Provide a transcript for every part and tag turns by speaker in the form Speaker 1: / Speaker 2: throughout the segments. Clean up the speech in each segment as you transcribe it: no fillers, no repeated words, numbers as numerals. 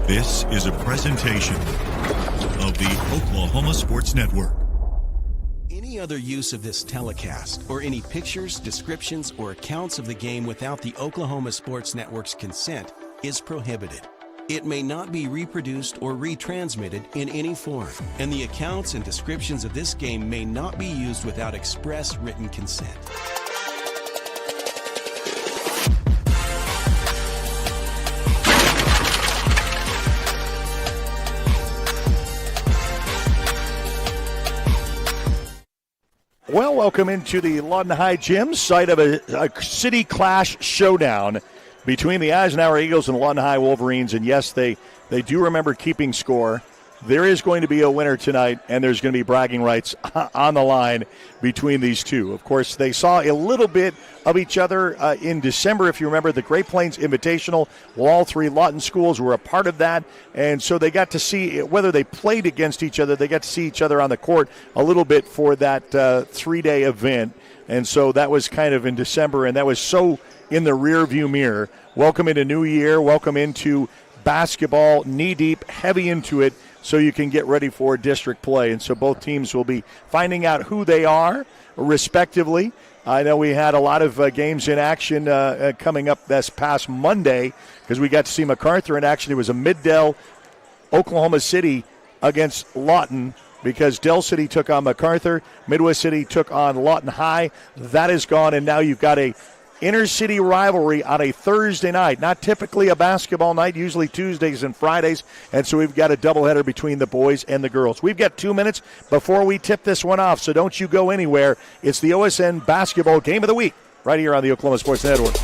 Speaker 1: This is a presentation of the Oklahoma Sports Network.
Speaker 2: Any other use of this telecast or any pictures, descriptions, or accounts of the game without the Oklahoma Sports Network's consent is prohibited. It may not be reproduced or retransmitted in any form, and the accounts and descriptions of this game may not be used without express written consent.
Speaker 3: Well, welcome into the Lawton High Gym, site of a city clash showdown between the Eisenhower Eagles and the Lawton High Wolverines. And yes, they do remember keeping score. There is going to be a winner tonight, and there's going to be bragging rights on the line between these two. Of course, they saw a little bit of each other in December, if you remember, the Great Plains Invitational. Well, all three Lawton schools were a part of that, and so they got to see, whether they played against each other, they got to see each other on the court a little bit for that three-day event. And so that was kind of in December, and that was so in the rear-view mirror. Welcome into New Year. Welcome into basketball, knee-deep, heavy into it, so you can get ready for district play. And so both teams will be finding out who they are, respectively. I know we had a lot of games in action coming up this past Monday because we got to see MacArthur in action. It was a Mid-Del, Oklahoma City against Lawton because Del City took on MacArthur. Midwest City took on Lawton High. That is gone, and now you've got a inter-city rivalry on a Thursday night. Not typically a basketball night, usually Tuesdays and Fridays, and so we've got a doubleheader between the boys and the girls. We've got 2 minutes before we tip this one off, so don't you go anywhere. It's the OSN Basketball Game of the Week right here on the Oklahoma Sports Network.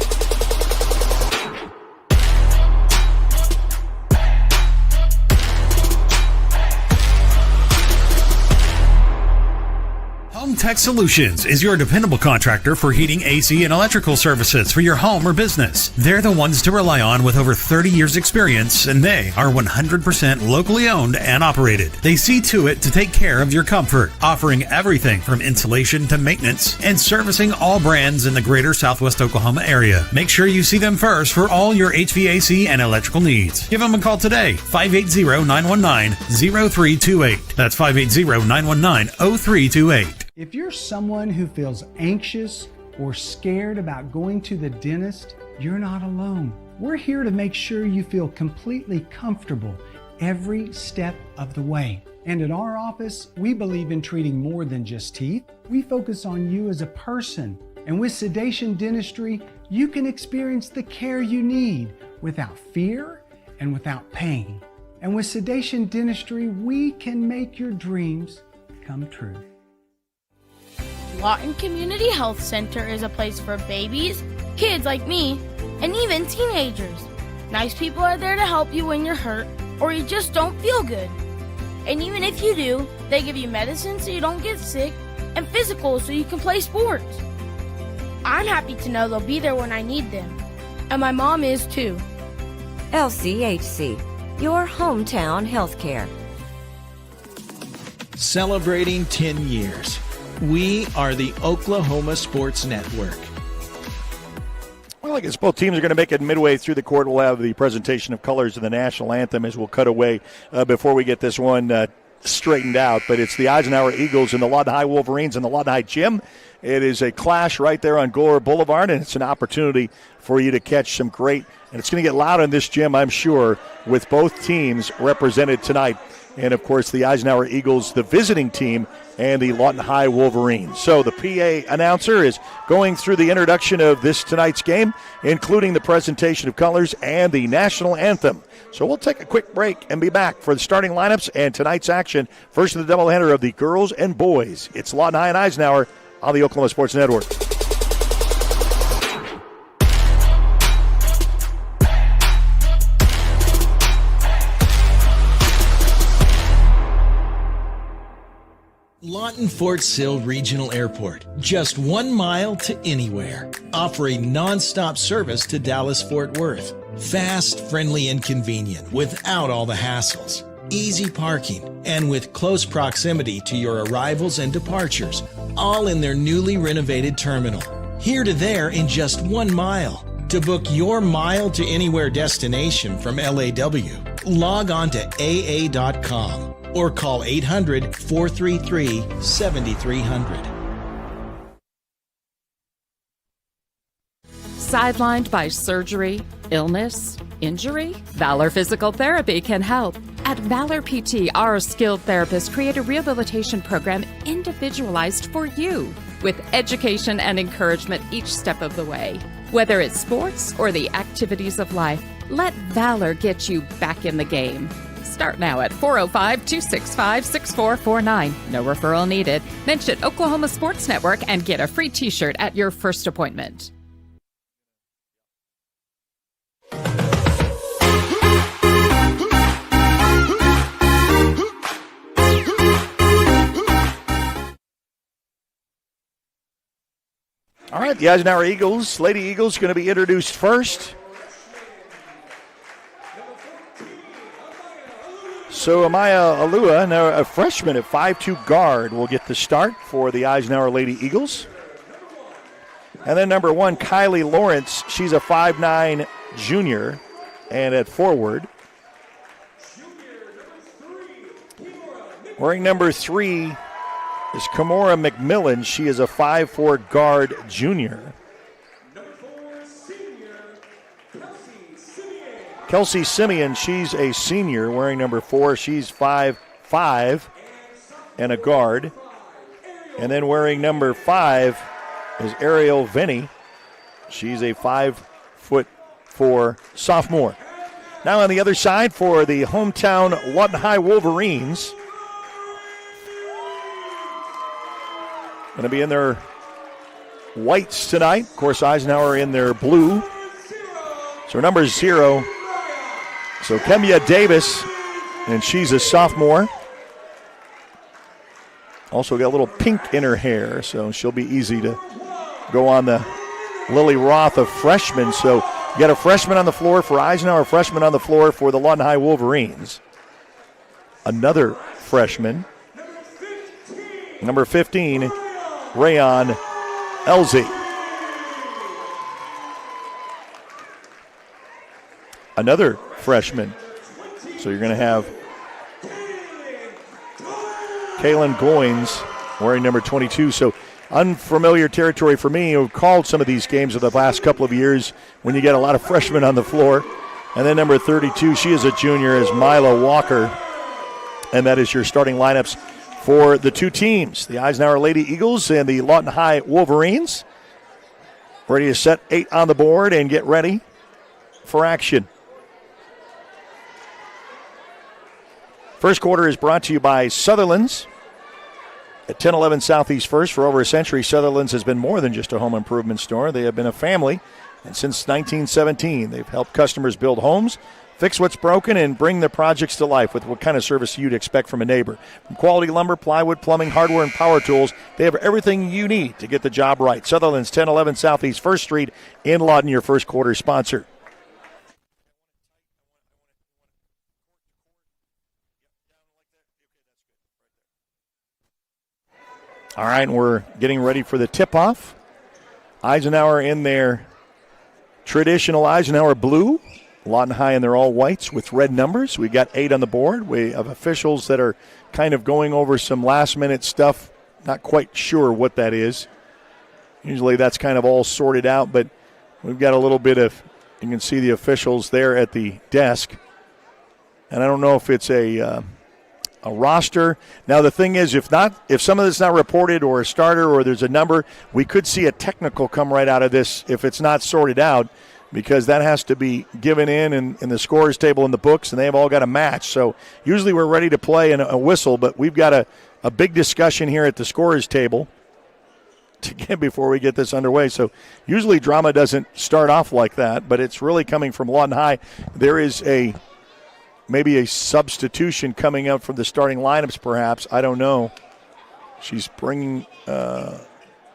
Speaker 4: Home Tech Solutions is your dependable contractor for heating, AC, and electrical services for your home or business. They're the ones to rely on with over 30 years experience, and they are 100% locally owned and operated. They see to it to take care of your comfort, offering everything from insulation to maintenance and servicing all brands in the greater Southwest Oklahoma area. Make sure you see them first for all your HVAC and electrical needs. Give them a call today, 580-919-0328. That's 580-919-0328.
Speaker 5: If you're someone who feels anxious or scared about going to the dentist, you're not alone. We're here to make sure you feel completely comfortable every step of the way. And at our office, we believe in treating more than just teeth. We focus on you as a person. And with Sedation Dentistry, you can experience the care you need without fear and without pain. And with Sedation Dentistry, we can make your dreams come true.
Speaker 6: Lawton Community Health Center is a place for babies, kids like me, and even teenagers. Nice people are there to help you when you're hurt or you just don't feel good. And even if you do, they give you medicine so you don't get sick and physicals so you can play sports. I'm happy to know they'll be there when I need them. And my mom is too.
Speaker 7: LCHC, your hometown healthcare.
Speaker 8: Celebrating 10 years. We are the Oklahoma Sports Network.
Speaker 3: Well, I guess both teams are going to make it midway through the court. We'll have the presentation of colors of the national anthem as we'll cut away before we get this one straightened out. But it's the Eisenhower Eagles and the Lawton High Wolverines in the Lawton High Gym. It is a clash right there on Gore Boulevard, and it's an opportunity for you to catch some great, and it's going to get loud in this gym, I'm sure, with both teams represented tonight. And, of course, the Eisenhower Eagles, the visiting team, and the Lawton High Wolverines. So the PA announcer is going through the introduction of this tonight's game, including the presentation of colors and the national anthem. So we'll take a quick break and be back for the starting lineups and tonight's action. First of the doubleheader of the girls and boys. It's Lawton High and Eisenhower on the Oklahoma Sports Network.
Speaker 8: Lawton Fort Sill Regional Airport, just 1 mile to anywhere, offering non-stop service to Dallas-Fort Worth. Fast, friendly, and convenient without all the hassles. Easy parking, and with close proximity to your arrivals and departures, all in their newly renovated terminal. Here to there in just 1 mile. To book your mile to anywhere destination from LAW, log on to AA.com or call 800-433-7300.
Speaker 9: Sidelined by surgery, illness, injury? Valor Physical Therapy can help. At Valor PT, our skilled therapists create a rehabilitation program individualized for you, with education and encouragement each step of the way. Whether it's sports or the activities of life, let Valor get you back in the game. Start now at 405-265-6449. No referral needed. Mention Oklahoma Sports Network and get a free t-shirt at your first appointment.
Speaker 3: All right, the Eisenhower Eagles, Lady Eagles, going to be introduced first. So Amaya Alua, now a freshman at 5'2" guard, will get the start for the Eisenhower Lady Eagles. And then number 1, Kylie Lawrence. She's a 5'9" junior and at forward. Wearing number 3 is Kimora McMillan. She is a 5'4" guard junior. Kelsey Simeon, she's a senior, wearing number 4. She's 5'5" and a guard. And then wearing number 5 is Ariel Venny. She's a 5'4" sophomore. Now on the other side for the hometown Lawton High Wolverines. Going to be in their whites tonight. Of course, Eisenhower in their blue. So number 0. So Kemia Davis, and she's a sophomore. Also got a little pink in her hair, so she'll be easy to go on the Lily Roth of freshmen. So you got a freshman on the floor for Eisenhower, a freshman on the floor for the Lawton High Wolverines. Another freshman. Number 15, Rayon Elzy. Another freshman. So you're going to have Kaylin Goins wearing number 22. So unfamiliar territory for me, who called some of these games of the last couple of years when you get a lot of freshmen on the floor. And then number 32, she is a junior, is Mila Walker. And that is your starting lineups for the two teams, the Eisenhower Lady Eagles and the Lawton High Wolverines. Ready to set 8 on the board and get ready for action. First quarter is brought to you by Sutherland's. At 1011 Southeast First, for over a century, Sutherland's has been more than just a home improvement store. They have been a family, and since 1917, they've helped customers build homes, fix what's broken, and bring their projects to life with what kind of service you'd expect from a neighbor. From quality lumber, plywood, plumbing, hardware, and power tools, they have everything you need to get the job right. Sutherland's, 1011 Southeast First Street in Lawton, your first quarter sponsor. All right, we're getting ready for the tip-off. Eisenhower in their traditional Eisenhower blue. Lawton High in their all-whites with red numbers. We got 8 on the board. We have officials that are kind of going over some last-minute stuff. Not quite sure what that is. Usually that's kind of all sorted out, but we've got a little bit of, you can see the officials there at the desk. And I don't know if it's a roster. Now the thing is, if some of this is not reported or a starter or there's a number, we could see a technical come right out of this if it's not sorted out, because that has to be given in the scorers table in the books, and they've all got to match. So usually we're ready to play in a whistle, but we've got a big discussion here at the scorers table to get before we get this underway. So usually drama doesn't start off like that, but it's really coming from Lawton High. There is maybe a substitution coming up from the starting lineups, perhaps. I don't know. She's bringing,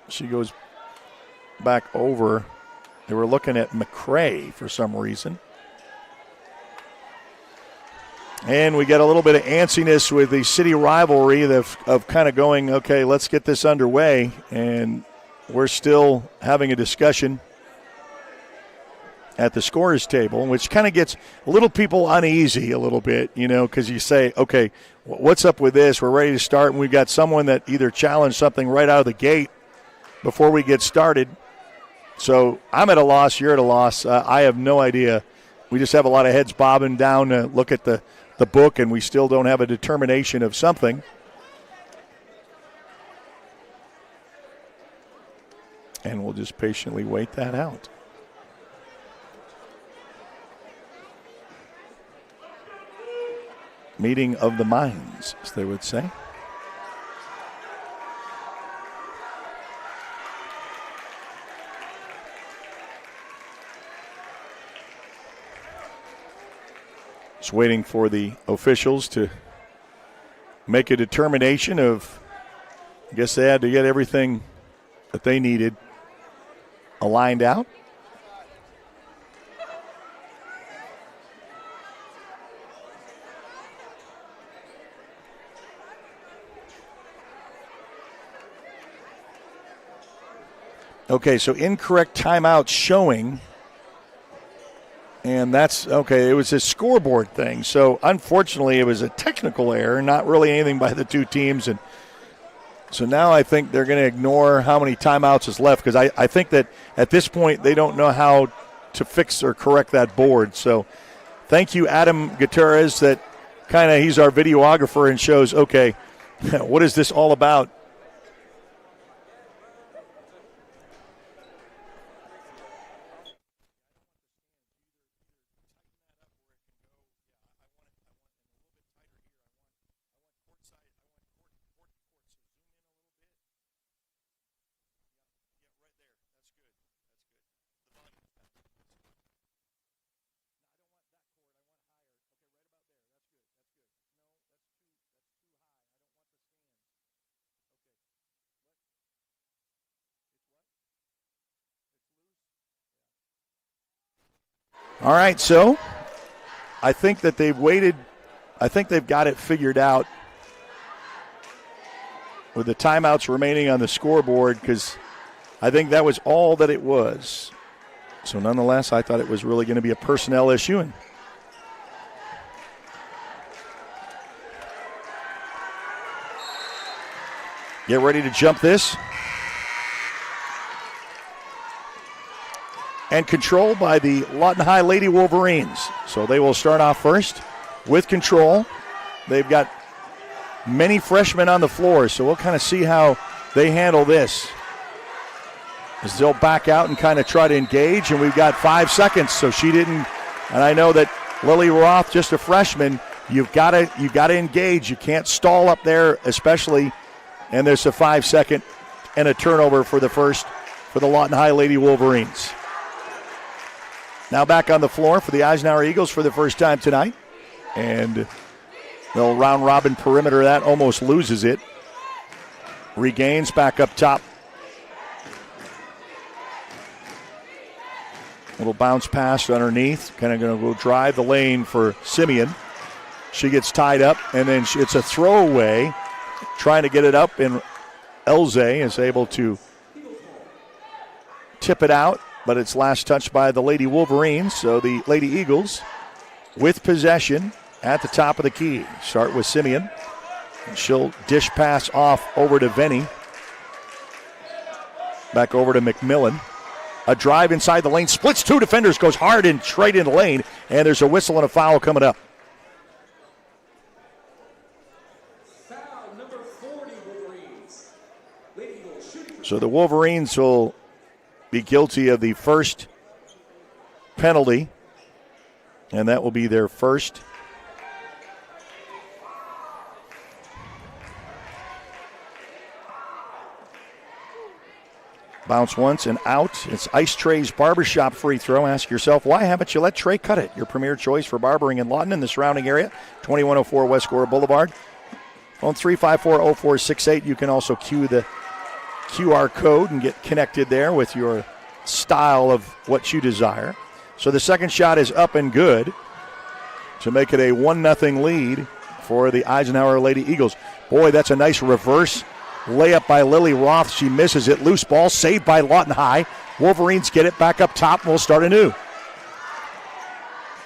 Speaker 3: she goes back over. They were looking at McCrae for some reason. And we get a little bit of antsiness with the city rivalry of kind of going, okay, let's get this underway. And we're still having a discussion at the scorer's table, which kind of gets little people uneasy a little bit, because you say, okay, what's up with this? We're ready to start, and we've got someone that either challenged something right out of the gate before we get started. So I'm at a loss. You're at a loss. I have no idea. We just have a lot of heads bobbing down to look at the book, and we still don't have a determination of something. And we'll just patiently wait that out. Meeting of the minds, as they would say. Just waiting for the officials to make a determination of, I guess they had to get everything that they needed aligned out. Okay, so incorrect timeout showing. And that's, okay, it was a scoreboard thing. So, unfortunately, it was a technical error, not really anything by the two teams. And so now I think they're going to ignore how many timeouts is left, because I think that at this point they don't know how to fix or correct that board. So thank you, Adam Gutierrez, that kind of he's our videographer and shows, okay, what is this all about? All right, so I think that they've waited. I think they've got it figured out with the timeouts remaining on the scoreboard, because I think that was all that it was. So nonetheless, I thought it was really going to be a personnel issue. And get ready to jump this. And controlled by the Lawton High Lady Wolverines. So they will start off first with control. They've got many freshmen on the floor, so we'll kind of see how they handle this. As they'll back out and kind of try to engage, and we've got 5 seconds, so she didn't. And I know that Lily Roth, just a freshman, you've got to engage. You can't stall up there, especially. And there's a 5 second and a turnover for the first for the Lawton High Lady Wolverines. Now back on the floor for the Eisenhower Eagles for the first time tonight. And they'll round robin perimeter that, almost loses it. Regains back up top. Little bounce pass underneath. Kind of going to go drive the lane for Simeon. She gets tied up, and then it's a throwaway. Trying to get it up, and Elze is able to tip it out. But it's last touched by the Lady Wolverines, so the Lady Eagles with possession at the top of the key. Start with Simeon. She'll dish pass off over to Venny. Back over to McMillan. A drive inside the lane, splits two defenders, goes hard and straight in the lane, and there's a whistle and a foul coming up.
Speaker 10: Foul number 40, Wolverines.
Speaker 3: So the Wolverines will be guilty of the first penalty, and that will be their first. Bounce once and out. It's Ice Trey's Barbershop free throw. Ask yourself, why haven't you let Trey cut it? Your premier choice for barbering in Lawton and the surrounding area, 2104 West Gore Boulevard. Phone 354-0468. You can also cue the QR code and get connected there with your style of what you desire. So the second shot is up and good to make it a 1-0 lead for the Eisenhower Lady Eagles. Boy, that's a nice reverse layup by Lily Roth. She misses it. Loose ball saved by Lawton High. Wolverines get it back up top, and we'll start anew.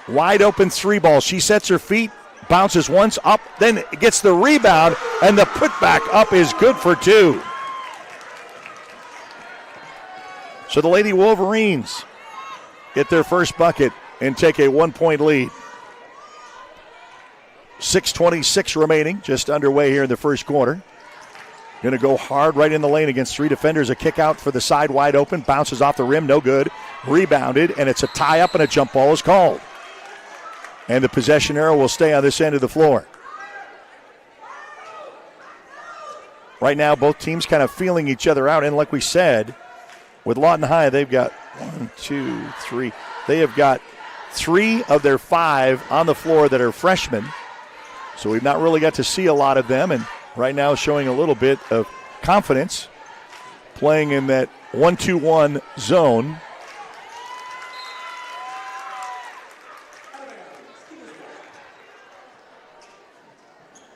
Speaker 3: Wide open 3-ball. She sets her feet, bounces once up, then gets the rebound, and the putback up is good for 2. So the Lady Wolverines get their first bucket and take a 1-point lead. 6:26 remaining, just underway here in the first quarter. Going to go hard right in the lane against 3 defenders. A kick out for the side wide open, bounces off the rim, no good. Rebounded, and it's a tie-up, and a jump ball is called. And the possession arrow will stay on this end of the floor. Right now, both teams kind of feeling each other out, and like we said, with Lawton High, they've got 1, 2, 3. They have got 3 of their 5 on the floor that are freshmen. So we've not really got to see a lot of them, and right now showing a little bit of confidence, playing in that 1-2-1 zone.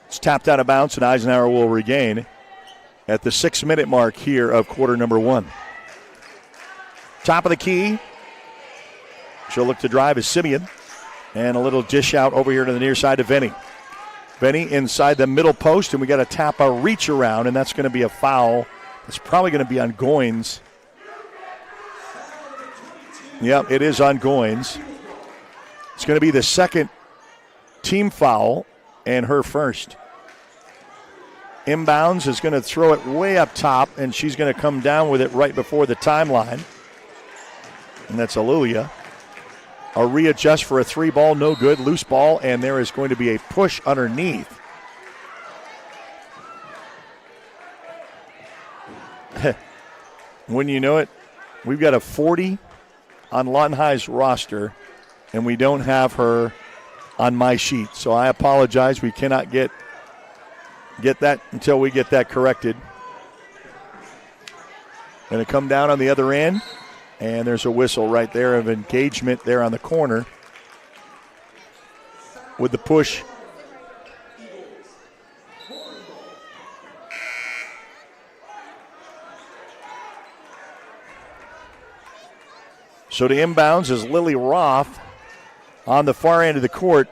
Speaker 3: It's tapped out of bounds, and Eisenhower will regain at the 6-minute mark here of quarter number 1. Top of the key. She'll look to drive as Simeon. And a little dish out over here to the near side of Venny. Venny inside the middle post, and we got to tap a reach around, and that's going to be a foul. It's probably going to be on Goins. Yep, it is on Goins. It's going to be the second team foul and her first. Inbounds is going to throw it way up top, and she's going to come down with it right before the timeline. And that's Alulia. A readjust for a 3-ball, no good. Loose ball, and there is going to be a push underneath. When you know it, we've got a 40 on Lawton High's roster, and we don't have her on my sheet. So I apologize. We cannot get that until we get that corrected. Going to come down on the other end. And there's a whistle right there of engagement there on the corner with the push. So the inbounds is Lily Roth on the far end of the court.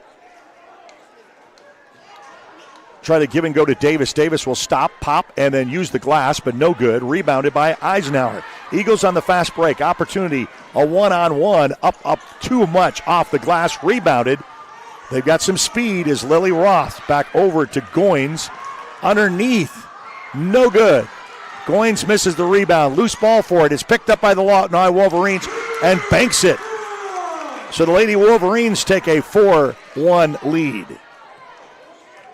Speaker 3: Try to give and go to Davis. Davis will stop, pop, and then use the glass, but no good. Rebounded by Eisenhower. Eagles on the fast break. Opportunity, a one-on-one. Up too much off the glass. Rebounded. They've got some speed as Lily Roth back over to Goins. Underneath, no good. Goins misses the rebound. Loose ball for it. It's picked up by the Lawton High Wolverines and banks it. So the Lady Wolverines take a 4-1 lead.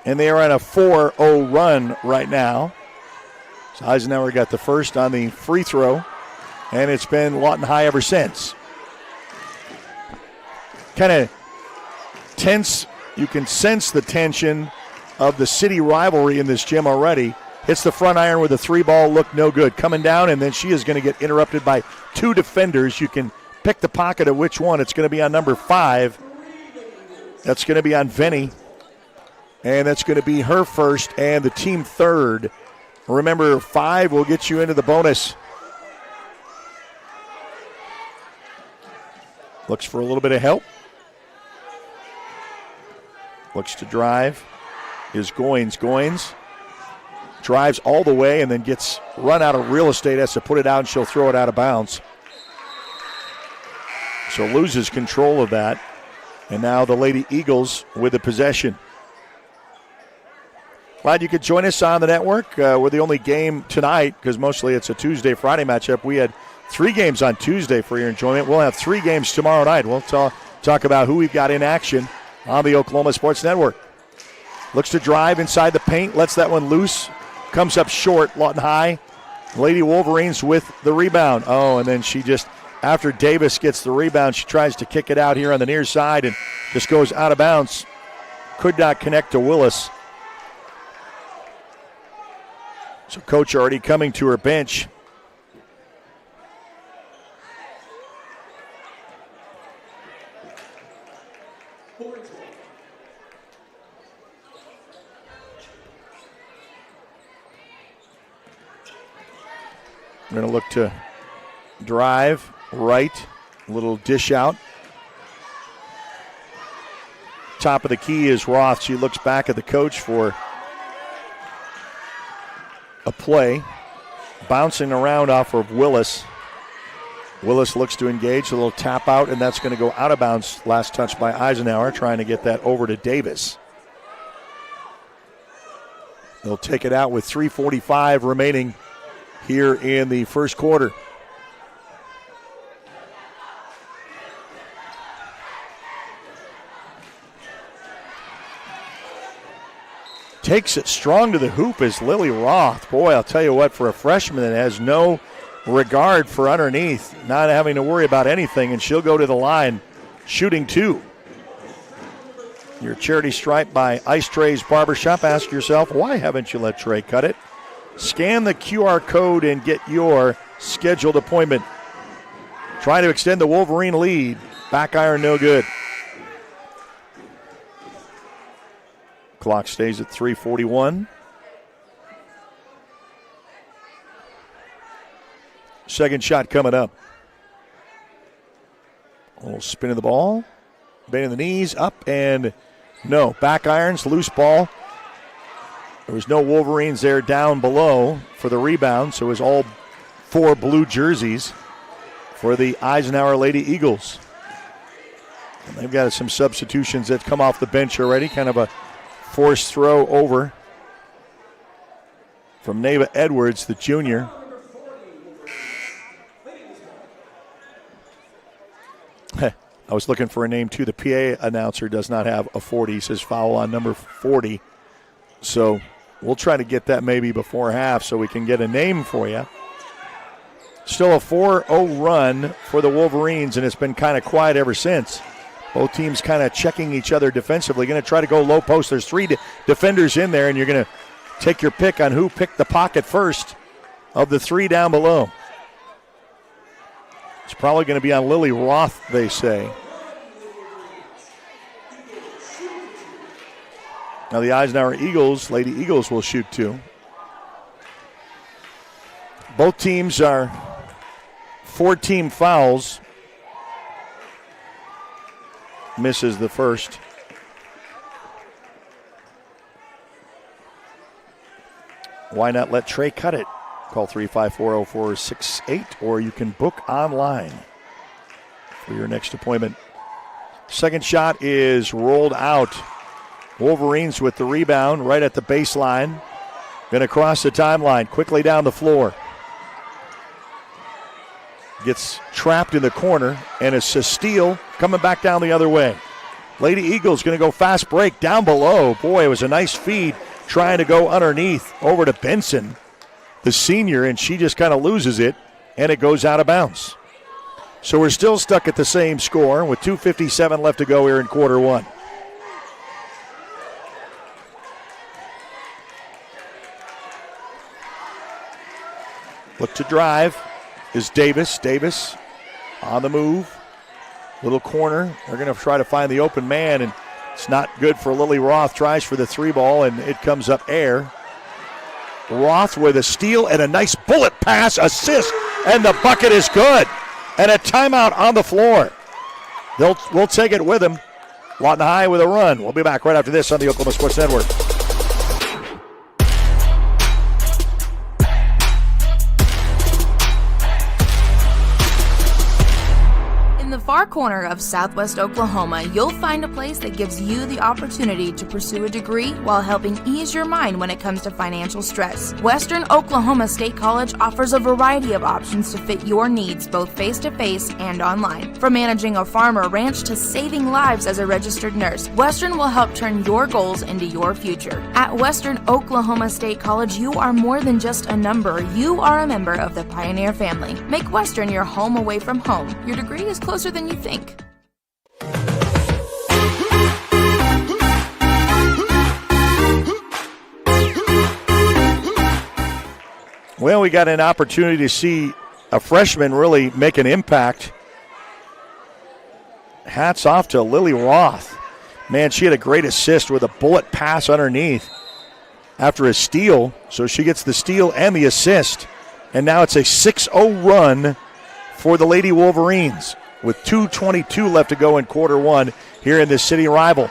Speaker 3: And they are on a 4-0 run right now. So Eisenhower got the first on the free throw, and it's been Lawton High ever since. Kind of tense. You can sense the tension of the city rivalry in this gym already. Hits the front iron with a 3-ball, look no good. Coming down, and then she is going to get interrupted by 2 defenders. You can pick the pocket of which one. It's going to be on number 5. That's going to be on Venny. And that's going to be her first and the team third. Remember, 5 will get you into the bonus. Looks for a little bit of help. Looks to drive. Is Goins. Goins drives all the way and then gets run out of real estate. Has to put it out, and she'll throw it out of bounds. So loses control of that. And now the Lady Eagles with the possession. Glad you could join us on the network. We're the only game tonight because mostly it's a Tuesday-Friday matchup. We had 3 games on Tuesday for your enjoyment. We'll have 3 games tomorrow night. We'll talk about who we've got in action on the Oklahoma Sports Network. Looks to drive inside the paint, lets that one loose. Comes up short, Lawton High. Lady Wolverines with the rebound. Oh, and then she just, after Davis gets the rebound, she tries to kick it out here on the near side and just goes out of bounds. Could not connect to Willis. So coach already coming to her bench. We're going to look to drive right, a little dish out. top of the key is Roth. She looks back at the coach for a play. Bouncing around off of Willis. Willis looks to engage, a little tap out, and that's going to go out of bounds. Last touch by Eisenhower, trying to get that over to Davis. They'll take it out with 3:45 remaining here in the first quarter. Takes it strong to the hoop is Lily Roth. Boy, I'll tell you what, for a freshman that has no regard for underneath, not having to worry about anything, and she'll go to the line shooting 2. Your charity stripe by Ice Trey's Barbershop. Ask yourself, why haven't you let Trey cut it? Scan the QR code and get your scheduled appointment. Trying to extend the Wolverine lead. Back iron, no good. Clock stays at 3:41. Second shot coming up. A little spin of the ball. Bending the knees, up and no. Back irons, loose ball. There was no Wolverines there down below for the rebound, so it was all 4 blue jerseys for the Eisenhower Lady Eagles. And they've got some substitutions that come off the bench already, kind of a forced throw over from Neva Edwards, the junior. I was looking for a name, too. The PA announcer does not have a 40. He says foul on number 40. So we'll try to get that maybe before half so we can get a name for you. Still a 4-0 run for the Wolverines, and it's been kind of quiet ever since. Both teams kind of checking each other defensively. Going to try to go low post. There's 3 defenders in there, and you're going to take your pick on who picked the pocket first of the 3 down below. It's probably going to be on Lily Roth, they say. Now the Eisenhower Eagles, Lady Eagles, will shoot 2. Both teams are 4-team fouls. Misses the first. Why not let Trey cut it? Call 354-0468, or you can book online for your next appointment. Second shot is rolled out. Wolverines with the rebound right at the baseline. Going to cross the timeline, quickly down the floor. Gets trapped in the corner, and it's a steal coming back down the other way. Lady Eagles going to go fast break down below. Boy, it was a nice feed trying to go underneath over to Benson, the senior, and she just kind of loses it, and it goes out of bounds. So we're still stuck at the same score with 2:57 left to go here in quarter 1. Look to drive is Davis. Davis on the move. Little corner. They're going to try to find the open man, and it's not good for Lily Roth. Tries for the 3 ball, and it comes up air. Roth with a steal and a nice bullet pass, assist, and the bucket is good. And a timeout on the floor. We'll take it with them. Lawton High with a run. We'll be back right after this on the Oklahoma Sports Network.
Speaker 11: In the far corner of Southwest Oklahoma, you'll find a place that gives you the opportunity to pursue a degree while helping ease your mind when it comes to financial stress. Western Oklahoma State College offers a variety of options to fit your needs, both face-to-face and online. From managing a farm or ranch to saving lives as a registered nurse, Western will help turn your goals into your future. At Western Oklahoma State College, you are more than just a number. You are a member of the Pioneer family. Make Western your home away from home. Your degree is closer than you think.
Speaker 3: Well, we got an opportunity to see a freshman really make an impact. Hats off to Lily Roth. Man, she had a great assist with a bullet pass underneath after a steal. So she gets the steal and the assist. And now it's a 6-0 run for the Lady Wolverines with 2:22 left to go in quarter 1 here in this city rival.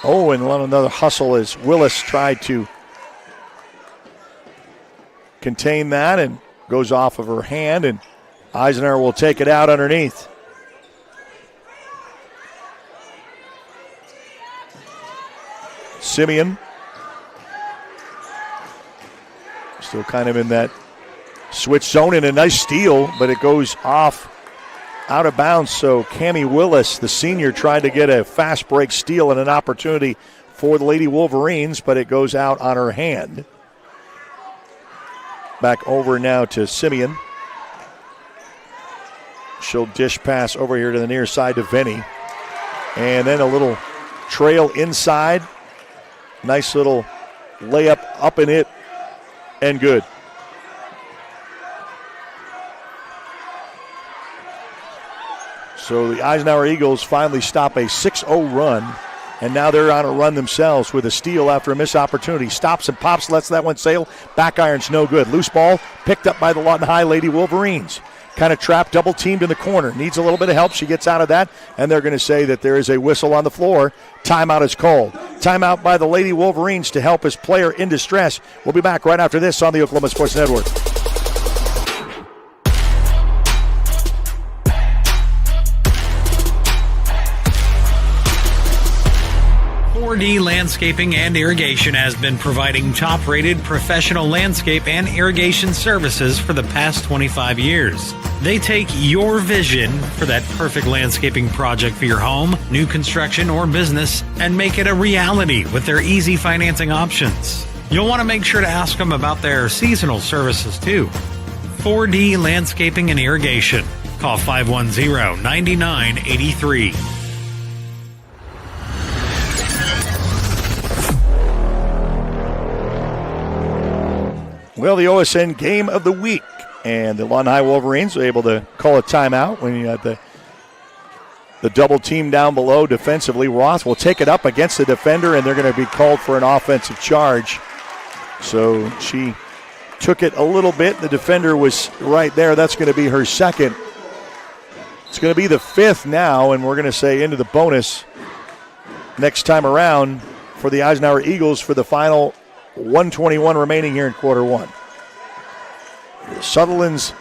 Speaker 3: Oh, and another hustle as Willis tried to contain that and goes off of her hand, and Eisenhower will take it out underneath. Simeon still kind of in that switch zone, and a nice steal, but it goes off out of bounds. So Cammie Willis, the senior, tried to get a fast break steal and an opportunity for the Lady Wolverines, but it goes out on her hand. Back over now to Simeon. She'll dish pass over here to the near side to Venny. And then a little trail inside. Nice little layup up in it, and good. So the Eisenhower Eagles finally stop a 6-0 run, and now they're on a run themselves with a steal after a missed opportunity. Stops and pops, lets that one sail. Back iron's no good. Loose ball picked up by the Lawton High Lady Wolverines. Kind of trapped, double teamed in the corner. Needs a little bit of help. She gets out of that, and they're going to say that there is a whistle on the floor. Timeout is called. Timeout by the Lady Wolverines to help his player in distress. We'll be back right after this on the Oklahoma Sports Network.
Speaker 4: 4D Landscaping and Irrigation has been providing top-rated professional landscape and irrigation services for the past 25 years. They take your vision for that perfect landscaping project for your home, new construction, or business and make it a reality with their easy financing options. You'll want to make sure to ask them about their seasonal services too. 4D Landscaping and Irrigation. Call 510-9983.
Speaker 3: Well, the OSN game of the week, and the Lawton High Wolverines were able to call a timeout when you had the double team down below defensively. Roth will take it up against the defender, and they're going to be called for an offensive charge. So she took it a little bit. The defender was right there. That's going to be her second. It's going to be the fifth now, and we're going to say into the bonus next time around for the Eisenhower Eagles for the final 1:21 remaining here in quarter one. Sutherland's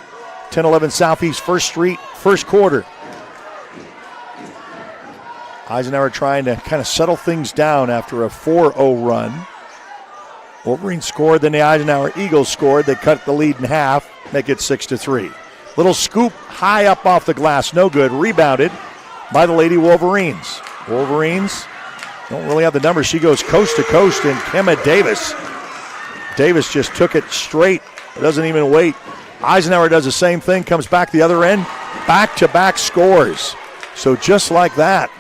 Speaker 3: 1011 Southeast 1st Street, first quarter. Eisenhower trying to kind of settle things down after a 4-0 run. Wolverine scored, then the Eisenhower Eagles scored. They cut the lead in half, make it 6-3. Little scoop high up off the glass, no good. Rebounded by the Lady Wolverines. Wolverines don't really have the numbers. She goes coast to coast, and Kemma Davis just took it straight. Doesn't even wait. Eisenhower does the same thing, comes back the other end, back-to-back scores. So just like that.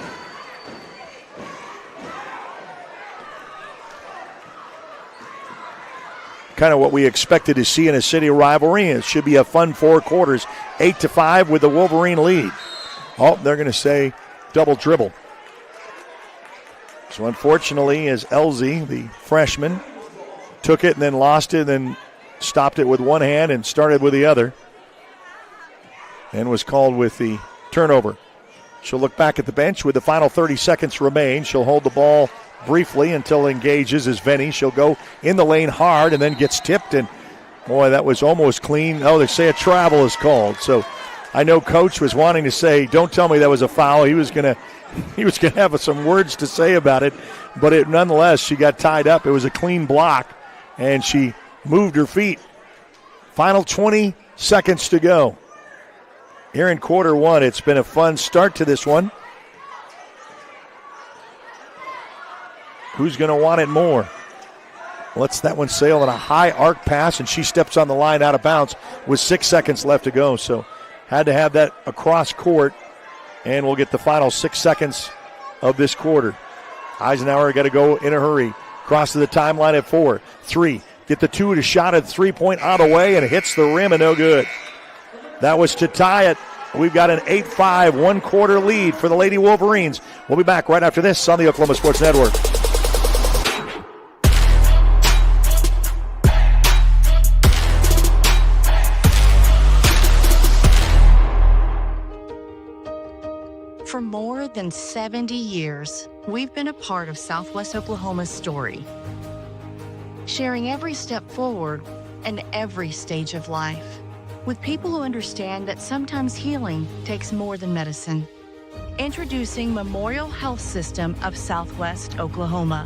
Speaker 3: Kind of what we expected to see in a city rivalry. It should be a fun 4 quarters. 8-5 with the Wolverine lead. Oh, they're going to say double dribble. So unfortunately, as Elsie, the freshman, took it and then lost it and then stopped it with one hand and started with the other, and was called with the turnover. She'll look back at the bench with the final 30 seconds remain. She'll hold the ball briefly until it engages as Venny. She'll go in the lane hard and then gets tipped, and boy, that was almost clean. Oh, they say a travel is called. So I know Coach was wanting to say, don't tell me that was a foul. He was going to have some words to say about it, but nonetheless, she got tied up. It was a clean block, and she moved her feet. Final 20 seconds to go. Here in quarter one, it's been a fun start to this one. Who's going to want it more? Lets that one sail on a high arc pass, and she steps on the line out of bounds with 6 seconds left to go. So had to have that across court, and we'll get the final 6 seconds of this quarter. Eisenhower got to go in a hurry. Cross to the timeline at 4, 3. Get the 2 to shot at 3-point out away, and it hits the rim and no good. That was to tie it. We've got an 8-5 one-quarter lead for the Lady Wolverines. We'll be back right after this on the Oklahoma Sports Network.
Speaker 12: For more than 70 years, we've been a part of Southwest Oklahoma's story, sharing every step forward and every stage of life, with people who understand that sometimes healing takes more than medicine. Introducing Memorial Health System of Southwest Oklahoma,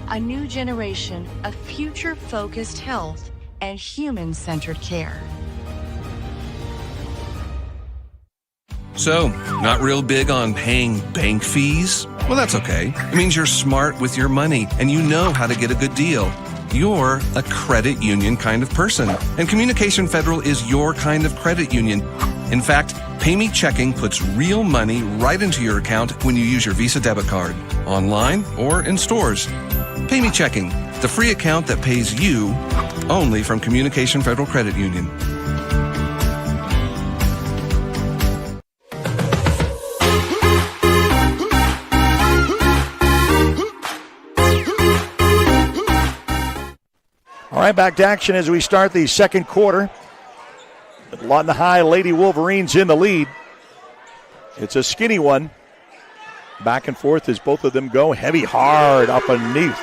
Speaker 12: a new generation of future-focused health and human-centered care.
Speaker 13: So, not real big on paying bank fees? Well, that's okay. It means you're smart with your money and you know how to get a good deal. You're a credit union kind of person, and Communication Federal is your kind of credit union. In fact, PayMe Checking puts real money right into your account when you use your Visa debit card, online or in stores. PayMe Checking, the free account that pays you only from Communication Federal Credit Union.
Speaker 3: All right, back to action as we start the second quarter. Lawton High Lady Wolverines in the lead. It's a skinny one. Back and forth as both of them go. Heavy, hard up underneath.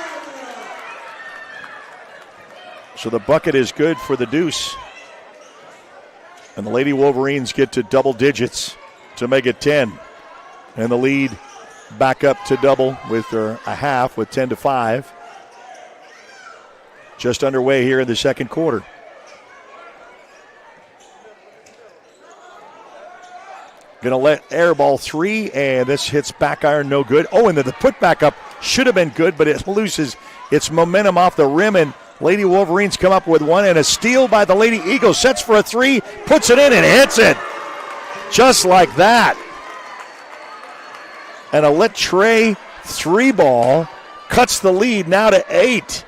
Speaker 3: So the bucket is good for the deuce. And the Lady Wolverines get to double digits to make it 10. And the lead back up to double with a half with 10-5. Just underway here in the second quarter. Going to let air ball 3, and this hits back iron, no good. Oh, and then the putback up should have been good, but it loses its momentum off the rim, and Lady Wolverines come up with one, and a steal by the Lady Eagles. Sets for a 3, puts it in, and hits it. Just like that. And a let Trey 3 ball cuts the lead now to 8.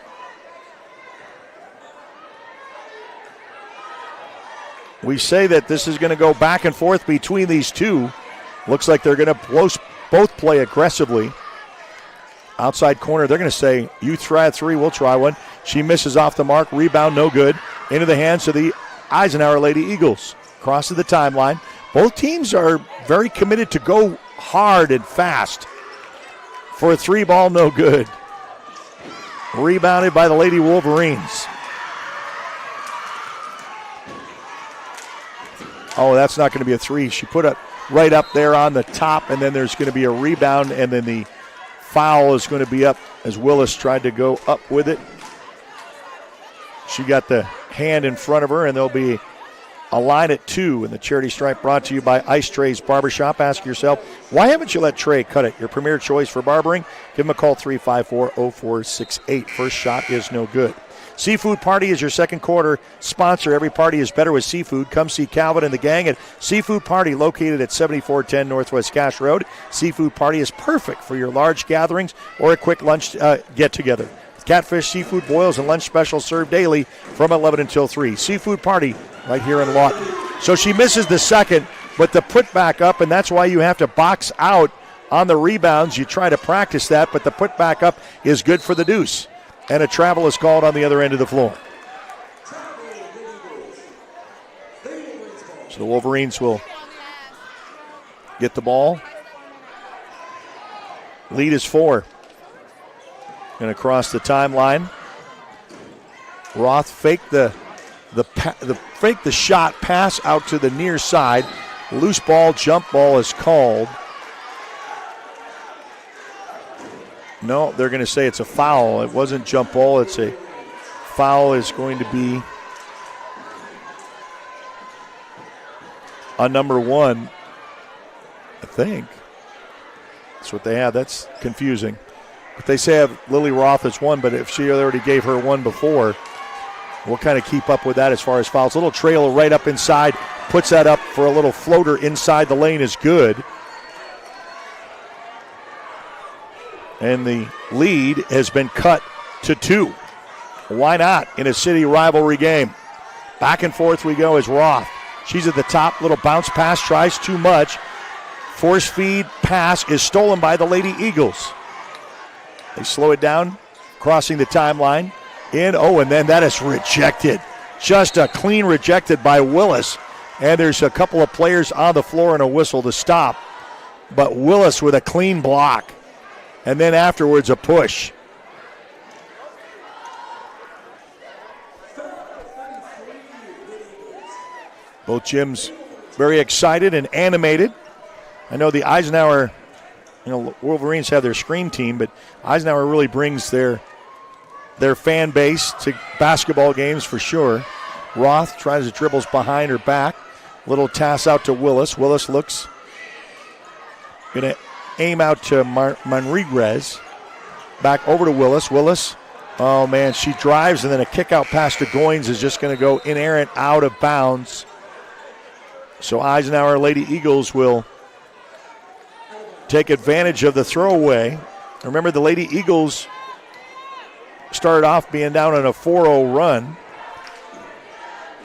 Speaker 3: We say that this is going to go back and forth between these two. Looks like they're going to both play aggressively. Outside corner, they're going to say, you try a 3, we'll try one. She misses off the mark. Rebound, no good. Into the hands of the Eisenhower Lady Eagles. Crosses the timeline. Both teams are very committed to go hard and fast. For a 3 ball, no good. Rebounded by the Lady Wolverines. Oh, that's not going to be a 3. She put it right up there on the top, and then there's going to be a rebound, and then the foul is going to be up as Willis tried to go up with it. She got the hand in front of her, and there'll be a line at 2. And the charity stripe brought to you by Ice Trey's Barbershop. Ask yourself, why haven't you let Trey cut it? Your premier choice for barbering. Give him a call, 354-0468. First shot is no good. Seafood Party is your second quarter sponsor. Every party is better with seafood. Come see Calvin and the gang at Seafood Party, located at 7410 Northwest Cash Road. Seafood Party is perfect for your large gatherings or a quick lunch get-together. Catfish, seafood boils, and lunch specials served daily from 11 until 3. Seafood Party right here in Lawton. So she misses the second, but the put back up, and that's why you have to box out on the rebounds. You try to practice that, but the put back up is good for the deuce. And a travel is called on the other end of the floor. So the Wolverines will get the ball. Lead is 4. And across the timeline, Roth faked the shot, pass out to the near side. Loose ball, jump ball is called. No, they're going to say it's a foul. It wasn't jump ball. It's a foul is going to be on number 1, I think. That's what they have. That's confusing. But they say Lily Roth has 1, but if she already gave her 1 before, we'll kind of keep up with that as far as fouls. Little trail right up inside, puts that up for a little floater inside the lane is good. And the lead has been cut to 2. Why not in a city rivalry game? Back and forth we go as Roth. She's at the top. Little bounce pass, tries too much. Force feed pass is stolen by the Lady Eagles. They slow it down, crossing the timeline. And then that is rejected. Just a clean rejected by Willis. And there's a couple of players on the floor and a whistle to stop. but Willis with a clean block. And then afterwards a push. Both gyms very excited and animated. I know the Eisenhower, Wolverines have their screen team, but Eisenhower really brings their fan base to basketball games for sure. Roth tries to dribbles behind her back. Little pass out to Willis. Willis looks. Going to aim out to Manriguez. Back over to Willis. Willis, oh man, she drives, and then a kick out pass to Goins is just going to go inerrant out of bounds. So Eisenhower Lady Eagles will take advantage of the throwaway. Remember, the Lady Eagles started off being down on a 4-0 run.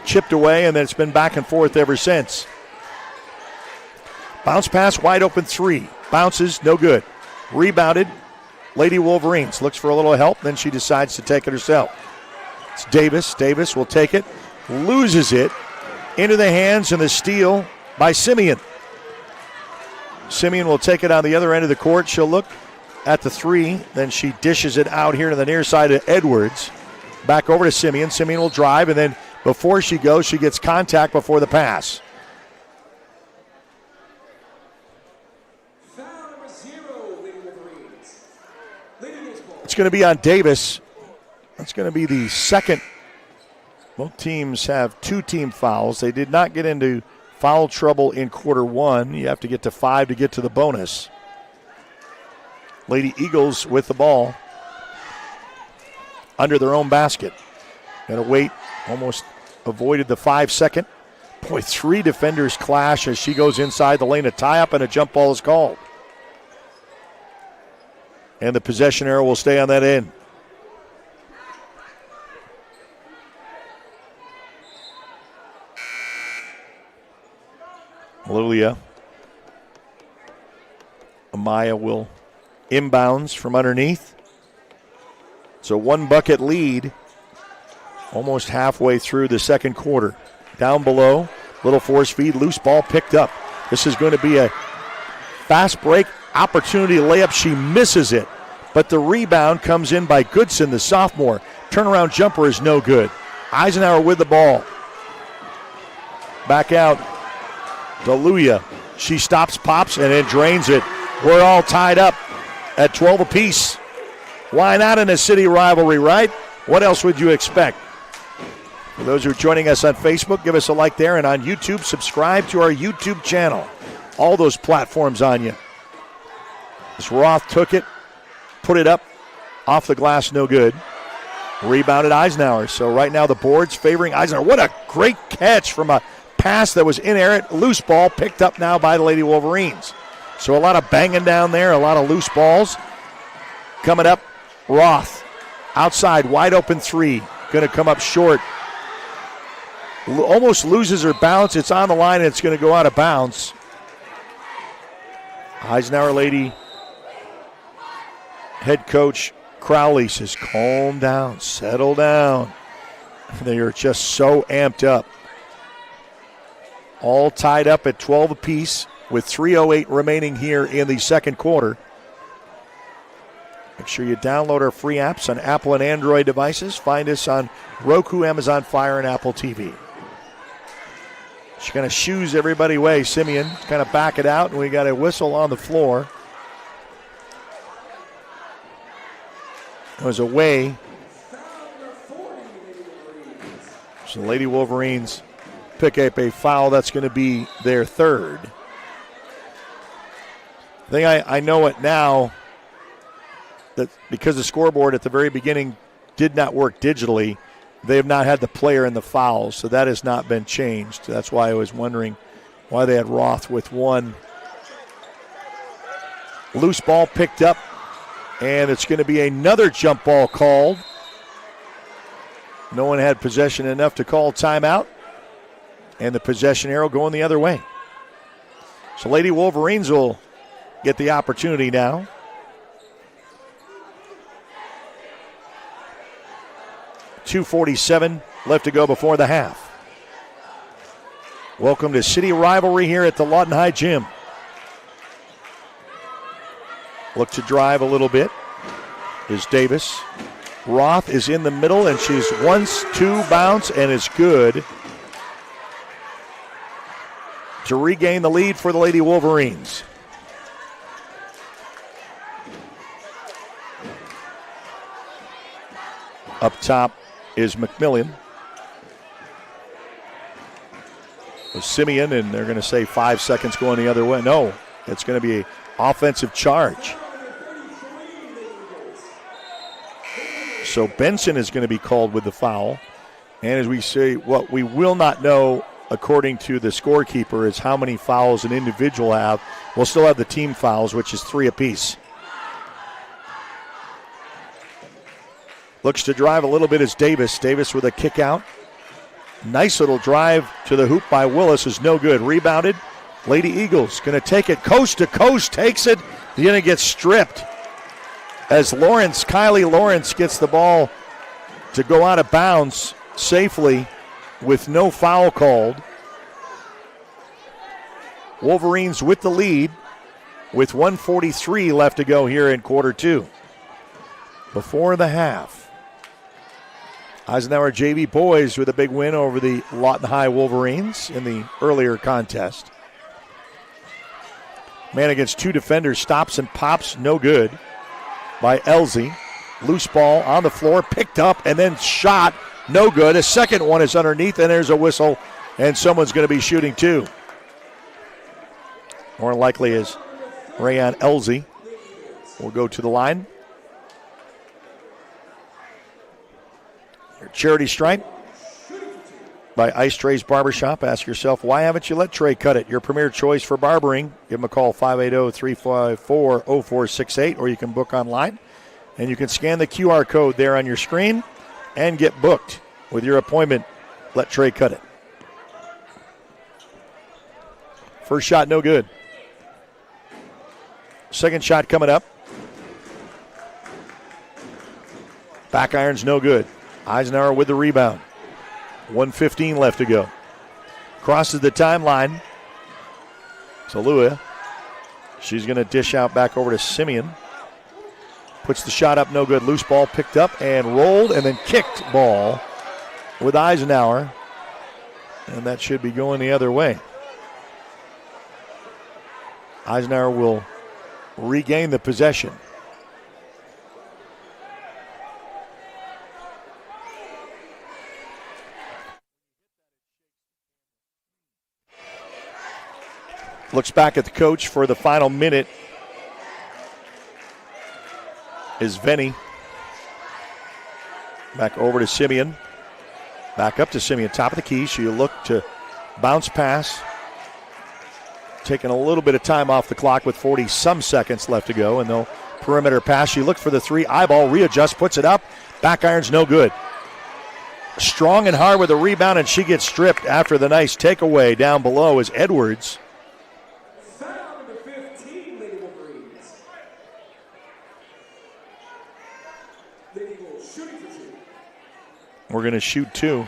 Speaker 3: Chipped away, and then it's been back and forth ever since. Bounce pass, wide open three. Bounces, no good. Rebounded. Lady Wolverines looks for a little help, then she decides to take it herself. It's Davis. Davis will take it, loses it into the hands, and the steal by Simeon. Simeon will take it on the other end of the court. She'll look at the three, then she dishes it out here to the near side of Edwards. Back over to Simeon. Simeon will drive, and then before she goes, she gets contact before the pass. It's going to be on Davis. That's going to be the second. Both teams have 2 team fouls. They did not get into foul trouble in quarter one. You have to get to 5 to get to the bonus. Lady Eagles with the ball under their own basket. Got to wait. Almost avoided the 5-second. Boy, 3 defenders clash as she goes inside the lane. A tie-up and a jump ball is called. And the possession arrow will stay on that end. Lilia. Amaya will inbounds from underneath. It's a 1-bucket lead almost halfway through the second quarter. Down below, little force feed, loose ball picked up. This is going to be a fast break opportunity layup. She misses it, but the rebound comes in by Goodson, the sophomore. Turnaround jumper is no good. Eisenhower with the ball. Back out. Deluya. She stops, pops, and then drains it. We're all tied up at 12 apiece. Why not in a city rivalry, right? What else would you expect? For those who are joining us on Facebook, give us a like there, and on YouTube, subscribe to our YouTube channel. All those platforms on you. As Roth took it, put it up, off the glass, no good. Rebounded Eisenhower. So right now the board's favoring Eisenhower. What a great catch from a pass that was inerrant. Loose ball picked up now by the Lady Wolverines. So a lot of banging down there, a lot of loose balls. Coming up, Roth. Outside, wide open three. Going to come up short. Almost loses her balance. It's on the line, and it's going to go out of bounds. Eisenhower Lady head coach Crowley says, calm down, settle down. They are just so amped up. All tied up at 12 apiece with 3:08 remaining here in the second quarter. Make sure you download our free apps on Apple and Android devices. Find us on Roku, Amazon Fire, and Apple TV. She kind of shoos everybody away. Simeon kind of back it out, and we got a whistle on the floor. It was away. So the Lady Wolverines pick up a foul. That's going to be their third. I think I know it now that because the scoreboard at the very beginning did not work digitally, they have not had the player in the fouls, so that has not been changed. That's why I was wondering why they had Roth with one. Loose ball picked up, and it's going to be another jump ball called. No one had possession enough to call timeout, and the possession arrow going the other way. So Lady Wolverines will get the opportunity now. .247 left to go before the half. Welcome to City Rivalry here at the Lawton High Gym. Look to drive a little bit is Davis. Roth is in the middle, and she's 1-2 bounce and is good to regain the lead for the Lady Wolverines. Up top is McMillan. With Simeon, and they're going to say 5 seconds going the other way. No, it's going to be an offensive charge. So Benson is going to be called with the foul. And as we say, what we will not know, according to the scorekeeper, is how many fouls an individual have. We'll still have the team fouls, which is 3 apiece. Looks to drive a little bit is Davis. Davis with a kick out. Nice little drive to the hoop by Willis is no good. Rebounded. Lady Eagles going to take it coast to coast. Takes it. Then it gets stripped. As Kylie Lawrence gets the ball to go out of bounds safely with no foul called. Wolverines with the lead with 1:43 left to go here in quarter 2. Before the half. Eisenhower JV boys with a big win over the Lawton High Wolverines in the earlier contest. Man against 2 defenders, stops and pops, no good by Elsie. Loose ball on the floor, picked up and then shot, no good. A second one is underneath and there's a whistle and someone's going to be shooting 2. More likely is Rayan Elsie will go to the line. Charity stripe by Ice Trey's Barbershop. Ask yourself, why haven't you let Trey cut it? Your premier choice for barbering. Give him a call, 580-354-0468, or you can book online. And you can scan the QR code there on your screen and get booked with your appointment. Let Trey cut it. First shot, no good. Second shot coming up. Back iron's no good. Eisenhower with the rebound. 1:15 left to go. Crosses the timeline. Salua. She's going to dish out back over to Simeon. Puts the shot up, no good. Loose ball picked up and rolled and then kicked ball with Eisenhower. And that should be going the other way. Eisenhower will regain the possession. Looks back at the coach for the final minute is Venny. Back over to Simeon. Back up to Simeon, top of the key. She'll look to bounce pass. Taking a little bit of time off the clock with 40-some seconds left to go. And they'll perimeter pass. She looked for the 3. Eyeball, readjusts, puts it up. Back iron's no good. Strong and hard with a rebound, and she gets stripped after the nice takeaway. Down below is Edwards. We're going to shoot 2.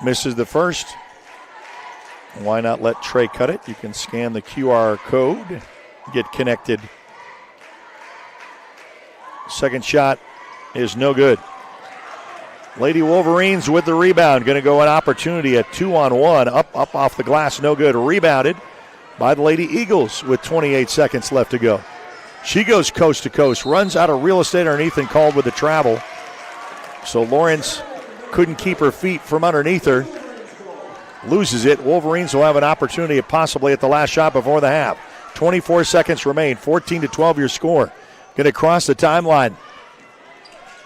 Speaker 3: Misses the first. Why not let Trey cut it? You can scan the QR code, get connected. Second shot is no good. Lady Wolverines with the rebound. Going to go an opportunity, a 2-on-1. Up off the glass, no good. Rebounded by the Lady Eagles with 28 seconds left to go. She goes coast to coast, runs out of real estate underneath and called with the travel. So Lawrence couldn't keep her feet from underneath her. Loses it. Wolverines will have an opportunity possibly at the last shot before the half. 24 seconds remain. 14-12 your score. Going to cross the timeline.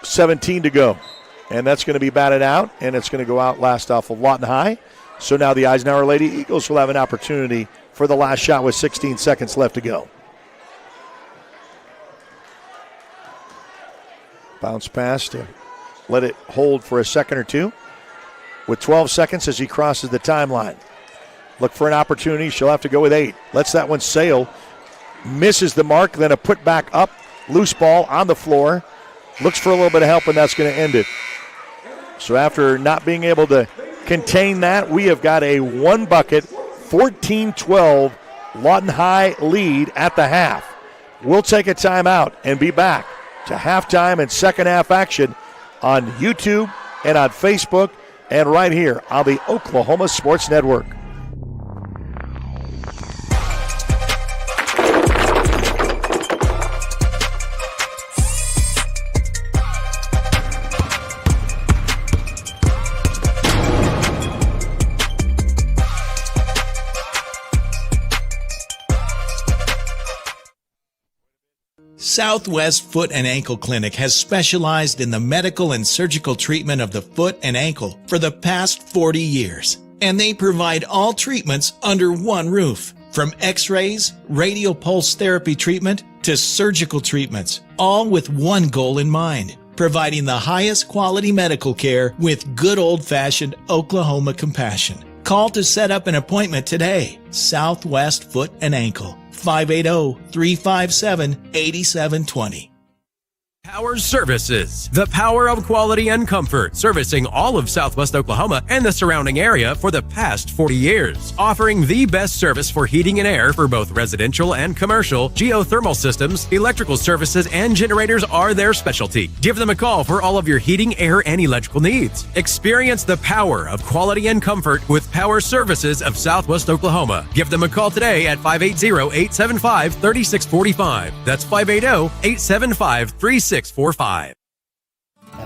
Speaker 3: 17 to go. And that's going to be batted out, and it's going to go out last off of Lawton High. So now the Eisenhower Lady Eagles will have an opportunity for the last shot with 16 seconds left to go. Bounce pass to let it hold for a second or two. With 12 seconds as he crosses the timeline. Look for an opportunity. She'll have to go with 8. Lets that one sail. Misses the mark, then a put back up. Loose ball on the floor. Looks for a little bit of help, and that's going to end it. So after not being able to contain that, we have got a 1-bucket, 14-12 Lawton High lead at the half. We'll take a timeout and be back to halftime and second half action on YouTube and on Facebook and right here on the Oklahoma Sports Network.
Speaker 8: Southwest Foot and Ankle Clinic has specialized in the medical and surgical treatment of the foot and ankle for the past 40 years. And they provide all treatments under one roof. From x-rays, radial pulse therapy treatment, to surgical treatments, all with one goal in mind: providing the highest quality medical care with good old-fashioned Oklahoma compassion. Call to set up an appointment today. Southwest Foot and Ankle, 580-357-8720.
Speaker 14: Power Services, the power of quality and comfort, servicing all of Southwest Oklahoma and the surrounding area for the past 40 years. Offering the best service for heating and air for both residential and commercial, geothermal systems, electrical services, and generators are their specialty. Give them a call for all of your heating, air, and electrical needs. Experience the power of quality and comfort with Power Services of Southwest Oklahoma. Give them a call today at 580-875-3645. That's 580-875-3645.
Speaker 15: At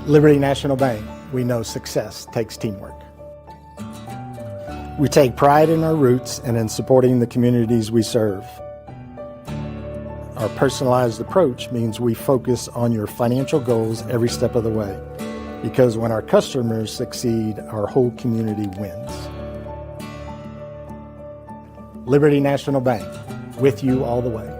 Speaker 15: Liberty National Bank, we know success takes teamwork. We take pride in our roots and in supporting the communities we serve. Our personalized approach means we focus on your financial goals every step of the way, because when our customers succeed, our whole community wins. Liberty National Bank, with you all the way.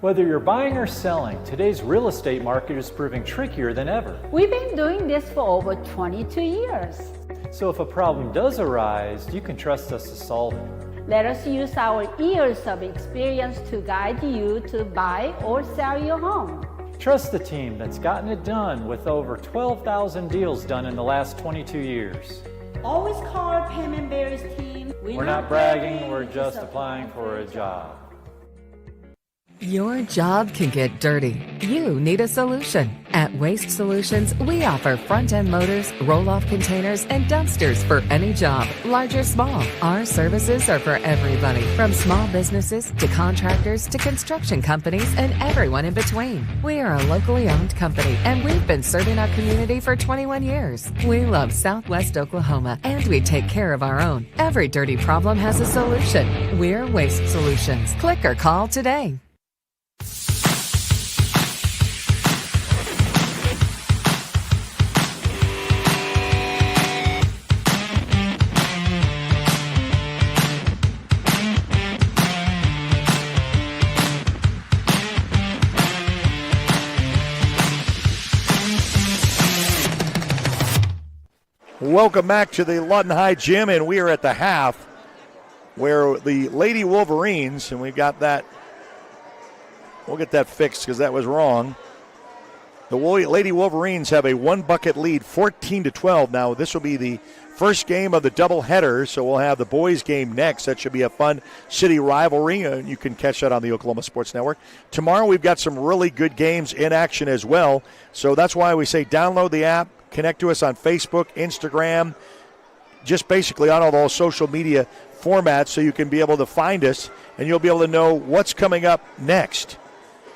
Speaker 16: Whether you're buying or selling, today's real estate market is proving trickier than ever.
Speaker 17: We've been doing this for over 22 years.
Speaker 16: So if a problem does arise, you can trust us to solve it.
Speaker 17: Let us use our years of experience to guide you to buy or sell your home.
Speaker 16: Trust the team that's gotten it done with over 12,000 deals done in the last 22 years.
Speaker 17: Always call our Payment Berries team.
Speaker 16: We're not bragging, we're just applying for a job.
Speaker 18: Your job can get dirty. You need a solution. At Waste Solutions, we offer front-end loaders, roll-off containers, and dumpsters for any job, large or small. Our services are for everybody, from small businesses to contractors to construction companies and everyone in between. We are a locally owned company, and we've been serving our community for 21 years. We love Southwest Oklahoma, and we take care of our own. Every dirty problem has a solution. We're Waste Solutions. Click or call today.
Speaker 3: Welcome back to the Lawton High Gym, and we are at the half where the Lady Wolverines, and we've got that, we'll get that fixed because that was wrong. The Lady Wolverines have a 1-bucket lead, 14-12. Now, this will be the first game of the doubleheader, so we'll have the boys' game next. That should be a fun city rivalry. You can catch that on the Oklahoma Sports Network. Tomorrow, we've got some really good games in action as well, so that's why we say download the app. Connect to us on Facebook, Instagram, just basically on all those social media formats so you can be able to find us and you'll be able to know what's coming up next.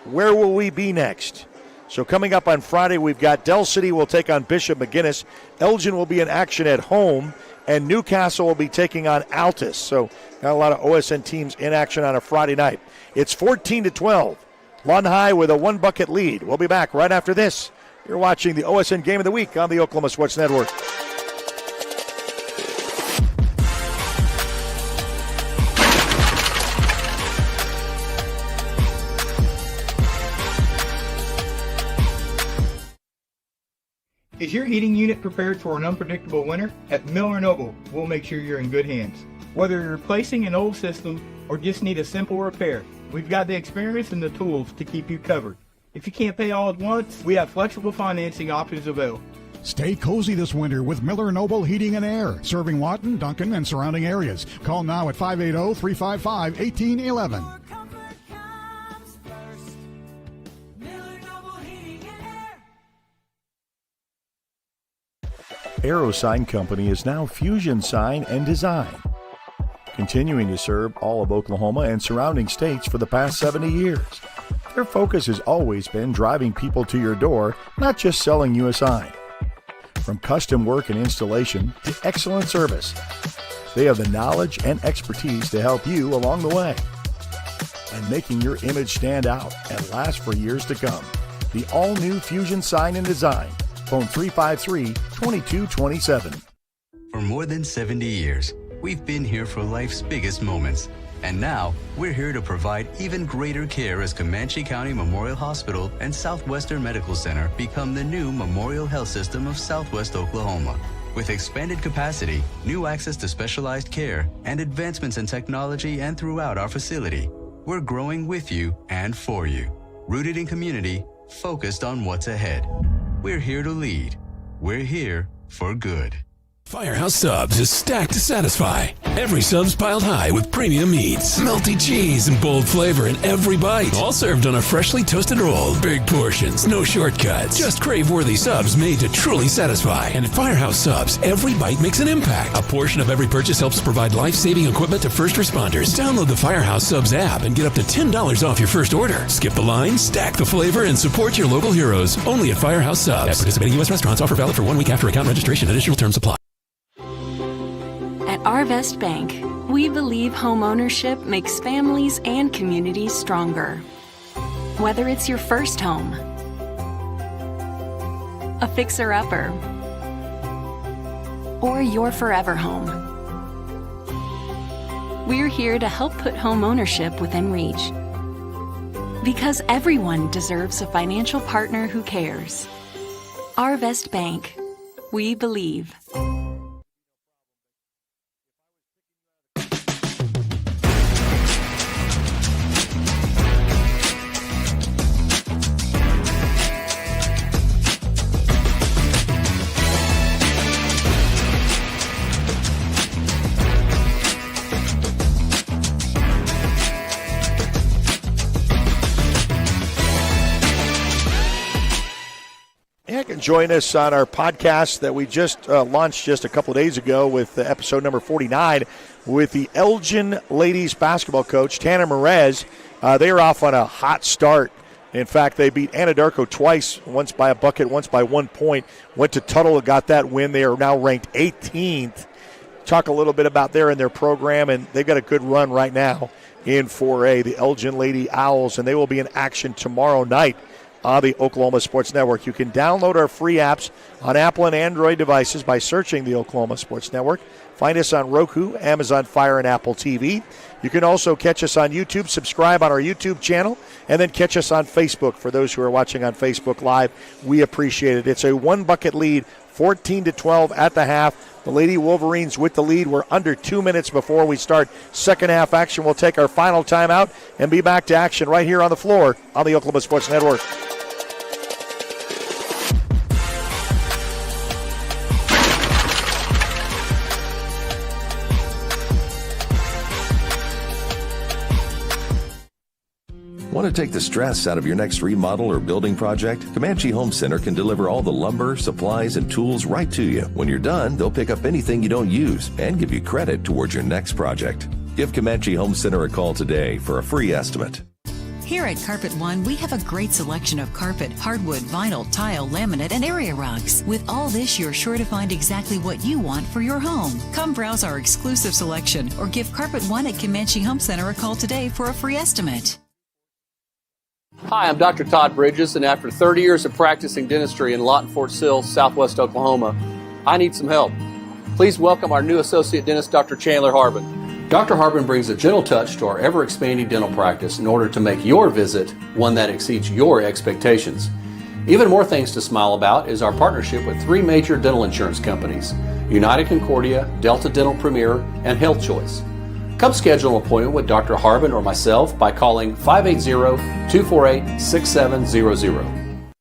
Speaker 3: Where will we be next? So coming up on Friday, we've got Del City will take on Bishop McGuinness. Elgin will be in action at home, and Newcastle will be taking on Altus. So got a lot of OSN teams in action on a Friday night. It's 14-12. Lawton High with a 1-bucket lead. We'll be back right after this. You're watching the OSN Game of the Week on the Oklahoma Sports Network.
Speaker 19: Is your heating unit prepared for an unpredictable winter? At Miller & Noble, we'll make sure you're in good hands. Whether you're replacing an old system or just need a simple repair, we've got the experience and the tools to keep you covered. If you can't pay all at once, we have flexible financing options available.
Speaker 20: Stay cozy this winter with Miller & Noble Heating and Air, serving Lawton, Duncan, and surrounding areas. Call now at 580-355-1811.
Speaker 3: Aero Sign Company is now Fusion Sign and Design, continuing to serve all of Oklahoma and surrounding states for the past 70 years. Their focus has always been driving people to your door, not just selling you a sign. From custom work and installation to excellent service, they have the knowledge and expertise to help you along the way and making your image stand out and last for years to come. The all-new Fusion Sign and Design. Phone 353-2227.
Speaker 21: For more than 70 years, we've been here for life's biggest moments. And now, we're here to provide even greater care as Comanche County Memorial Hospital and Southwestern Medical Center become the new Memorial Health System of Southwest Oklahoma. With expanded capacity, new access to specialized care, and advancements in technology and throughout our facility, we're growing with you and for you. Rooted in community, focused on what's ahead. We're here to lead. We're here for good.
Speaker 22: Firehouse Subs is stacked to satisfy. Every sub's piled high with premium meats, melty cheese, and bold flavor in every bite. All served on a freshly toasted roll. Big portions, no shortcuts. Just crave-worthy subs made to truly satisfy. And at Firehouse Subs, every bite makes an impact. A portion of every purchase helps provide life-saving equipment to first responders. Download the Firehouse Subs app and get up to $10 off your first order. Skip the line, stack the flavor, and support your local heroes. Only at Firehouse Subs. At participating U.S. restaurants. Offer valid for 1 week after account registration. Additional terms apply.
Speaker 23: At Arvest Bank, we believe home ownership makes families and communities stronger. Whether it's your first home, a fixer-upper, or your forever home, we're here to help put home ownership within reach. Because everyone deserves a financial partner who cares. Arvest Bank, we believe.
Speaker 3: Join us on our podcast that we just launched just a couple of days ago with episode number 49 with the Elgin ladies basketball coach, Tanner Merez. They are off on a hot start. In fact, they beat Anadarko twice, once by a bucket, once by 1 point. Went to Tuttle and got that win. They are now ranked 18th. Talk a little bit about their program, and they've got a good run right now in 4A, the Elgin Lady Owls, and they will be in action tomorrow night on the Oklahoma Sports Network. You can download our free apps on Apple and Android devices by searching the Oklahoma Sports Network. Find us on Roku, Amazon Fire, and Apple TV. You can also catch us on YouTube, subscribe on our YouTube channel, and then catch us on Facebook. For those who are watching on Facebook Live, we appreciate it. It's a one-bucket lead, 14-12 at the half. The Lady Wolverines with the lead. We're under 2 minutes before we start second half action. We'll take our final timeout and be back to action right here on the floor on the Oklahoma Sports Network.
Speaker 24: Want to take the stress out of your next remodel or building project? Comanche Home Center can deliver all the lumber, supplies, and tools right to you. When you're done, they'll pick up anything you don't use and give you credit towards your next project. Give Comanche Home Center a call today for a free estimate.
Speaker 25: Here at Carpet One, we have a great selection of carpet, hardwood, vinyl, tile, laminate, and area rugs. With all this, you're sure to find exactly what you want for your home. Come browse our exclusive selection or give Carpet One at Comanche Home Center a call today for a free estimate.
Speaker 26: Hi, I'm Dr. Todd Bridges, and after 30 years of practicing dentistry in Lawton, Fort Sill, Southwest Oklahoma, I need some help. Please welcome our new associate dentist, Dr. Chandler Harbin. Dr. Harbin brings a gentle touch to our ever-expanding dental practice in order to make your visit one that exceeds your expectations. Even more things to smile about is our partnership with 3 major dental insurance companies, United Concordia, Delta Dental Premier, and Health Choice. Come schedule an appointment with Dr. Harbin or myself by calling 580-248-6700.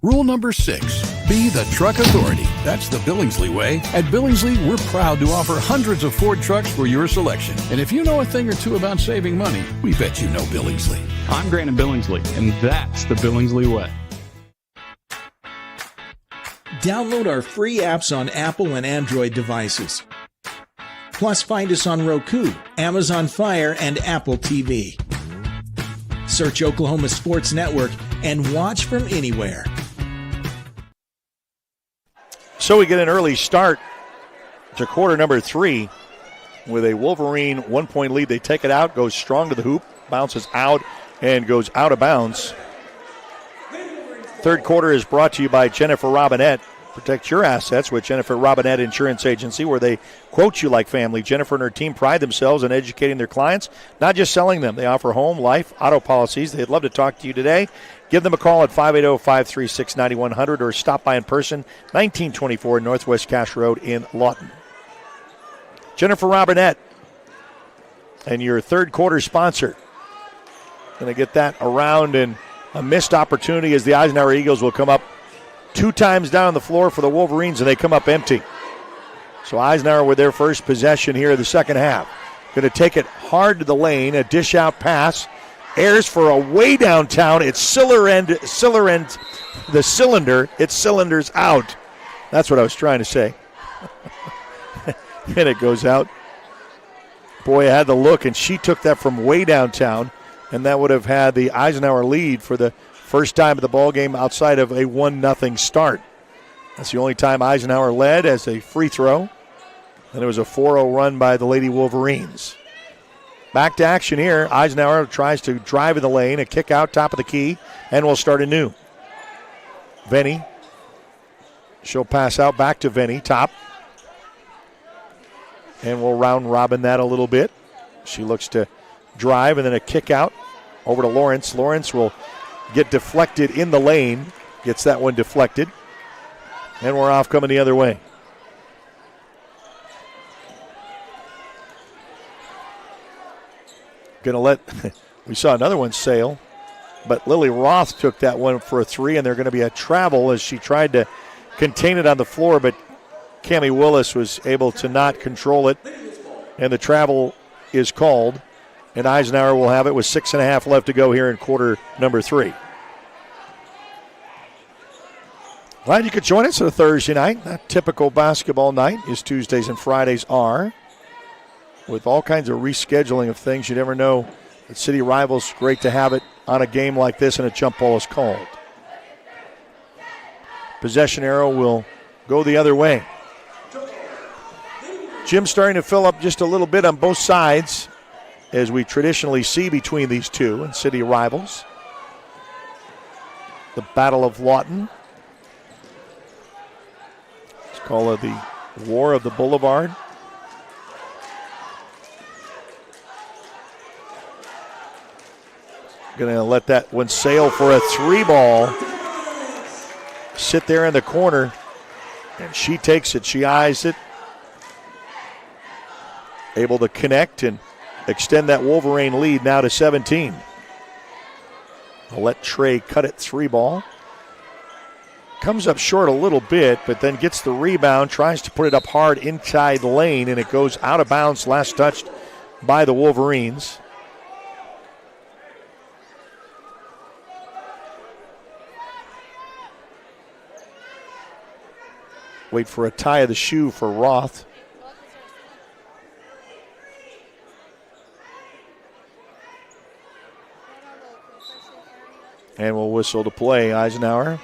Speaker 1: Rule number 6, be the truck authority. That's the Billingsley way. At Billingsley, we're proud to offer hundreds of Ford trucks for your selection. And if you know a thing or two about saving money, we bet you know Billingsley.
Speaker 2: I'm Grant Billingsley, and that's the Billingsley way.
Speaker 8: Download our free apps on Apple and Android devices. Plus, find us on Roku, Amazon Fire, and Apple TV. Search Oklahoma Sports Network and watch from anywhere.
Speaker 3: So we get an early start to quarter number 3 with a Wolverine 1-point lead. They take it out, goes strong to the hoop, bounces out, and goes out of bounds. Third quarter is brought to you by Jennifer Robinette. Protect your assets with Jennifer Robinette Insurance Agency, where they quote you like family. Jennifer and her team pride themselves on educating their clients, not just selling them. They offer home, life, auto policies. They'd love to talk to you today. Give them a call at 580-536-9100 or stop by in person, 1924 Northwest Cash Road in Lawton. Jennifer Robinette and your third quarter sponsor. Going to get that around, and a missed opportunity as the Eisenhower Eagles will come up 2 times down the floor for the Wolverines, and they come up empty. So Eisenhower with their first possession here in the second half. Going to take it hard to the lane, a dish out pass. Airs for a way downtown. It's Siller end, the cylinder. It's cylinders out. That's what I was trying to say. And it goes out. Boy, I had the look, and she took that from way downtown, and that would have had the Eisenhower lead for the first time of the ball game outside of a 1-0 start. That's the only time Eisenhower led as a free throw. And it was a 4-0 run by the Lady Wolverines. Back to action here. Eisenhower tries to drive in the lane, a kick out, top of the key, and we'll start anew. Venny. She'll pass out back to Venny, top. And we'll round robin that a little bit. She looks to drive, and then a kick out over to Lawrence. Lawrence will get deflected in the lane. Gets that one deflected. And we're off coming the other way. Going to let, we saw another one sail, but Lily Roth took that one for a 3, and they're going to be a travel as she tried to contain it on the floor, but Cammie Willis was able to not control it, and the travel is called, and Eisenhower will have it with 6.5 left to go here in quarter number 3. Glad you could join us on a Thursday night. Not typical basketball night, as Tuesdays and Fridays are, with all kinds of rescheduling of things. You never know. At City Rivals, great to have it on a game like this, and a jump ball is called. Possession arrow will go the other way. Gym's starting to fill up just a little bit on both sides, as we traditionally see between these two and City Rivals. The Battle of Lawton. Let's call it the War of the Boulevard. Going to let that one sail for a 3-ball. Sit there in the corner, and she takes it. She eyes it. Able to connect and extend that Wolverine lead now to 17. I'll let Trey cut it 3-ball. Comes up short a little bit, but then gets the rebound, tries to put it up hard inside the lane, and it goes out of bounds, last touched by the Wolverines. Wait for a tie of the shoe for Roth. And we'll whistle to play. Eisenhower.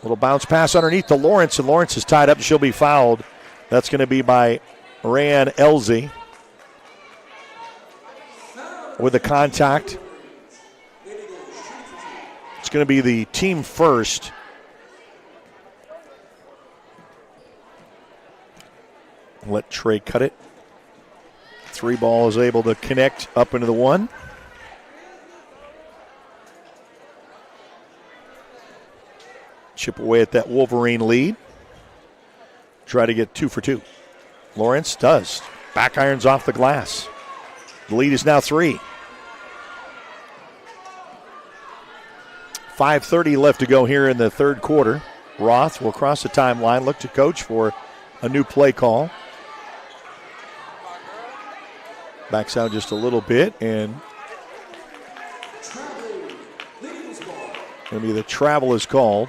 Speaker 3: Little bounce pass underneath to Lawrence, and Lawrence is tied up and she'll be fouled. That's going to be by Rayanne Elsie with the contact. It's going to be the team first. Let Trey cut it. 3-ball is able to connect up into the 1. chip away at that Wolverine lead. Try to get 2 for 2. Lawrence does. Back irons off the glass. The lead is now 3. 5:30 left to go here in the third quarter. Roth will cross the timeline, look to coach for a new play call. Backs out just a little bit, and maybe the travel is called.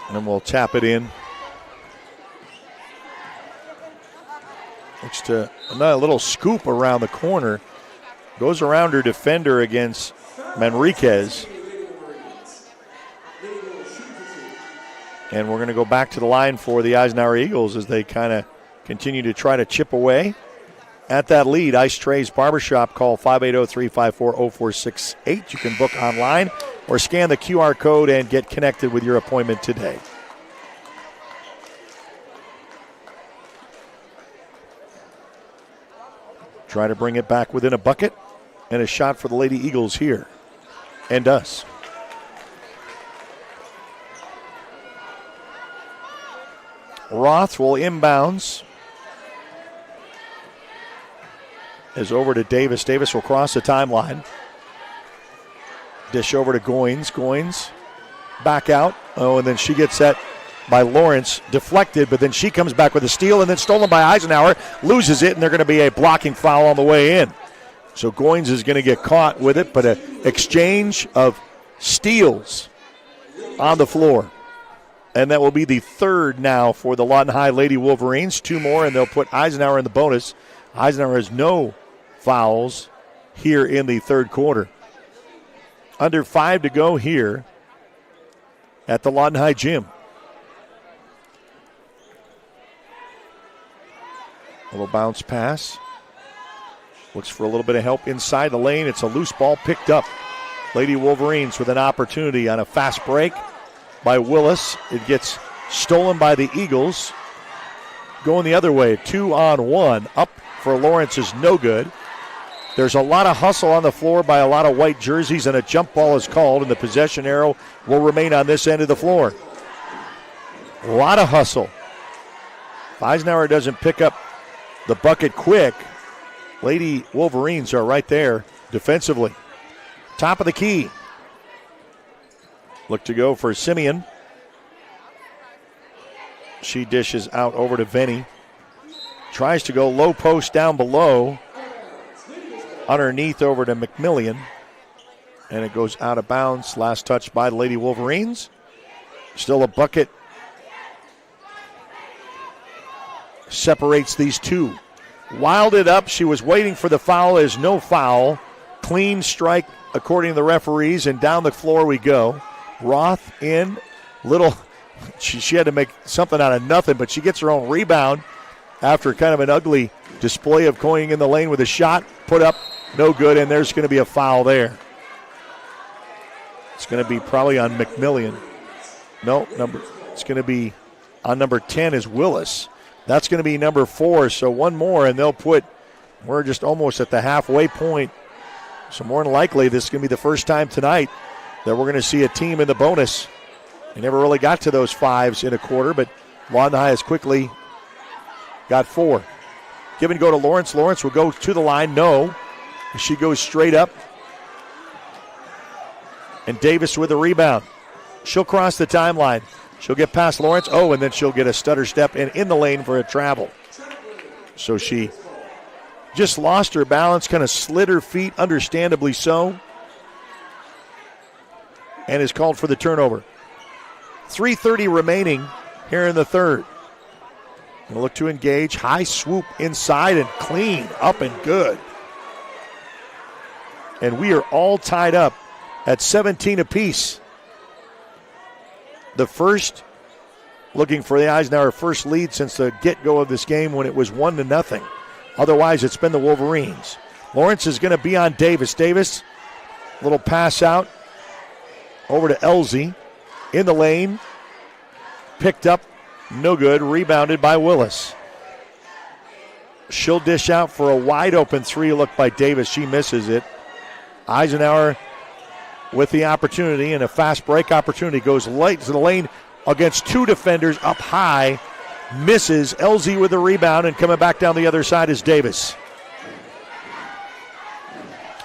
Speaker 3: And we'll tap it in. Looks to another little scoop around the corner. Goes around her defender against Manriquez. And we're going to go back to the line for the Eisenhower Eagles as they kind of continue to try to chip away at that lead. Ice Trays Barbershop, call 580-354-0468. You can book online or scan the QR code and get connected with your appointment today. Try to bring it back within a bucket, and a shot for the Lady Eagles here, and does. Roth will inbounds. Is over to Davis. Davis will cross the timeline. Dish over to Goins. Goins back out. Oh, and then she gets set by Lawrence. Deflected, but then she comes back with a steal and then stolen by Eisenhower. Loses it, and they're going to be a blocking foul on the way in. So Goins is going to get caught with it, but an exchange of steals on the floor. And that will be the third now for the Lawton High Lady Wolverines. 2 more, and they'll put Eisenhower in the bonus. Eisenhower has no fouls here in the third quarter. Under 5 to go here at the Lawton High gym. A little bounce pass. Looks for a little bit of help inside the lane. It's a loose ball picked up. Lady Wolverines with an opportunity on a fast break by Willis. It gets stolen by the Eagles. Going the other way, 2-on-1. Up for Lawrence is no good. There's a lot of hustle on the floor by a lot of white jerseys, and a jump ball is called, and the possession arrow will remain on this end of the floor. A lot of hustle. If Eisenhower doesn't pick up the bucket quick, Lady Wolverines are right there defensively. Top of the key. Look to go for Simeon. She dishes out over to Venny. Tries to go low post down below. Underneath over to McMillian. And it goes out of bounds. Last touch by the Lady Wolverines. Still a bucket. Separates these two. Wilded up. She was waiting for the foul. There's no foul. Clean strike according to the referees. And down the floor we go. Roth in. Little. She had to make something out of nothing, but she gets her own rebound after kind of an ugly display of going in the lane with a shot. Put up. No good. And there's going to be a foul there. It's going to be probably on McMillian. No, it's going to be on number 10 is Willis. That's going to be number 4, so one more, and they'll put, we're just almost at the halfway point. So more than likely, this is going to be the first time tonight that we're going to see a team in the bonus. They never really got to those 5s in a quarter, but Lawton High has quickly got 4. Give and go to Lawrence. Lawrence will go to the line. No. She goes straight up. And Davis with a rebound. She'll cross the timeline. She'll get past Lawrence. Oh, and then she'll get a stutter step in the lane for a travel. So she just lost her balance, kind of slid her feet, understandably so, and is called for the turnover. 3:30 remaining here in the third. Gonna look to engage. High swoop inside and clean, up and good. And we are all tied up at 17 apiece. The first, looking for the Eisenhower first lead since the get-go of this game when it was 1-0. Otherwise, it's been the Wolverines. Lawrence is going to be on Davis. Davis, little pass out over to Elsie. In the lane, picked up, no good, rebounded by Willis. She'll dish out for a wide open three look by Davis. She misses it. Eisenhower with the opportunity, and a fast break opportunity, goes late to the lane against two defenders up high. Misses. LZ with the rebound, and coming back down the other side is Davis.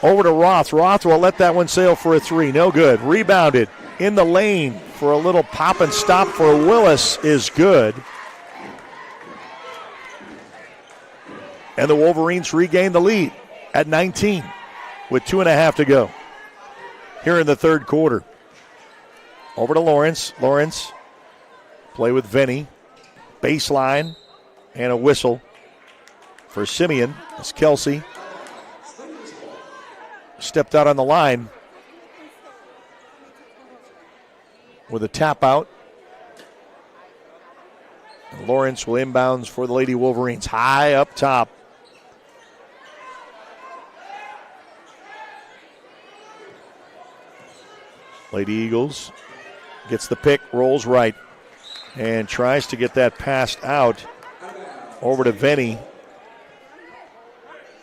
Speaker 3: Over to Roth. Roth will let that one sail for a three. No good. Rebounded in the lane for a little pop and stop for Willis is good. And the Wolverines regain the lead at 19 with 2.5 to go here in the third quarter. Over to Lawrence. Lawrence play with Venny. Baseline and a whistle for Simeon as Kelsey stepped out on the line with a tap out. And Lawrence will inbounds for the Lady Wolverines. High up top. Lady Eagles gets the pick, rolls right, and tries to get that passed out over to Venny.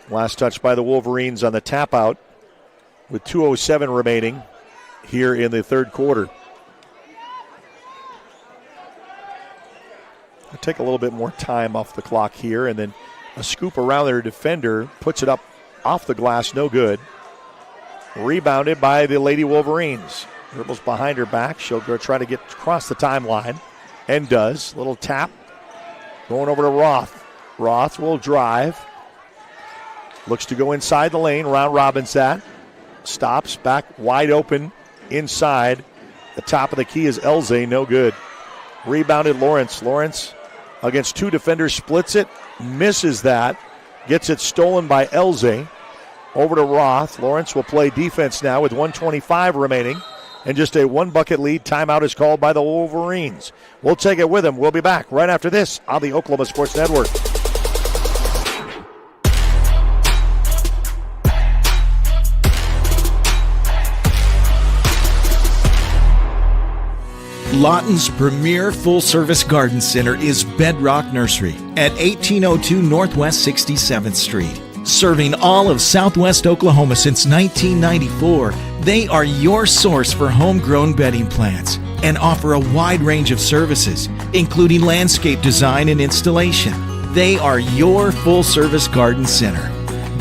Speaker 3: Last touch by the Wolverines on the tap out with 2:07 remaining here in the third quarter. I'll take a little bit more time off the clock here, and then a scoop around their defender, puts it up off the glass, no good. Rebounded by the Lady Wolverines. Dribbles behind her back. She'll go try to get across the timeline, and does. Little tap going over to Roth. Roth will drive. Looks to go inside the lane. Round robin's that. Stops back wide open inside. The top of the key is Elze. No good. Rebounded Lawrence. Lawrence against two defenders. Splits it. Misses that. Gets it stolen by Elze. Over to Roth. Lawrence will play defense now with 1:25 remaining. And just a one-bucket lead. Timeout is called by the Wolverines. We'll take it with them. We'll be back right after this on the Oklahoma Sports Network.
Speaker 8: Lawton's premier full-service garden center is Bedrock Nursery at 1802 Northwest 67th Street. Serving all of Southwest Oklahoma since 1994, they are your source for homegrown bedding plants and offer a wide range of services, including landscape design and installation. They are your full-service garden center.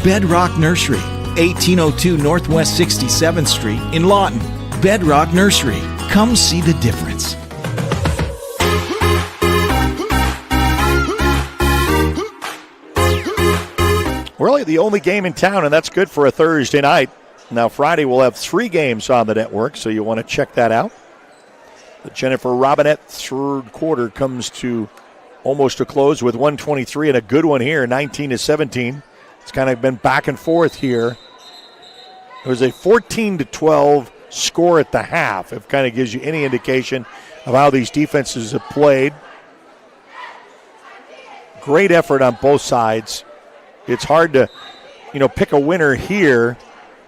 Speaker 8: Bedrock Nursery, 1802 Northwest 67th Street in Lawton. Bedrock Nursery. Come see the difference.
Speaker 3: Really the only game in town, and that's good for a Thursday night. Now Friday we'll have 3 games on the network, so you want to check that out. The Jennifer Robinette third quarter comes to almost a close with 1:23 and a good one here, 19-17. It's kind of been back and forth here. It was a 14-12 score at the half. It kind of gives you any indication of how these defenses have played. Great effort on both sides. It's hard to, pick a winner here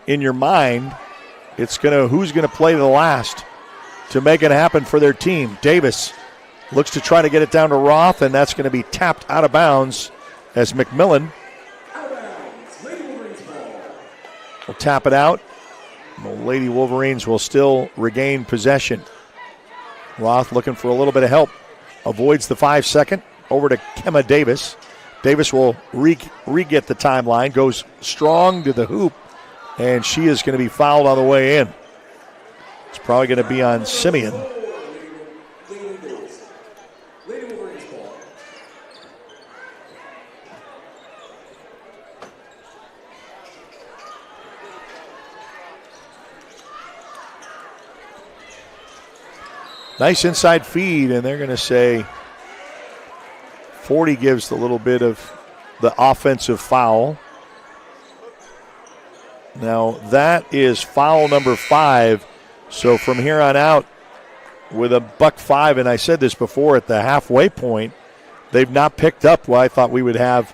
Speaker 3: in your mind. It's who's gonna play to the last to make it happen for their team. Davis looks to try to get it down to Roth, and that's going to be tapped out of bounds as McMillan will tap it out. The Lady Wolverines will still regain possession. Roth looking for a little bit of help. Avoids the 5-second. Over to Kemma Davis. Davis will re-get the timeline. Goes strong to the hoop. And she is going to be fouled on the way in. It's probably going to be on Simeon. Nice inside feed, and they're going to say 40 gives a little bit of the offensive foul. Now that is foul number 5. So from here on out, with a $1.05, and I said this before at the halfway point, they've not picked up what I thought we would have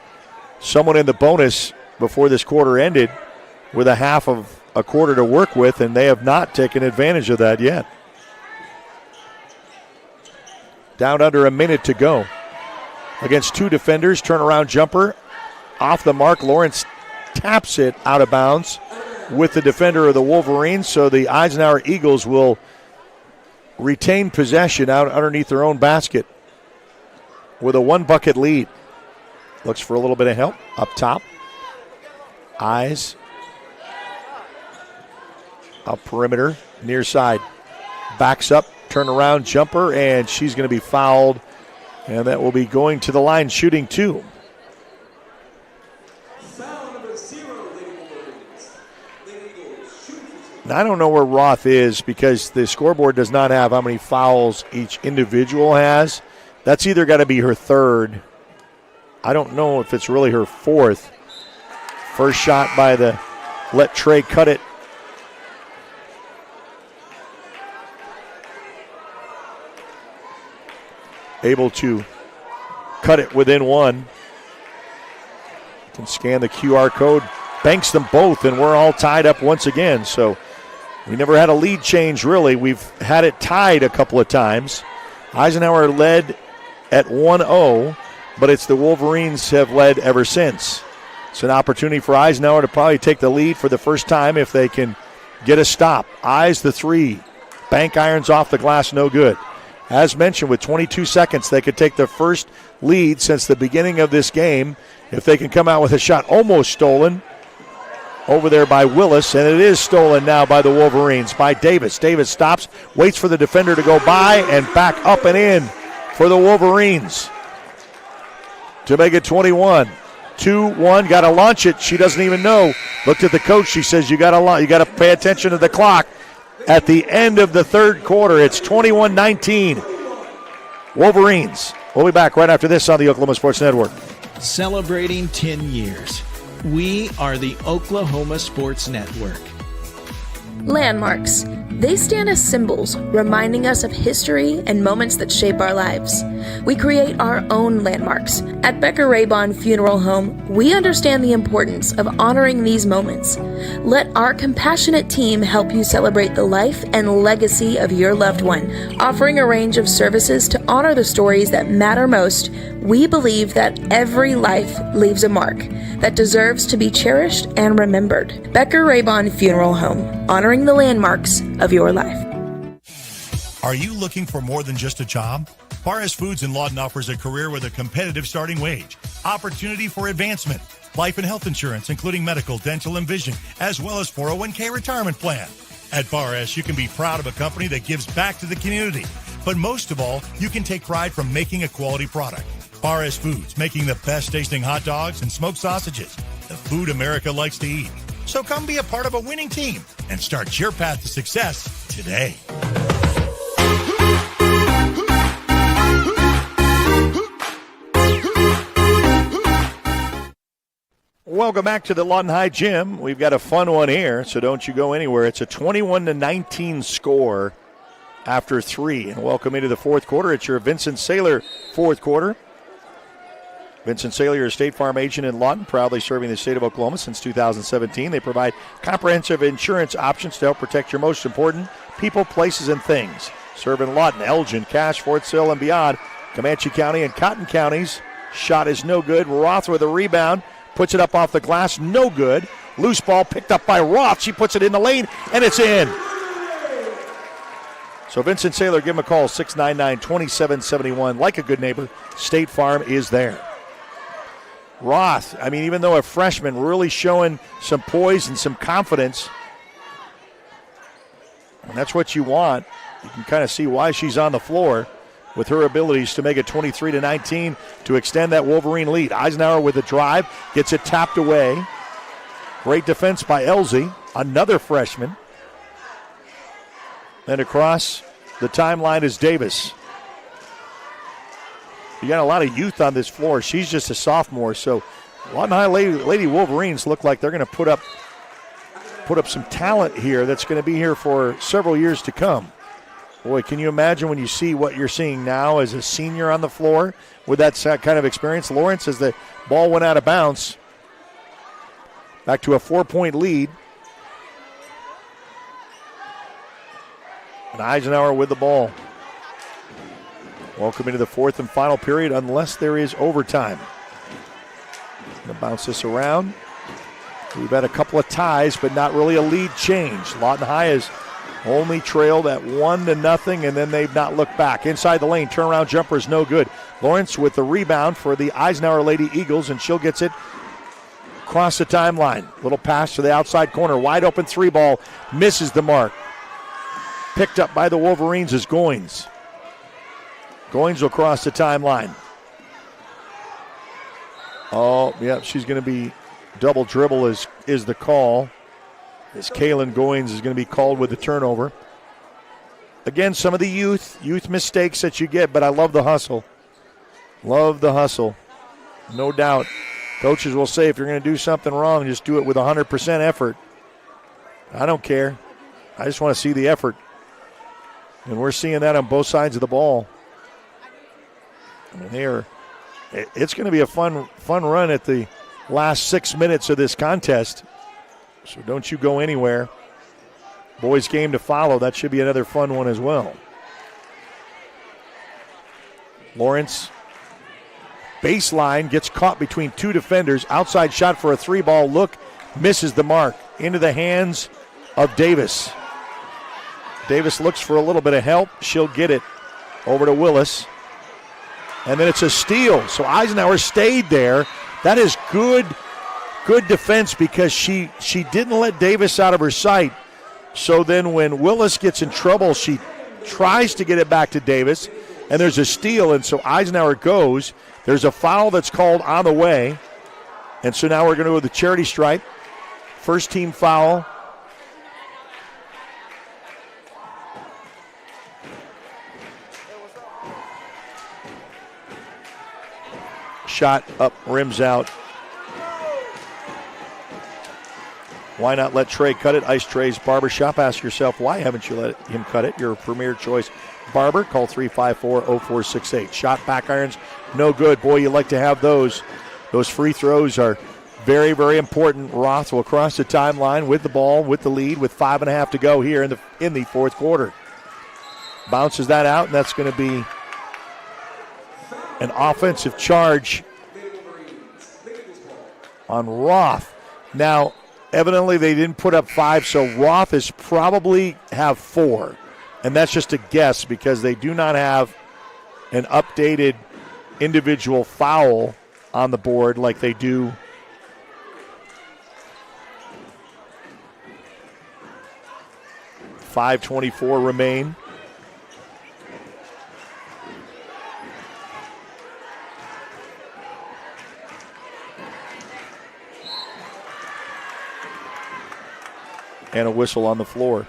Speaker 3: someone in the bonus before this quarter ended with a half of a quarter to work with, and they have not taken advantage of that yet. Down under a minute to go. Against two defenders, turnaround jumper off the mark. Lawrence taps it out of bounds with the defender of the Wolverines, so the Eisenhower Eagles will retain possession out underneath their own basket with a 1-bucket lead. Looks for a little bit of help up top. Eyes up perimeter, near side. Backs up, turn around jumper, and she's going to be fouled. And that will be going to the line shooting 2. Now, I don't know where Roth is because the scoreboard does not have how many fouls each individual has. That's either got to be her 3rd. I don't know if it's really her 4th. First shot by the let Trey cut it. Able to cut it within 1. Can scan the QR code. Banks them both, and we're all tied up once again. So we never had a lead change, really. We've had it tied a couple of times. Eisenhower led at 1-0, but it's the Wolverines have led ever since. It's an opportunity for Eisenhower to probably take the lead for the first time if they can get a stop. Eyes the 3. Bank irons off the glass, no good. As mentioned, with 22 seconds, they could take their first lead since the beginning of this game if they can come out with a shot almost stolen over there by Willis, and it is stolen now by the Wolverines, by Davis. Davis stops, waits for the defender to go by, and back up and in for the Wolverines to make it 21. 2-1, got to launch it. She doesn't even know. Looked at the coach. She says, you got to pay attention to the clock. At the end of the 3rd quarter, it's 21-19. Wolverines. We'll be back right after this on the Oklahoma Sports Network.
Speaker 8: Celebrating 10 years. We are the Oklahoma Sports Network.
Speaker 5: Landmarks. They stand as symbols, reminding us of history and moments that shape our lives. We create our own landmarks. At Becker-Raybon Funeral Home, we understand the importance of honoring these moments. Let our compassionate team help you celebrate the life and legacy of your loved one. Offering a range of services to honor the stories that matter most, we believe that every life leaves a mark that deserves to be cherished and remembered. Becker-Raybon Funeral Home, honoring the landmarks of your life.
Speaker 6: Are you looking for more than just a job? Barres Foods in Lawton offers a career with a competitive starting wage, opportunity for advancement, life and health insurance, including medical, dental, and vision, as well as 401k retirement plan. At Barres, you can be proud of a company that gives back to the community. But most of all, you can take pride from making a quality product. Barres Foods, making the best tasting hot dogs and smoked sausages, the food America likes to eat. So come be a part of a winning team and start your path to success today.
Speaker 3: Welcome back to the Lawton High Gym. We've got a fun one here, so don't you go anywhere. It's a 21-19 score after 3. And welcome into the 4th quarter. It's your Vincent Saylor 4th quarter. Vincent Saylor, your State Farm agent in Lawton, proudly serving the state of Oklahoma since 2017. They provide comprehensive insurance options to help protect your most important people, places, and things. Serve in Lawton, Elgin, Cache, Fort Sill, and beyond. Comanche County and Cotton counties. Shot is no good. Roth with a rebound. Puts it up off the glass. No good. Loose ball picked up by Roth. She puts it in the lane, and it's in. So Vincent Saylor, give him a call, 699-2771. Like a good neighbor, State Farm is there. Roth, I mean, even though a freshman, really showing some poise and some confidence. And that's what you want. You can kind of see why she's on the floor with her abilities to make it 23-19 to extend that Wolverine lead. Eisenhower with a drive, gets it tapped away. Great defense by Elsie, another freshman. Then across the timeline is Davis. You got a lot of youth on this floor. She's just a sophomore, so Lawton High Lady Wolverines look like they're going to put up some talent here that's going to be here for several years to come. Boy, can you imagine when you see what you're seeing now as a senior on the floor with that kind of experience? Lawrence, as the ball went out of bounds, back to a 4-point lead. And Eisenhower with the ball. Welcome into the 4th and final period unless there is overtime. The bounce this around. We've had a couple of ties, but not really a lead change. Lawton High has only trailed at 1-0, and then they've not looked back. Inside the lane, turnaround jumper is no good. Lawrence with the rebound for the Eisenhower Lady Eagles, and she'll gets it across the timeline. Little pass to the outside corner. Wide open 3-ball. Misses the mark. Picked up by the Wolverines is Goins. Goins will cross the timeline. Oh, yeah, she's going to be double dribble is the call. As Kaylin Goins is going to be called with the turnover. Again, some of the youth mistakes that you get, but I love the hustle. Love the hustle. No doubt. Coaches will say if you're going to do something wrong, just do it with 100% effort. I don't care. I just want to see the effort. And we're seeing that on both sides of the ball. I mean, it's going to be a fun run at the last 6 minutes of this contest. So don't you go anywhere. Boys game to follow. That should be another fun one as well. Lawrence, baseline, gets caught between two defenders. Outside shot for a 3-ball look. Misses the mark. Into the hands of Davis. Davis looks for a little bit of help. She'll get it over to Willis. And then it's a steal. So Eisenhower stayed there. That is good defense because she didn't let Davis out of her sight. So then when Willis gets in trouble, she tries to get it back to Davis, and there's a steal, and so Eisenhower goes. There's a foul that's called on the way, and so now we're going to go with the charity stripe. First team foul. Shot up, rims out. Why not let Trey cut it? Ice Trey's Barbershop. Ask yourself, why haven't you let him cut it? Your premier choice barber. Call 354-0468. Shot back irons, no good. Boy, you like to have those. Those free throws are very, very important. Roth will cross the timeline with the ball, with the lead, with 5.5 to go here in the fourth quarter. Bounces that out, and that's going to be an offensive charge on Roth. Now, evidently they didn't put up 5, so Roth is probably have 4. And that's just a guess because they do not have an updated individual foul on the board like they do. .524 remain. And a whistle on the floor.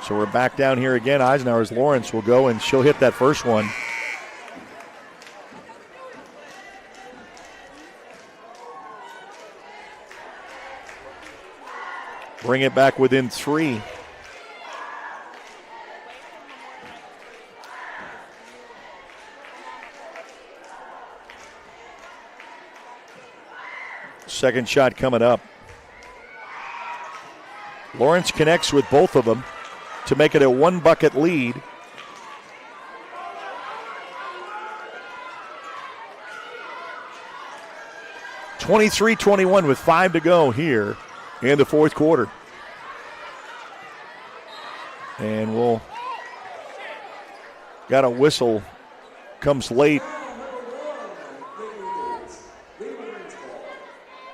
Speaker 3: So we're back down here again. Eisenhower's Lawrence will go, and she'll hit that first one. Bring it back within 3. Second shot coming up. Lawrence connects with both of them to make it a 1-bucket lead. (23-21) with 5 to go here in the fourth quarter. And we'll got a whistle, comes late.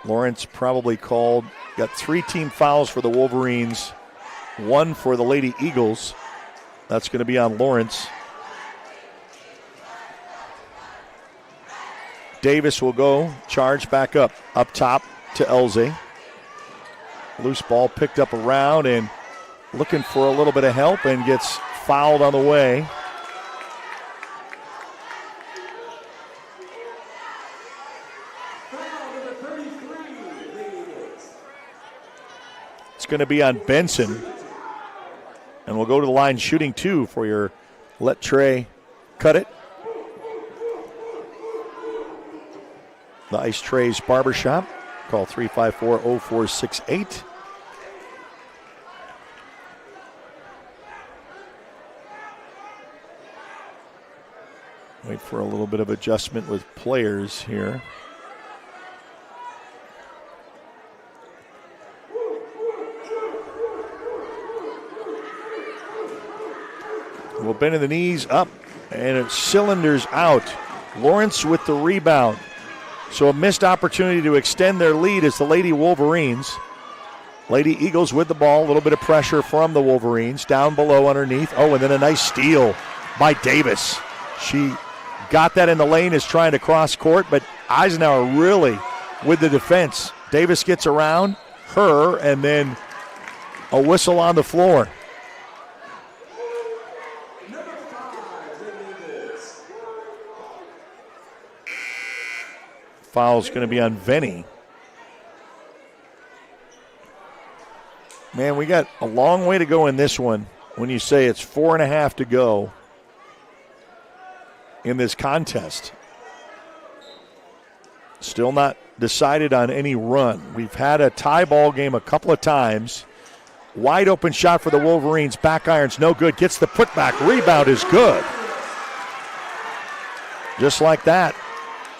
Speaker 3: Lawrence probably called. Got 3 team fouls for the Wolverines, 1 for the Lady Eagles. That's going to be on Lawrence. Davis will go, charge back up top to Elze. Loose ball picked up around and looking for a little bit of help and gets fouled on the way. It's going to be on Benson. And we'll go to the line shooting 2 for your let Trey cut it. the Ice Trays Barbershop. Call 354-0468. Wait for a little bit of adjustment with players here. Well, bending the knees up, and it's cylinders out. Lawrence with the rebound. So a missed opportunity to extend their lead as the Lady Wolverines. Lady Eagles with the ball. A little bit of pressure from the Wolverines. Down below underneath. Oh, and then a nice steal by Davis. She got that in the lane, is trying to cross court, but Eisenhower really with the defense. Davis gets around her, and then a whistle on the floor. Foul's going to be on Venny. Man, we got a long way to go in this one when you say it's 4.5 to go in this contest. Still not decided on any run. We've had a tie ball game a couple of times. Wide open shot for the Wolverines. Back iron's no good. Gets the putback. Rebound is good. Just like that.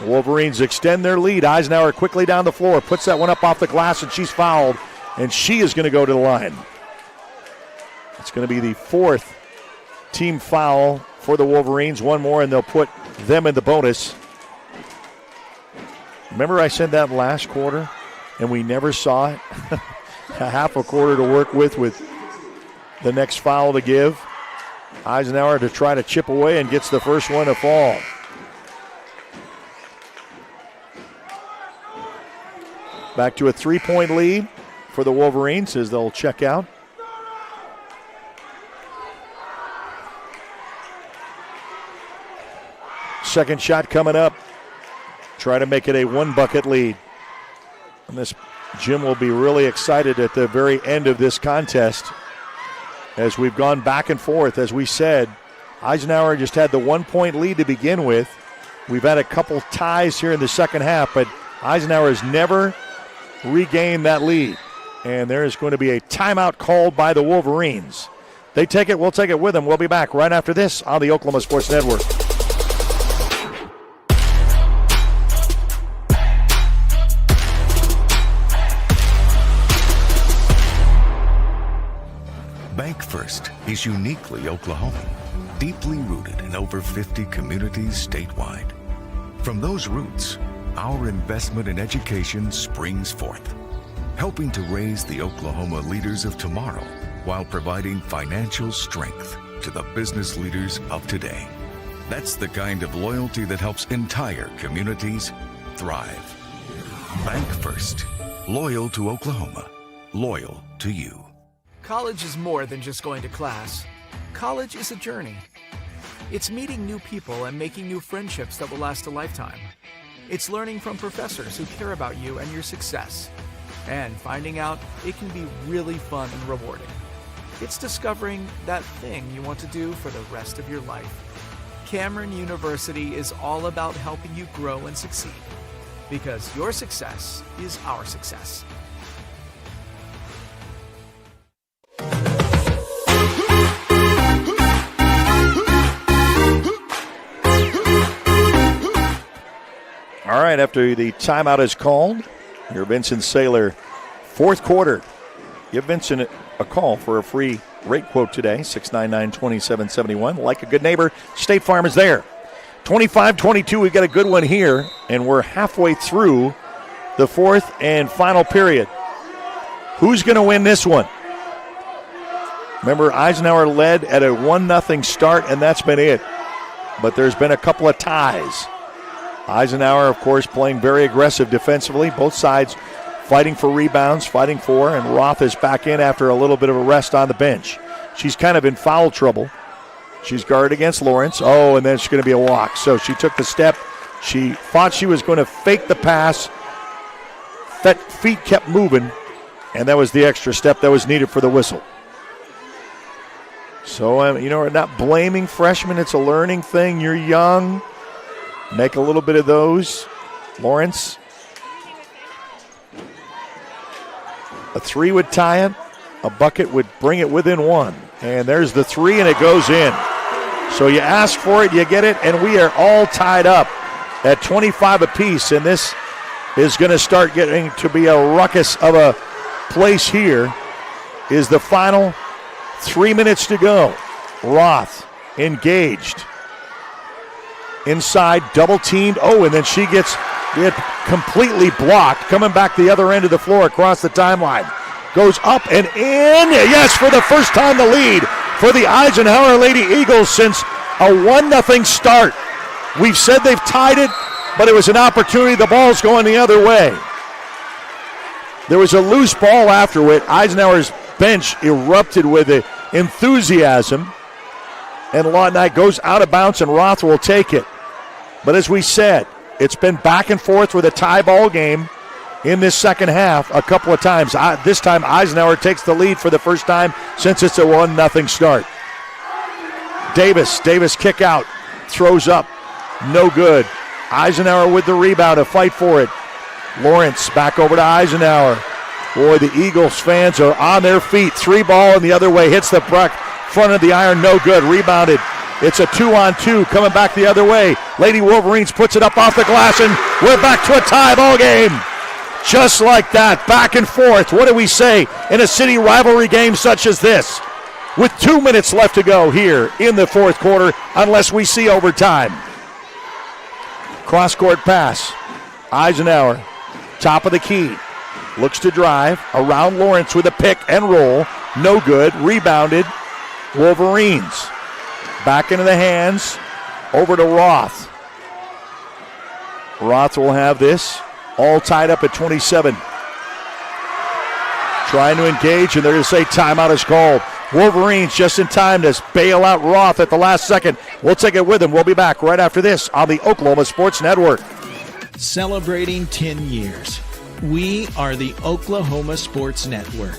Speaker 3: The Wolverines extend their lead. Eisenhower quickly down the floor. Puts that one up off the glass, and she's fouled. And she is going to go to the line. It's going to be the 4th team foul for the Wolverines. One more, and they'll put them in the bonus. Remember I said that last quarter, and we never saw it? A half a quarter to work with the next foul to give. Eisenhower to try to chip away and gets the first one to fall. Back to a 3-point lead for the Wolverines as they'll check out. Second shot coming up. Try to make it a 1-bucket lead. And this Jim will be really excited at the very end of this contest as we've gone back and forth. As we said, Eisenhower just had the 1-point lead to begin with. We've had a couple ties here in the second half, but Eisenhower has never regained that lead. And there is going to be a timeout called by the Wolverines. They take it, we'll take it with them. We'll be back right after this on the Oklahoma Sports Network.
Speaker 4: Bank First is uniquely Oklahoman, deeply rooted in over 50 communities statewide. From those roots, our investment in education springs forth, helping to raise the Oklahoma leaders of tomorrow while providing financial strength to the business leaders of today. That's the kind of loyalty that helps entire communities thrive. Bank First, loyal to Oklahoma, loyal to you.
Speaker 7: College is more than just going to class. College is a journey. It's meeting new people and making new friendships that will last a lifetime. It's learning from professors who care about you and your success. And finding out it can be really fun and rewarding. It's discovering that thing you want to do for the rest of your life. Cameron University is all about helping you grow and succeed. Because your success is our success.
Speaker 3: All right, after the timeout is called, your Vincent Saylor fourth quarter. Give Vincent a call for a free rate quote today, 699-2771. Like a good neighbor, State Farm is there. 25-22, we've got a good one here, and we're halfway through the fourth and final period. Who's going to win this one? Remember, Eisenhower led at a 1-0 start, and that's been it. But there's been a couple of ties. Eisenhower, of course, playing very aggressive defensively. Both sides fighting for rebounds, fighting for, and Roth is back in after a little bit of a rest on the bench. She's kind of in foul trouble. She's guarded against Lawrence. Oh, and then it's going to be a walk. So she took the step. She thought she was going to fake the pass. That feet kept moving, and that was the extra step that was needed for the whistle. So, we're not blaming freshmen. It's a learning thing. You're young. Make a little bit of those Lawrence. A 3 would tie it. A bucket would bring it within 1. And there's the 3, and it goes in. So you ask for it, you get it, and we are all tied up at 25 apiece. And this is going to start getting to be a ruckus of a place here. Is the final 3 minutes to go. Roth engaged. Inside, double teamed. Oh, and then she gets it completely blocked. Coming back the other end of the floor across the timeline. Goes up and in. Yes, for the first time the lead for the Eisenhower Lady Eagles since a 1-0 start. We've said they've tied it, but it was an opportunity. The ball's going the other way. There was a loose ball after it. Eisenhower's bench erupted with enthusiasm. And Lawton Knight goes out of bounds, and Roth will take it. But as we said, it's been back and forth with a tie ball game in this second half a couple of times. This time Eisenhower takes the lead for the first time since it's a 1-0 start. Davis kick out, throws up, no good. Eisenhower with the rebound, a fight for it. Lawrence back over to Eisenhower. Boy, the Eagles fans are on their feet. 3 ball and the other way, hits the front of the iron, no good. Rebounded. It's a 2-on-2 coming back the other way. Lady Wolverines puts it up off the glass, and we're back to a tie ball game. Just like that, back and forth. What do we say in a city rivalry game such as this? With 2 minutes left to go here in the fourth quarter, unless we see overtime. Cross-court pass. Eisenhower, top of the key. Looks to drive. Around Lawrence with a pick and roll. No good. Rebounded. Wolverines. Back into the hands. Over to Roth. Roth will have this. All tied up at 27. Trying to engage, and they're going to say timeout is called. Wolverines just in time to bail out Roth at the last second. We'll take it with them. We'll be back right after this on the Oklahoma Sports Network.
Speaker 8: Celebrating 10 years. We are the Oklahoma Sports Network.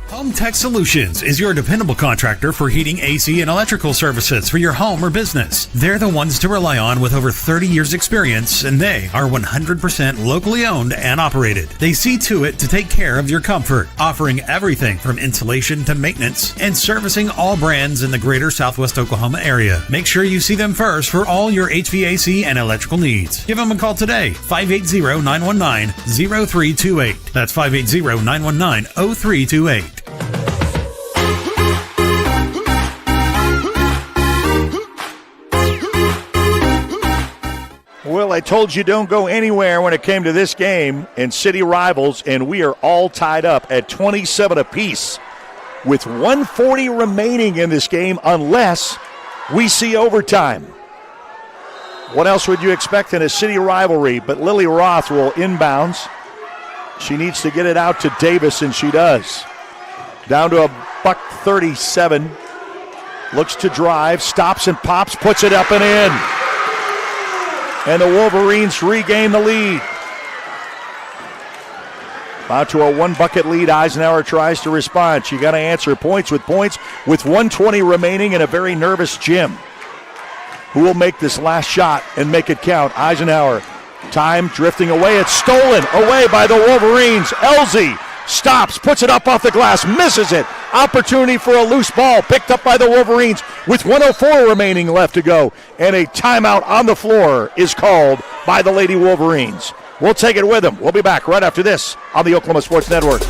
Speaker 9: Home Tech Solutions is your dependable contractor for heating, AC, and electrical services for your home or business. They're the ones to rely on with over 30 years experience, and they are 100% locally owned and operated. They see to it to take care of your comfort, offering everything from insulation to maintenance and servicing all brands in the greater Southwest Oklahoma area. Make sure you see them first for all your HVAC and electrical needs. Give them a call today, 580-919-0328. That's 580-919-0328.
Speaker 3: Well, I told you don't go anywhere when it came to this game in city rivals, and we are all tied up at 27 apiece with 1:40 remaining in this game unless we see overtime. What else would you expect in a city rivalry? But Lily Roth will inbounds. She needs to get it out to Davis, and she does. Down to $1:37. Looks to drive, stops and pops, puts it up and in. And the Wolverines regain the lead. About to a 1-bucket lead. Eisenhower tries to respond. She got to answer points with 1:20 remaining in a very nervous Jim. Who will make this last shot and make it count? Eisenhower. Time drifting away. It's stolen away by the Wolverines. Elsie stops, puts it up off the glass, misses it. Opportunity for a loose ball picked up by the Wolverines with 1:04 remaining left to go. And a timeout on the floor is called by the Lady Wolverines. We'll take it with them. We'll be back right after this on the Oklahoma Sports Network.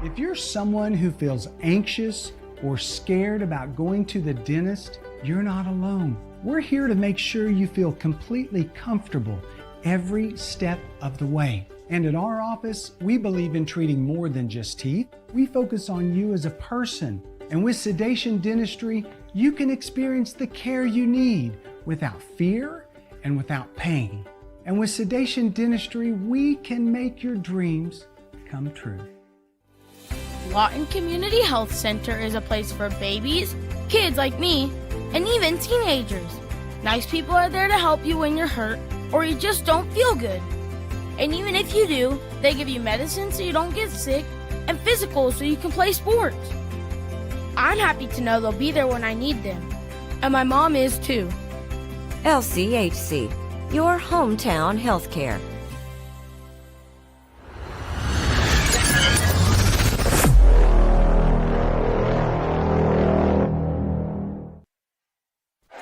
Speaker 10: If you're someone who feels anxious or scared about going to the dentist, you're not alone. We're here to make sure you feel completely comfortable every step of the way. And at our office, we believe in treating more than just teeth. We focus on you as a person. And with Sedation Dentistry, you can experience the care you need without fear and without pain. And with Sedation Dentistry, we can make your dreams come true.
Speaker 11: Lawton Community Health Center is a place for babies, kids like me, and even teenagers. Nice people are there to help you when you're hurt or you just don't feel good. And even if you do, they give you medicine so you don't get sick and physicals so you can play sports. I'm happy to know they'll be there when I need them. And my mom is too.
Speaker 12: LCHC, your hometown healthcare.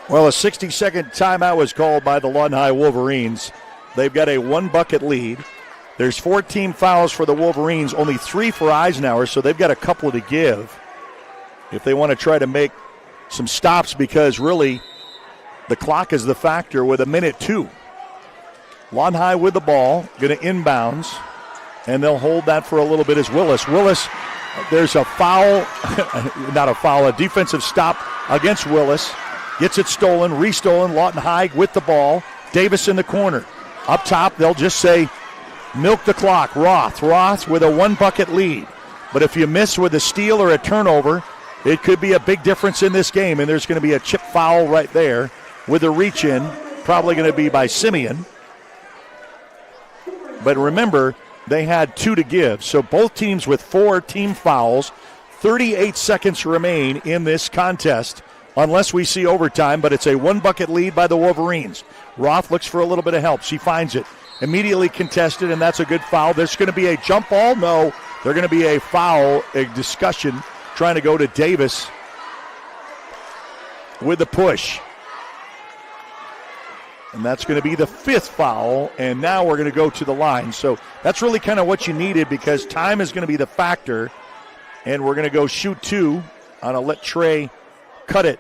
Speaker 3: Well, a 60-second timeout was called by the Lawton High Wolverines. They've got a 1-bucket lead. There's 14 fouls for the Wolverines, only 3 for Eisenhower, so they've got a couple to give if they want to try to make some stops, because really the clock is the factor with 1:02. Lawton High with the ball, going to inbounds, and they'll hold that for a little bit as Willis. Willis, there's a foul, not a foul, a defensive stop against Willis. Gets it stolen, restolen. Lawton High with the ball. Davis in the corner. Up top, they'll just say, milk the clock. Roth with a 1-bucket lead. But if you miss with a steal or a turnover, it could be a big difference in this game. And there's going to be a chip foul right there with a reach in, probably going to be by Simeon. But remember, they had 2 to give. So both teams with 4 team fouls. 38 seconds remain in this contest, unless we see overtime, but it's a 1-bucket lead by the Wolverines. Roth looks for a little bit of help. She finds it. Immediately contested, and that's a good foul. There's going to be a jump ball? No. There's going to be a foul, a discussion, trying to go to Davis with the push. And that's going to be the 5th foul, and now we're going to go to the line. So that's really kind of what you needed, because time is going to be the factor, and we're going to go shoot 2 on a let Trey cut it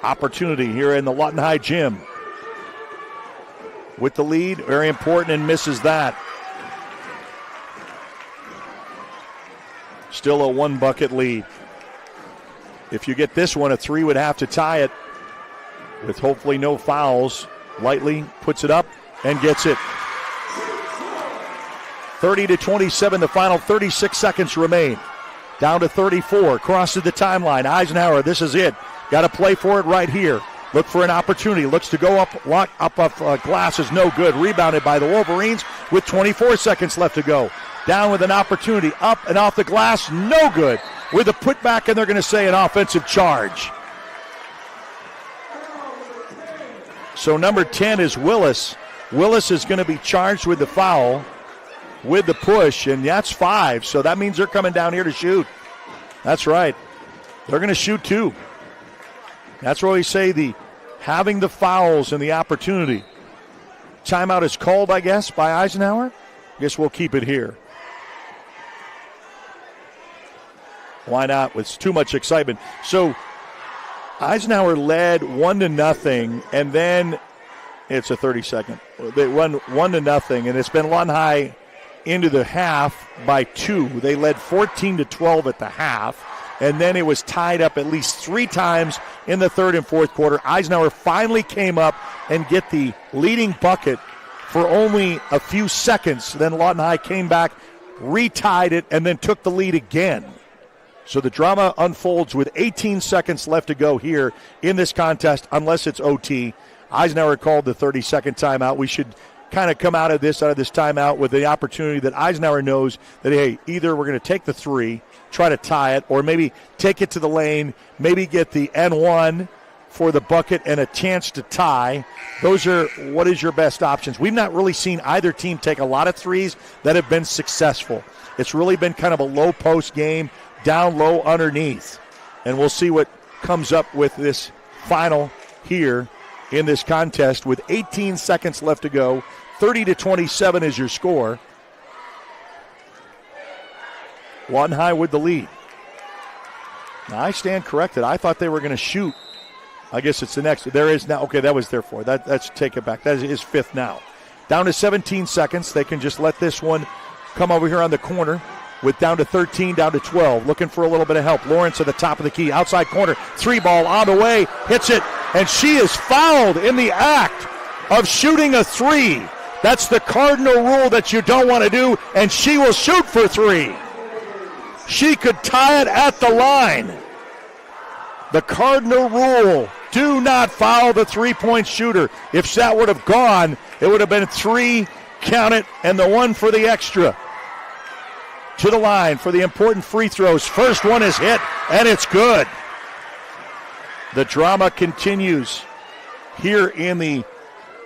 Speaker 3: opportunity here in the Lawton High gym. With the lead, very important, and misses that. Still a 1-bucket lead. If you get this one, a 3 would have to tie it with hopefully no fouls. Lightly puts it up and gets it. 30-27, the final 36 seconds remain. Down to 34, crosses the timeline. Eisenhower, this is it. Got to play for it right here. Look for an opportunity. Looks to go up, lock up off glass is no good. Rebounded by the Wolverines with 24 seconds left to go. Down with an opportunity. Up and off the glass, no good. With a putback, and they're going to say an offensive charge. So number 10 is Willis. Willis is going to be charged with the foul, with the push, and that's 5. So that means they're coming down here to shoot. That's right. They're going to shoot 2. That's why we say the having the fouls and the opportunity. Timeout is called, I guess, by Eisenhower. I guess we'll keep it here. Why not? With too much excitement. So Eisenhower led 1-0, and then it's a 30-second. They run 1-0, and it's been Lawton High into the half by 2. They led 14-12 at the half, and then it was tied up at least 3 times in the third and fourth quarter. Eisenhower finally came up and get the leading bucket for only a few seconds. Then Lawton High came back, retied it, and then took the lead again. So the drama unfolds with 18 seconds left to go here in this contest, unless it's OT. Eisenhower called the 30-second timeout. We should kind of come out of this timeout with the opportunity that Eisenhower knows that, hey, either we're going to take the 3, try to tie it, or maybe take it to the lane, maybe get the N1 for the bucket and a chance to tie. Those are what is your best options. We've not really seen either team take a lot of 3s that have been successful. It's really been kind of a low post game, down low underneath. And we'll see what comes up with this final here in this contest with 18 seconds left to go. 30-27 is your score. Lawton High with the lead. Now I stand corrected. I thought they were going to shoot. I guess it's the next. There is now. Okay, that was there for. That's take it back. That is 5th now. Down to 17 seconds. They can just let this one come over here on the corner with down to 13, down to 12. Looking for a little bit of help. Lawrence at the top of the key. Outside corner. 3-ball on the way. Hits it. And she is fouled in the act of shooting a 3. That's the cardinal rule that you don't want to do. And she will shoot for 3. She could tie it at the line. The cardinal rule, do not foul the 3-point shooter. If that would have gone, it would have been 3, count it, and the 1 for the extra. to the line for the important free throws. First one is hit, and it's good. The drama continues here in the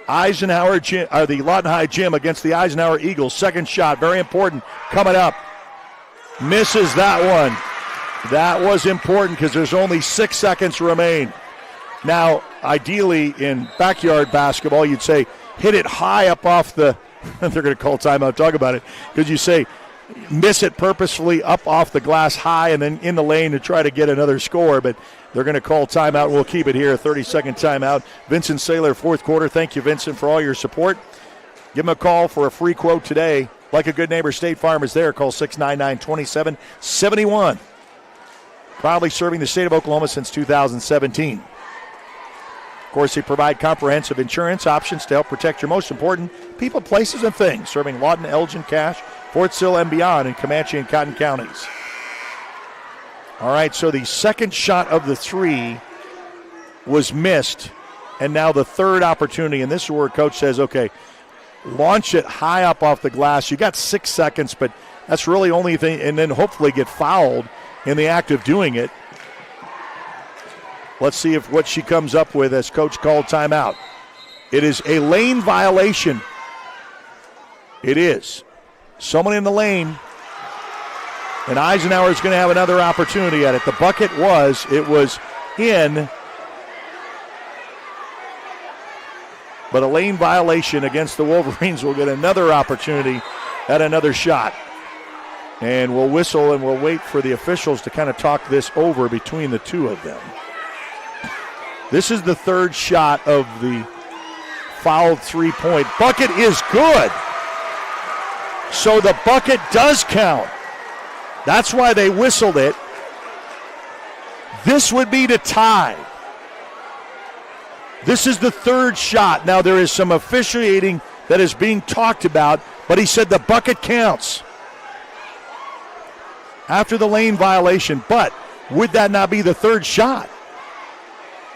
Speaker 3: Eisenhower gym, the Lawton High gym against the Eisenhower Eagles. Second shot, very important, coming up. Misses that one. That was important because there's only 6 seconds remain. Now, ideally in backyard basketball, you'd say hit it high up off the, they're going to call timeout, talk about it, because you say miss it purposefully up off the glass high and then in the lane to try to get another score, but they're going to call timeout. We'll keep it here, a 30-second timeout. Vincent Saylor, fourth quarter. Thank you, Vincent, for all your support. Give him a call for a free quote today. Like a good neighbor, State Farm is there. Call 699-2771. Proudly serving the state of Oklahoma since 2017. Of course, they provide comprehensive insurance options to help protect your most important people, places, and things. Serving Lawton, Elgin, Cache, Fort Sill, and beyond in Comanche and Cotton counties. All right, so the second shot of the three was missed, and now the third opportunity, and this is where Coach says, okay, launch it high up off the glass. You got 6 seconds, but that's really only thing, and then hopefully get fouled in the act of doing it. Let's see if what she comes up with as Coach called timeout. It is a lane violation. It is. Someone in the lane, and Eisenhower is going to have another opportunity at it. The bucket it was in, but a lane violation against the Wolverines will get another opportunity at another shot. And we'll whistle and we'll wait for the officials to kind of talk this over between the two of them. This is the third shot of the fouled three-point. Bucket is good. So the bucket does count. That's why they whistled it. This would be to tie. This is the third shot. Now there is some officiating that is being talked about, but he said the bucket counts after the lane violation. But would that not be the third shot?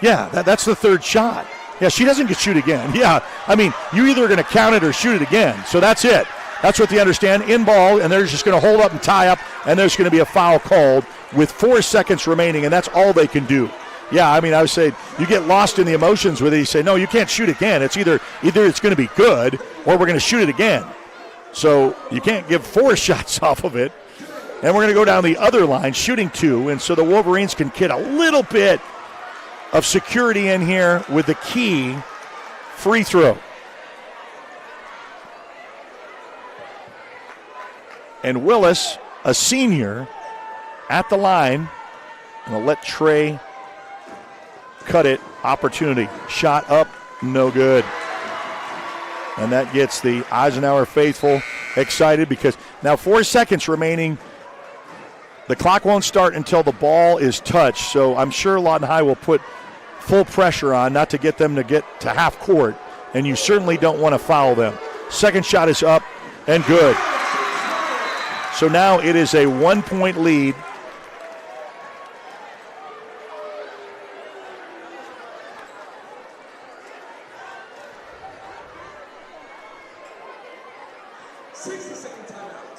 Speaker 3: Yeah, that's the third shot. Yeah, she doesn't get shoot again. Yeah, I mean, you either are going to count it or shoot it again. So that's it. That's what they understand. In ball, and they're just going to hold up and tie up, and there's going to be a foul called with 4 seconds remaining, and that's all they can do. Yeah, I mean, I would say you get lost in the emotions with it. You say, no, you can't shoot again. It's either it's going to be good or we're going to shoot it again. So you can't give 4 shots off of it. And we're going to go down the other line, shooting 2, and so the Wolverines can get a little bit of security in here with the key free throw. And Willis, a senior, at the line, and will let Trey cut it. Opportunity. Shot up, no good. And that gets the Eisenhower faithful excited because now 4 seconds remaining. The clock won't start until the ball is touched, so I'm sure Lawton High will put full pressure on not to get them to get to half court, and you certainly don't want to foul them. Second shot is up and good. So now it is a 1-point lead.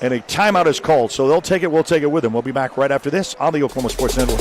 Speaker 3: And a timeout is called, so they'll take it, we'll take it with them. We'll be back right after this on the Oklahoma Sports Network.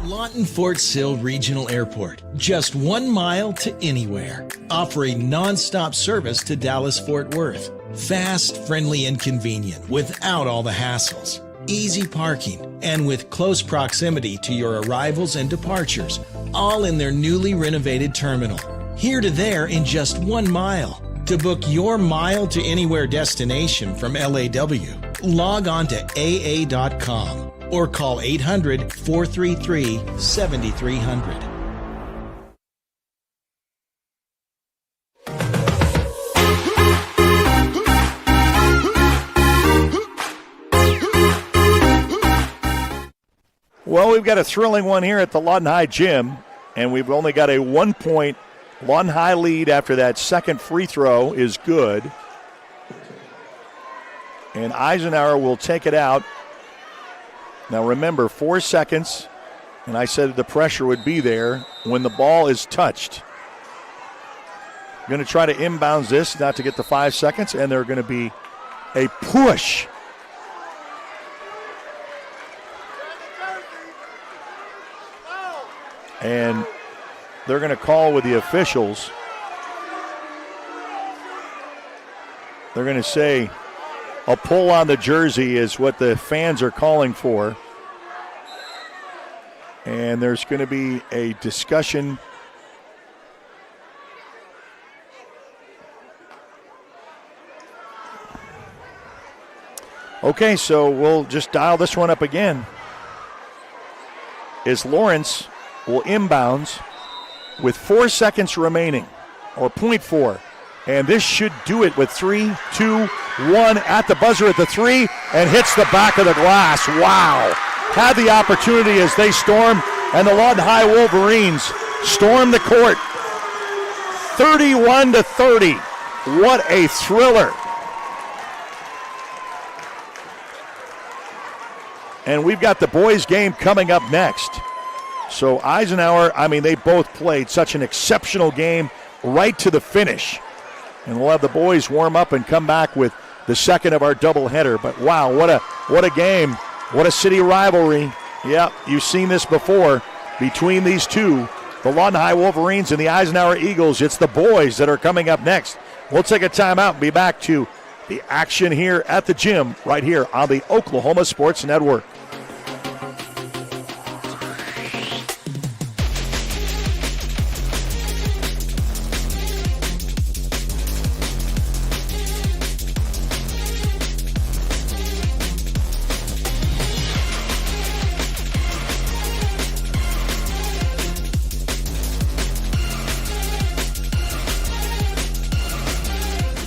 Speaker 8: Lawton Fort Sill Regional Airport, just 1 mile to anywhere. Offering non-stop service to Dallas-Fort Worth. Fast, friendly, and convenient without all the hassles. Easy parking, and with close proximity to your arrivals and departures, all in their newly renovated terminal. Here to there in just 1 mile. To book your mile to anywhere destination from LAW, log on to AA.com or call 800-433-7300.
Speaker 3: Well, we've got a thrilling one here at the Lawton High gym, and we've only got a 1-point Lawton High lead after that second free throw is good. And Eisenhower will take it out. Now remember, 4 seconds And I said the pressure would be there when the ball is touched. Going to try to inbounds this, not to get the 5 seconds, and they're going to be a push. And they're going to call with the officials. They're going to say a pull on the jersey is what the fans are calling for. And there's going to be a discussion. Okay, so we'll just dial this one up again. Is Lawrence will inbounds with 4 seconds remaining, or 0.4. And this should do it with 3, 2, 1 at the buzzer at the 3 and hits the back of the glass. Wow. Had the opportunity as they storm, and the Lawton High Wolverines storm the court. 31-30. What a thriller. And we've got the boys' game coming up next. So Eisenhower, they both played such an exceptional game right to the finish. And we'll have the boys warm up and come back with the second of our doubleheader. But wow, what a game. What a city rivalry. Yeah, you've seen this before between these two, the Lawton High Wolverines and the Eisenhower Eagles. It's the boys that are coming up next. We'll take a timeout and be back to the action here at the gym right here on the Oklahoma Sports Network.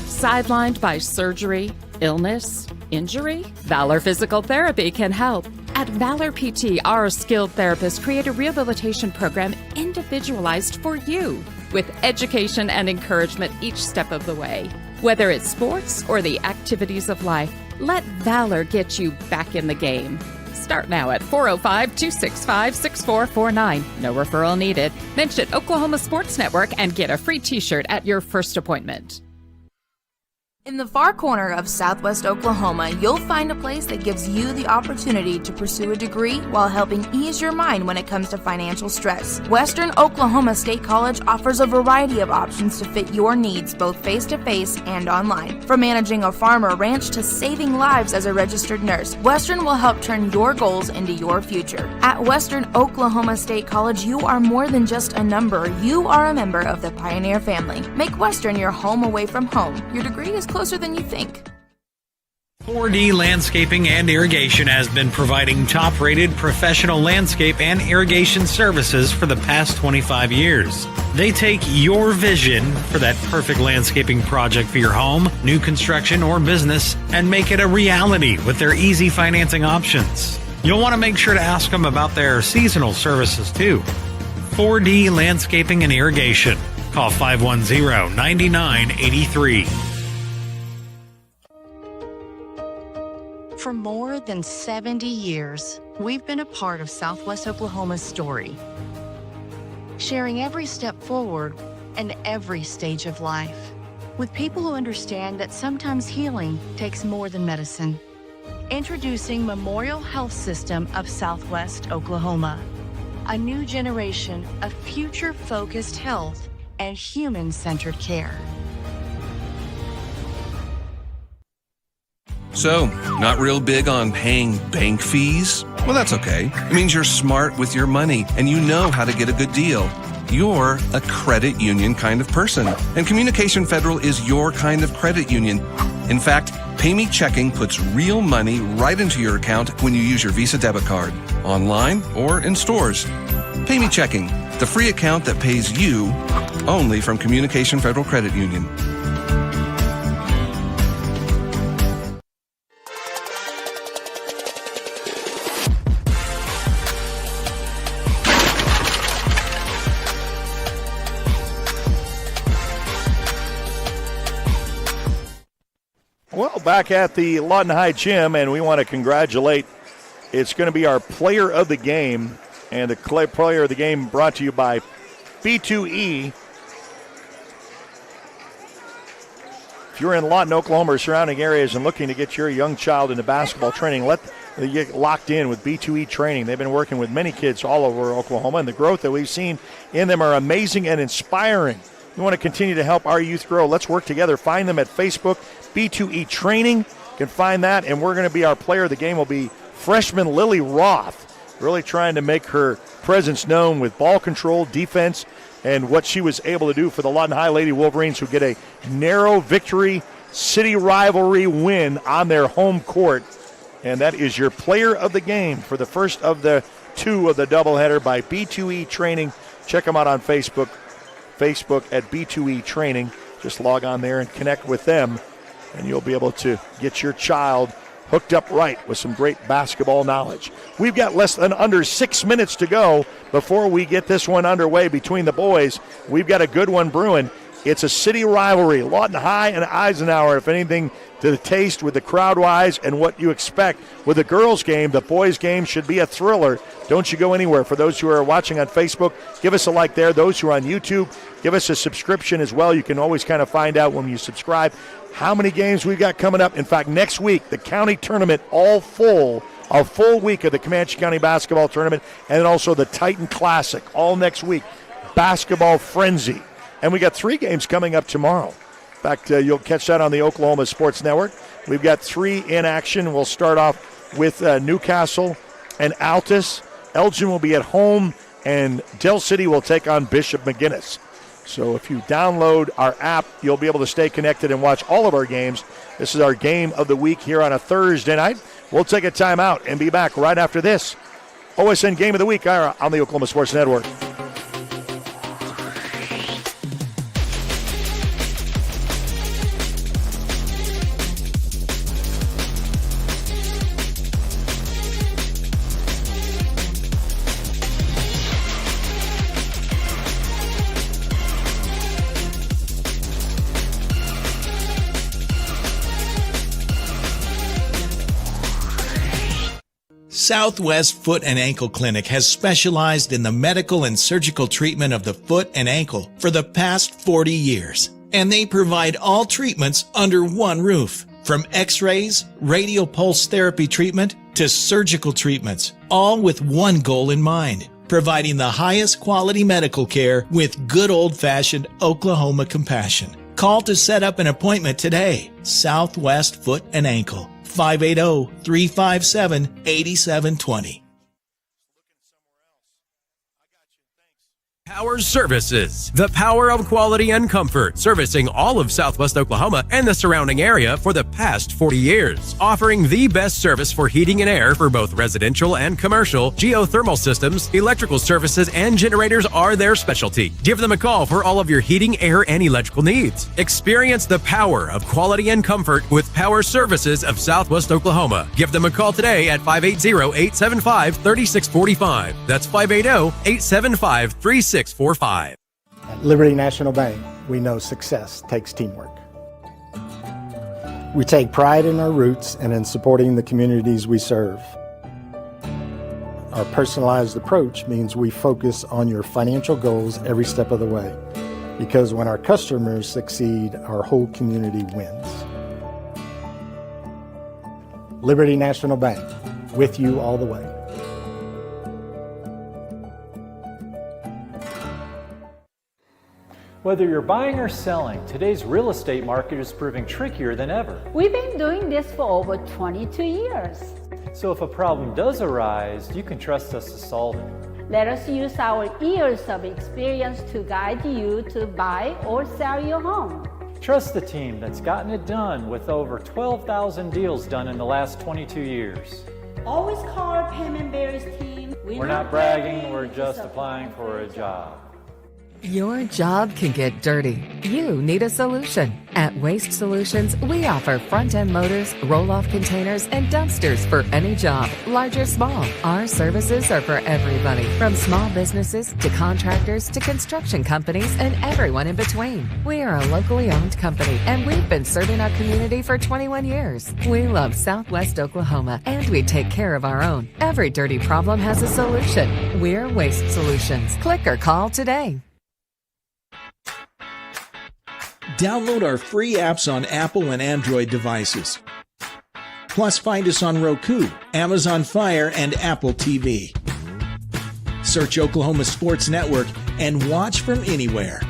Speaker 13: Sidelined by surgery, illness, injury? Valor Physical Therapy can help. At Valor PT, our skilled therapists create a rehabilitation program individualized for you, with education and encouragement each step of the way. Whether it's sports or the activities of life, let Valor get you back in the game. Start now at 405-265-6449. No referral needed. Mention Oklahoma Sports Network and get a free t-shirt at your first appointment.
Speaker 5: In the far corner of Southwest Oklahoma, you'll find a place that gives you the opportunity to pursue a degree while helping ease your mind when it comes to financial stress. Western Oklahoma State College offers a variety of options to fit your needs, both face-to-face and online. From managing a farm or ranch to saving lives as a registered nurse, Western will help turn your goals into your future. At Western Oklahoma State College, you are more than just a number. You are a member of the Pioneer family. Make Western your home away from home. Your degree is closer than you think.
Speaker 9: 4D Landscaping and Irrigation has been providing top-rated professional landscape and irrigation services for the past 25 years. They take your vision for that perfect landscaping project for your home, new construction, or business and make it a reality with their easy financing options. You'll want to make sure to ask them about their seasonal services too. 4D Landscaping and Irrigation. Call 510-9983.
Speaker 14: For more than 70 years, we've been a part of Southwest Oklahoma's story, sharing every step forward and every stage of life, with people who understand that sometimes healing takes more than medicine. Introducing Memorial Health System of Southwest Oklahoma, a new generation of future-focused health and human-centered care.
Speaker 15: So, not real big on paying bank fees? Well, that's okay. It means you're smart with your money and you know how to get a good deal. You're a credit union kind of person, and Communication Federal is your kind of credit union. In fact, Pay Me Checking puts real money right into your account when you use your Visa debit card, online or in stores. Pay Me Checking, the free account that pays you only from Communication Federal Credit Union.
Speaker 3: Well, back at the Lawton High Gym, and we want to congratulate, it's going to be our player of the game, And the player of the game brought to you by B2E. If you're in Lawton, Oklahoma, or surrounding areas and looking to get your young child into basketball training, let them get locked in with B2E training. They've been working with many kids all over Oklahoma, and the growth that we've seen in them are amazing and inspiring. You want to continue to help our youth grow. Let's work together. Find them at Facebook, B2E Training. You can find that, and we're going to be our player of the game will be freshman Lily Roth, really trying to make her presence known with ball control, defense, and what she was able to do for the Lawton High Lady Wolverines, who get a narrow victory, city rivalry win on their home court. And that is your player of the game for the first of the two of the doubleheader by B2E Training. Check them out on Facebook at B2E Training. Just log on there and connect with them, and you'll be able to get your child hooked up right with some great basketball knowledge. We've got less than under 6 minutes to go before we get this one underway between the boys. We've got a good one brewing. It's a city rivalry, Lawton High and Eisenhower, if anything to the taste with the crowd-wise and what you expect. With the girls' game, the boys' game should be a thriller. Don't you go anywhere. For those who are watching on Facebook, give us a like there. Those who are on YouTube, give us a subscription as well. You can always kind of find out when you subscribe how many games we've got coming up. In fact, next week, the county tournament, a full week of the Comanche County Basketball Tournament, and then also the Titan Classic, all next week. Basketball frenzy. And we got 3 games coming up tomorrow. In fact, you'll catch that on the Oklahoma Sports Network. We've got 3 in action. We'll start off with Newcastle and Altus. Elgin will be at home, and Del City will take on Bishop McGuinness. So if you download our app, you'll be able to stay connected and watch all of our games. This is our game of the week here on a Thursday night. We'll take a timeout and be back right after this OSN Game of the Week on the Oklahoma Sports Network.
Speaker 8: Southwest Foot and Ankle Clinic has specialized in the medical and surgical treatment of the foot and ankle for the past 40 years. And they provide all treatments under one roof. From x-rays, radial pulse therapy treatment, to surgical treatments, all with one goal in mind: providing the highest quality medical care with good old-fashioned Oklahoma compassion. Call to set up an appointment today. Southwest Foot and Ankle. 580-357-8720.
Speaker 16: Power Services, the power of quality and comfort, servicing all of Southwest Oklahoma and the surrounding area for the past 40 years. Offering the best service for heating and air for both residential and commercial, geothermal systems, electrical services, and generators are their specialty. Give them a call for all of your heating, air, and electrical needs. Experience the power of quality and comfort with Power Services of Southwest Oklahoma. Give them a call today at 580-875-3645. That's 580-875-3645. At
Speaker 17: Liberty National Bank, we know success takes teamwork. We take pride in our roots and in supporting the communities we serve. Our personalized approach means we focus on your financial goals every step of the way, because when our customers succeed, our whole community wins. Liberty National Bank, with you all the way.
Speaker 18: Whether you're buying or selling, today's real estate market is proving trickier than ever.
Speaker 19: We've been doing this for over 22 years.
Speaker 18: So if a problem does arise, you can trust us to solve it.
Speaker 19: Let us use our years of experience to guide you to buy or sell your home.
Speaker 18: Trust the team that's gotten it done with over 12,000 deals done in the last 22 years.
Speaker 19: Always call our Payment Berries team.
Speaker 18: We're not bragging, we're just applying for a job.
Speaker 13: Your job can get dirty. You need a solution. At Waste Solutions, we offer front-end loaders, roll-off containers, and dumpsters for any job, large or small. Our services are for everybody, from small businesses to contractors to construction companies and everyone in between. We are a locally owned company, and we've been serving our community for 21 years. We love Southwest Oklahoma, and we take care of our own. Every dirty problem has a solution. We're Waste Solutions. Click or call today.
Speaker 8: Download our free apps on Apple and Android devices. Plus, find us on Roku, Amazon Fire, and Apple TV. Search Oklahoma Sports Network and watch from anywhere.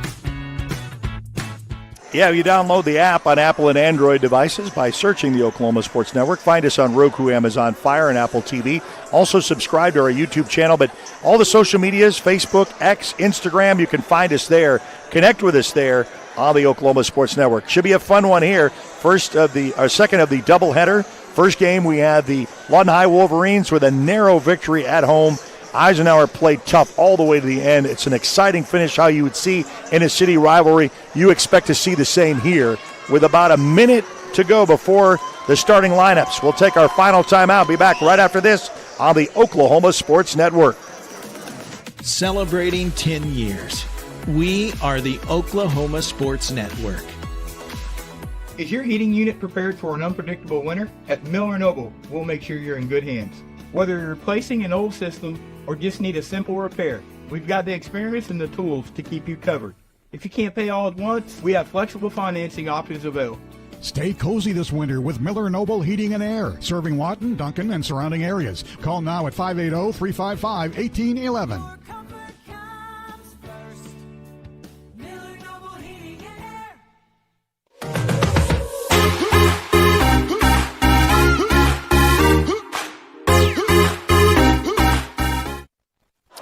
Speaker 3: Yeah, you download the app on Apple and Android devices by searching the Oklahoma Sports Network. Find us on Roku, Amazon Fire, and Apple TV. Also subscribe to our YouTube channel, but all the social medias, Facebook, X, Instagram, you can find us there. Connect with us there on the Oklahoma Sports Network. Should be a fun one here. Second of the doubleheader. First game, we had the Lawton High Wolverines with a narrow victory at home. Eisenhower played tough all the way to the end. It's an exciting finish, how you would see in a city rivalry. You expect to see the same here with about a minute to go before the starting lineups. We'll take our final timeout. Be back right after this on the Oklahoma Sports Network.
Speaker 8: Celebrating 10 years. We are the Oklahoma Sports Network.
Speaker 20: Is your heating unit prepared for an unpredictable winter? At Miller & Noble, we'll make sure you're in good hands. Whether you're replacing an old system or just need a simple repair, we've got the experience and the tools to keep you covered. If you can't pay all at once, we have flexible financing options available.
Speaker 21: Stay cozy this winter with Miller & Noble Heating and Air, serving Lawton, Duncan, and surrounding areas. Call now at 580-355-1811.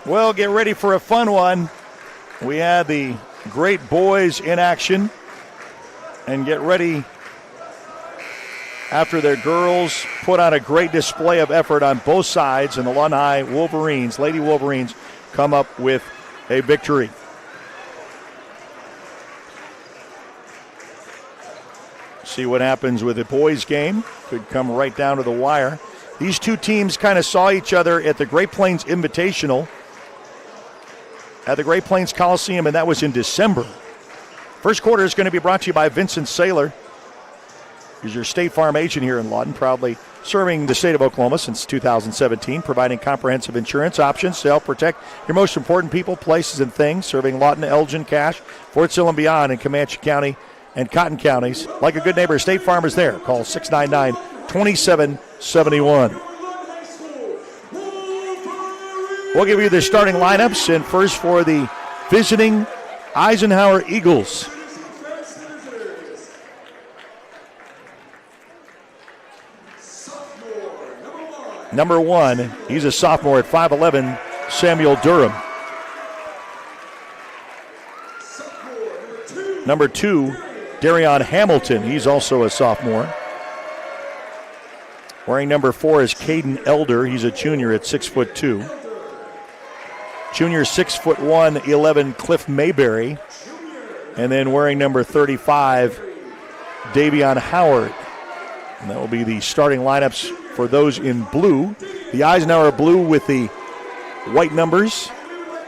Speaker 3: Well, get ready for a fun one. We had the great boys in action. And get ready after their girls put on a great display of effort on both sides. And the Lawton High Wolverines, Lady Wolverines, come up with a victory. See what happens with the boys' game. Could come right down to the wire. These two teams kind of saw each other at the Great Plains Invitational at the Great Plains Coliseum, and that was in December. First quarter is going to be brought to you by Vincent Saylor. He's your State Farm agent here in Lawton, proudly serving the state of Oklahoma since 2017, providing comprehensive insurance options to help protect your most important people, places, and things, serving Lawton, Elgin, Cache, Fort Sill, and beyond in Comanche County and Cotton counties. Like a good neighbor, State Farm is there. Call 699-2771. We'll give you the starting lineups, and first for the visiting Eisenhower Eagles. Number 1, he's a sophomore at 5'11", Samuel Durham. Number 2, Darion Hamilton. He's also a sophomore. Wearing number 4 is Caden Elder. He's a junior at 6'2". Junior 6'1", 11, Cliff Mayberry. And then wearing number 35, Davion Howard. And that will be the starting lineups for those in blue. The Eisenhower blue with the white numbers,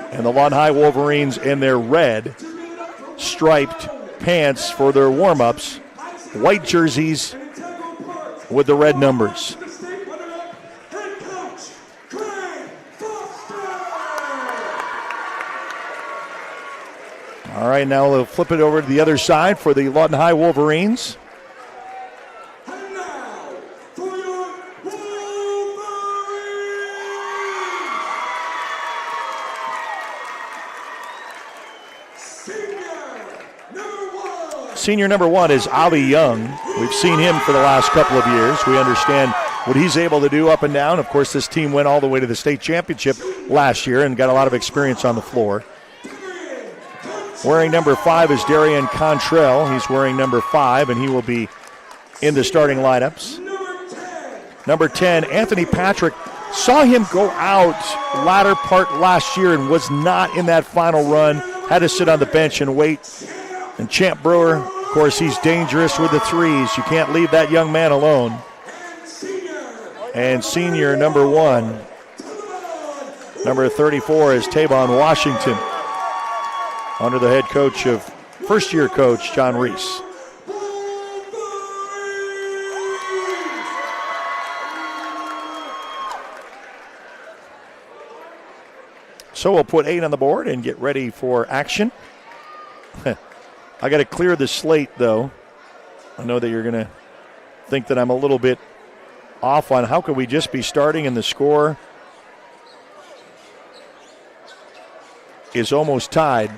Speaker 3: and the Lawton High Wolverines in their red striped pants for their warm-ups. White jerseys with the red numbers. All right, now we'll flip it over to the other side for the Lawton High Wolverines. Senior number 1 is Ali Young. We've seen him for the last couple of years. We understand what he's able to do up and down. Of course, this team went all the way to the state championship last year and got a lot of experience on the floor. Wearing number 5 is Darian Contrell. He's wearing number 5, and he will be in the starting lineups. Number 10, Anthony Patrick. Saw him go out latter part last year and was not in that final run had to sit on the bench and wait. And Champ Brewer, of course, he's dangerous with the threes. You can't leave that young man alone. And senior number 1, number 34 is Tavon Washington, under the head coach of first-year coach John Reese. So we'll put 8 on the board and get ready for action. I got to clear the slate, though. I know that you're going to think that I'm a little bit off on how could we just be starting and the score is almost tied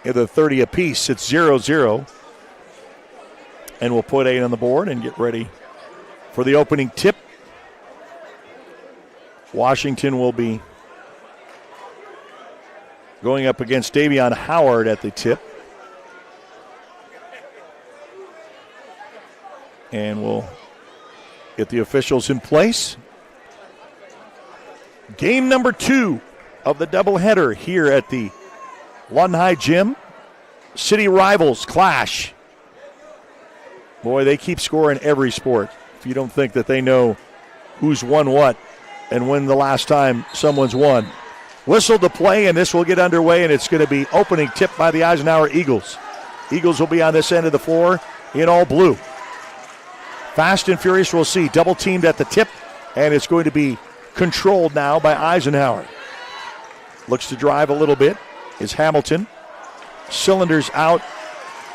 Speaker 3: in the 30 apiece. It's 0-0. And we'll put 8 on the board and get ready for the opening tip. Washington will be going up against Davion Howard at the tip. And we'll get the officials in place. Game number 2 of the doubleheader here at the Lawton High Gym. City rivals clash. Boy, they keep scoring every sport. If you don't think that they know who's won what and when the last time someone's won. Whistle to play, and this will get underway, and it's going to be opening tip by the Eisenhower Eagles. Eagles will be on this end of the floor in all blue. Fast and furious, we'll see. Double teamed at the tip, and it's going to be controlled now by Eisenhower. Looks to drive a little bit is Hamilton. Cylinders out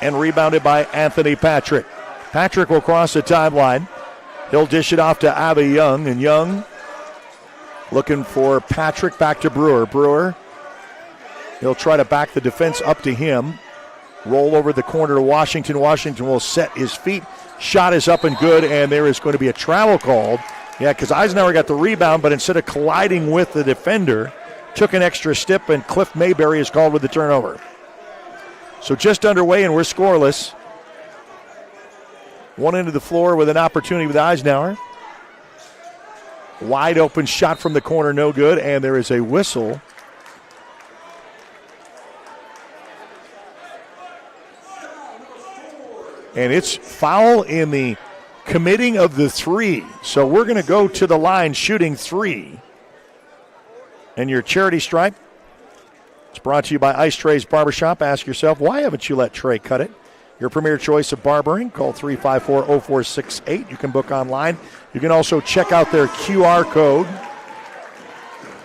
Speaker 3: and rebounded by Anthony Patrick. Patrick will cross the timeline. He'll dish it off to Abby Young, and Young looking for Patrick, back to Brewer. Brewer, he'll try to back the defense up to him. Roll over the corner to Washington. Washington will set his feet. Shot is up and good, and there is going to be a travel called. Yeah, because Eisenhower got the rebound, but instead of colliding with the defender, took an extra step, and Cliff Mayberry is called with the turnover. So just underway, and we're scoreless. One end of the floor with an opportunity with Eisenhower. Wide open shot from the corner, no good, and there is a whistle. And it's foul in the committing of the 3. So we're going to go to the line shooting 3. And your charity stripe, it's brought to you by Ice Trey's Barbershop. Ask yourself, why haven't you let Trey cut it? Your premier choice of barbering. Call 354-0468. You can book online. You can also check out their QR code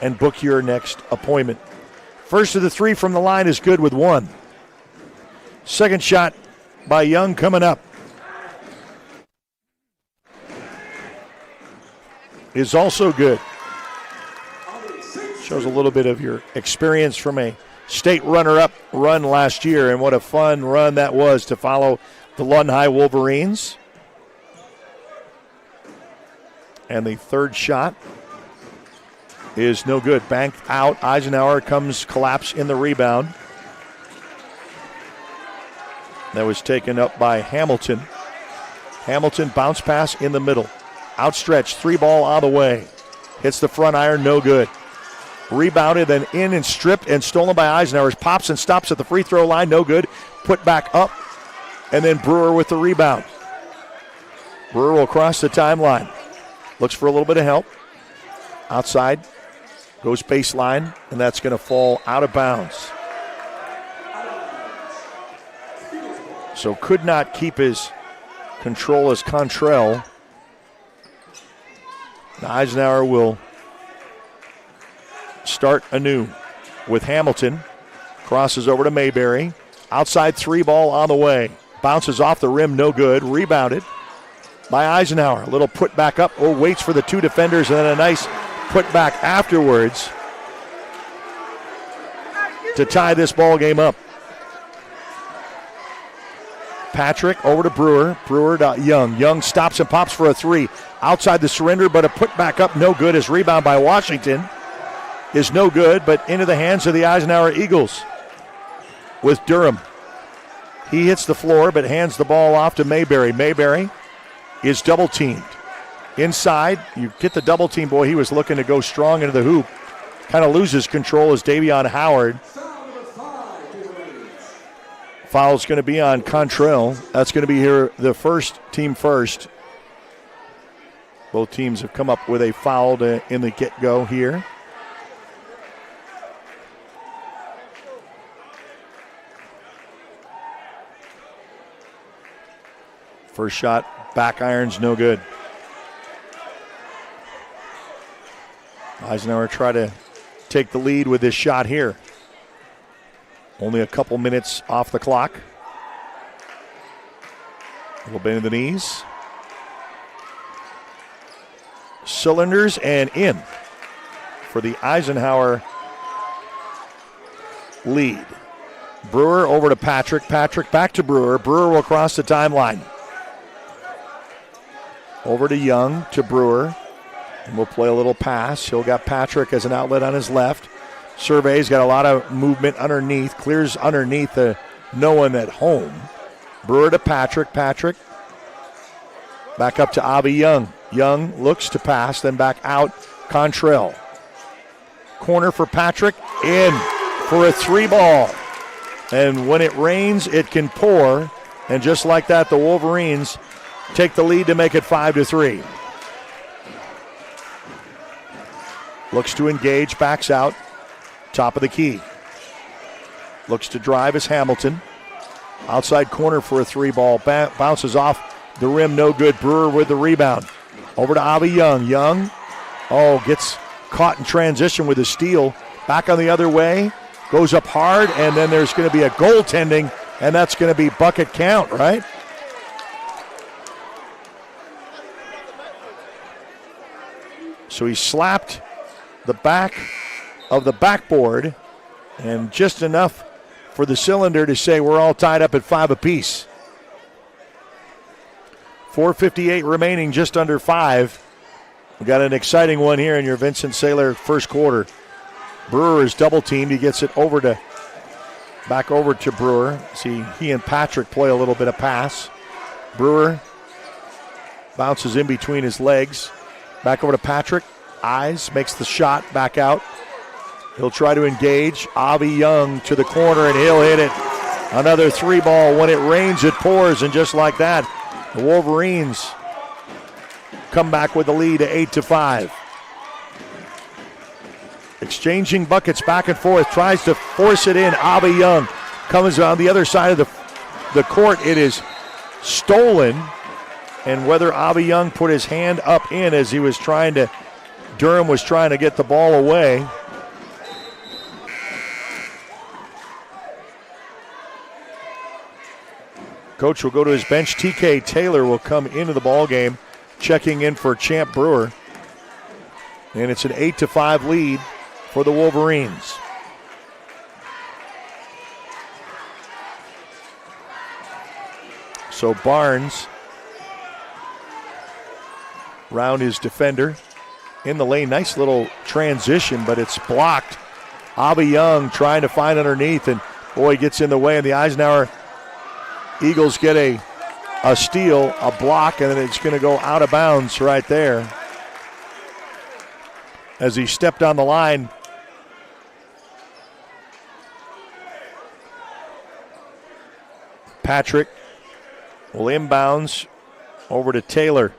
Speaker 3: and book your next appointment. First of the 3 from the line is good with 1. Second shot by Young coming up is also good. Shows a little bit of your experience from a state runner-up run last year, and what a fun run that was to follow the Lawton High Wolverines. And the third shot is no good. Banked out. Eisenhower comes collapse in the rebound. That was taken up by Hamilton. Hamilton bounce pass in the middle. Outstretched, 3 ball on the way. Hits the front iron, no good. Rebounded, then in and stripped and stolen by Eisenhower. Pops and stops at the free throw line, no good. Put back up, and then Brewer with the rebound. Brewer will cross the timeline. Looks for a little bit of help. Outside, goes baseline, and that's going to fall out of bounds. So could not keep his control as Contrell. Now Eisenhower will start anew with Hamilton. Crosses over to Mayberry. Outside 3 ball on the way. Bounces off the rim, no good. Rebounded by Eisenhower. A little put back up. Oh, waits for the 2 defenders, and then a nice put back afterwards to tie this ball game up. Patrick over to Brewer. Brewer to Young. Young stops and pops for a 3. Outside the surrender, but a put back up, no good. His rebound by Washington is no good, but into the hands of the Eisenhower Eagles with Durham. He hits the floor, but hands the ball off to Mayberry. Mayberry is double teamed. Inside, you get the double team. Boy, he was looking to go strong into the hoop. Kind of loses control as Davion Howard Foul's going to be on Contrell. That's going to be here the team first. Both teams have come up with a foul in the get-go here. First shot, back iron's no good. Eisenhower try to take the lead with this shot here. Only a couple minutes off the clock. A little bend in the knees. Cylinders and in for the Eisenhower lead. Brewer over to Patrick. Patrick back to Brewer. Brewer will cross the timeline. Over to Young to Brewer. And we'll play a little pass. He'll got Patrick as an outlet on his left. Survey's got a lot of movement underneath. Clears underneath no one at home. Brewer to Patrick. Patrick back up to Avi Young. Young looks to pass, then back out. Contrell. Corner for Patrick. In for a 3-ball. And when it rains, it can pour. And just like that, the Wolverines take the lead to make it 5-3. Looks to engage, backs out. Top of the key. Looks to drive as Hamilton. Outside corner for a 3-ball. Bounces off the rim, no good. Brewer with the rebound. Over to Avi Young. Young, gets caught in transition with a steal. Back on the other way. Goes up hard, and then there's going to be a goaltending, and that's going to be bucket count, right? So he slapped the back of the backboard, and just enough for the cylinder to say we're all tied up at 5 apiece. 4:58 remaining, just under 5. We got an exciting one here in your Vincent Saylor first quarter. Brewer is double teamed. He gets it back over to Brewer. See, he and Patrick play a little bit of pass. Brewer bounces in between his legs. Back over to Patrick. Eyes makes the shot back out. He'll try to engage. Avi Young to the corner, and he'll hit it. Another 3-ball. When it rains, it pours, and just like that, the Wolverines come back with the lead to 8-5. Exchanging buckets back and forth. Tries to force it in. Avi Young comes on the other side of the court. It is stolen. And whether Avi Young put his hand up in as he was Durham was trying to get the ball away. Coach will go to his bench. TK Taylor will come into the ball game, checking in for Champ Brewer. And it's an 8-5 lead for the Wolverines. So Barnes round his defender in the lane. Nice little transition, but it's blocked. Avi Young trying to find underneath, and boy, gets in the way, and the Eisenhower Eagles get a steal, a block, and then it's going to go out of bounds right there. As he stepped on the line, Patrick will inbounds over to Taylor.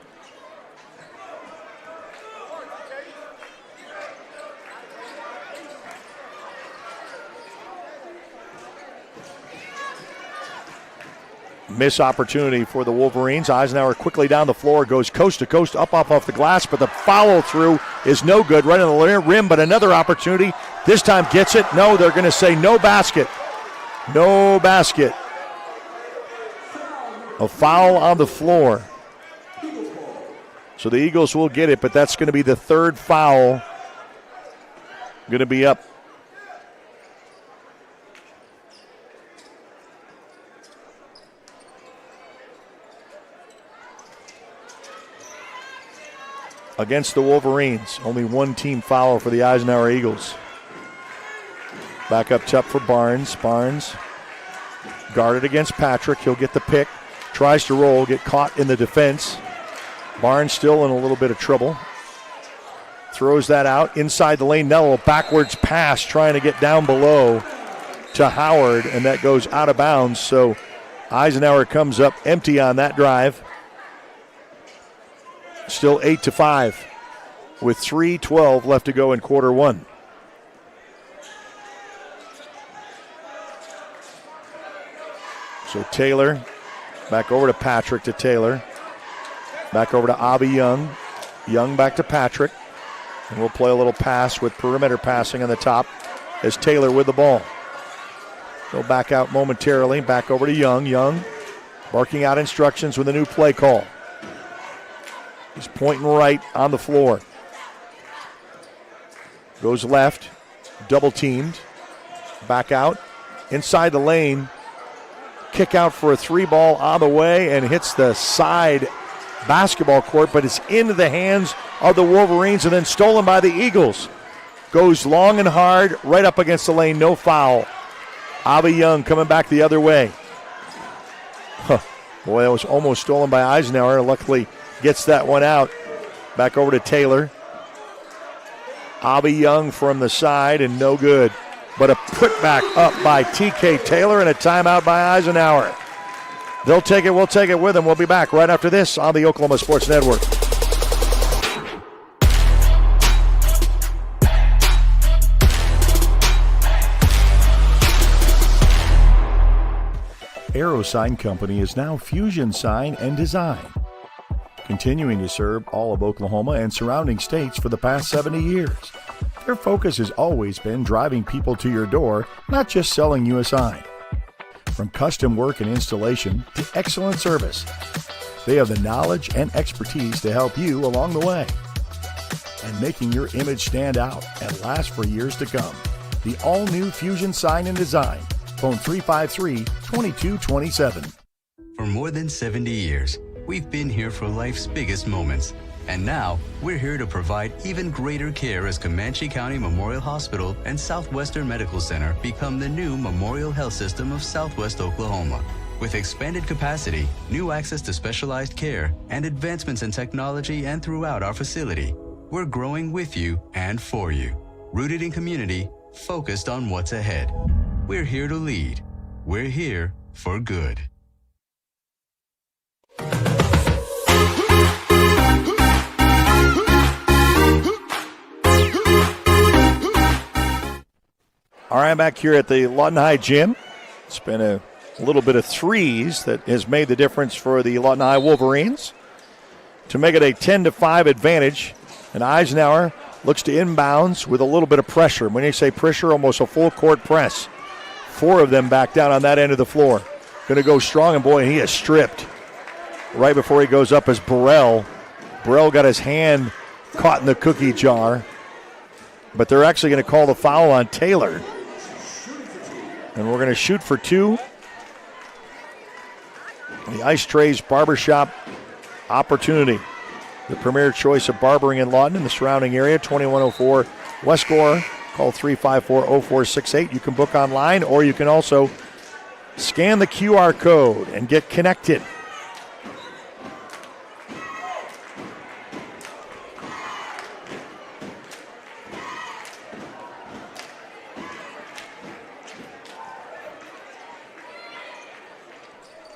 Speaker 3: Miss opportunity for the Wolverines. Eisenhower quickly down the floor, goes coast to coast, up off the glass, but the follow through is no good. Right on the rim, but another opportunity. This time gets it. No, they're going to say no basket. No basket. A foul on the floor. So the Eagles will get it, but that's going to be the third foul. Going to be up. Against the Wolverines. Only one team foul for the Eisenhower Eagles. Back up top for Barnes. Barnes guarded against Patrick. He'll get the pick. Tries to roll, get caught in the defense. Barnes still in a little bit of trouble. Throws that out inside the lane. Nello backwards pass trying to get down below to Howard, and that goes out of bounds. So Eisenhower comes up empty on that drive. Still 8-5 with 3:12 left to go in quarter one. So Taylor back over to Patrick to Taylor. Back over to Avi Young. Young back to Patrick. And we'll play a little pass with perimeter passing on the top as Taylor with the ball. Go back out momentarily. Back over to Young. Young barking out instructions with a new play call. He's pointing right on the floor. Goes left. Double teamed. Back out. Inside the lane. Kick out for a 3-ball on the way and hits the side basketball court, but it's into the hands of the Wolverines and then stolen by the Eagles. Goes long and hard, right up against the lane, no foul. Avi Young coming back the other way. Boy, that was almost stolen by Eisenhower. Luckily gets that one out. Back over to Taylor. Avi Young from the side and no good. But a putback up by TK Taylor and a timeout by Eisenhower. They'll take it, we'll take it with them. We'll be back right after this on the Oklahoma Sports Network. Aero Sign Company is now Fusion Sign and Design, continuing to serve all of Oklahoma and surrounding states for the past 70 years. Their focus has always been driving people to your door, not just selling you a sign. From custom work and installation to excellent service, they have the knowledge and expertise to help you along the way. And making your image stand out and last for years to come. The all-new Fusion Sign and Design. Phone 353-2227.
Speaker 1: For more than 70 years, we've been here for life's biggest moments. And now, we're here to provide even greater care as Comanche County Memorial Hospital and Southwestern Medical Center become the new Memorial Health System of Southwest Oklahoma. With expanded capacity, new access to specialized care, and advancements in technology and throughout our facility, we're growing with you and for you. Rooted in community, focused on what's ahead. We're here to lead. We're here for good.
Speaker 3: All right, I'm back here at the Lawton High Gym. It's been a little bit of threes that has made the difference for the Lawton High Wolverines to make it a 10-5 advantage. And Eisenhower looks to inbounds with a little bit of pressure. When you say pressure, almost a full court press. 4 of them back down on that end of the floor. Going to go strong, and boy, he is stripped. Right before he goes up is Burrell. Burrell got his hand caught in the cookie jar. But they're actually going to call the foul on Taylor. And we're going to shoot for 2. The Ice Trays Barbershop opportunity. The premier choice of barbering in Lawton and the surrounding area, 2104 West Gore. Call 354-0468. You can book online, or you can also scan the QR code and get connected.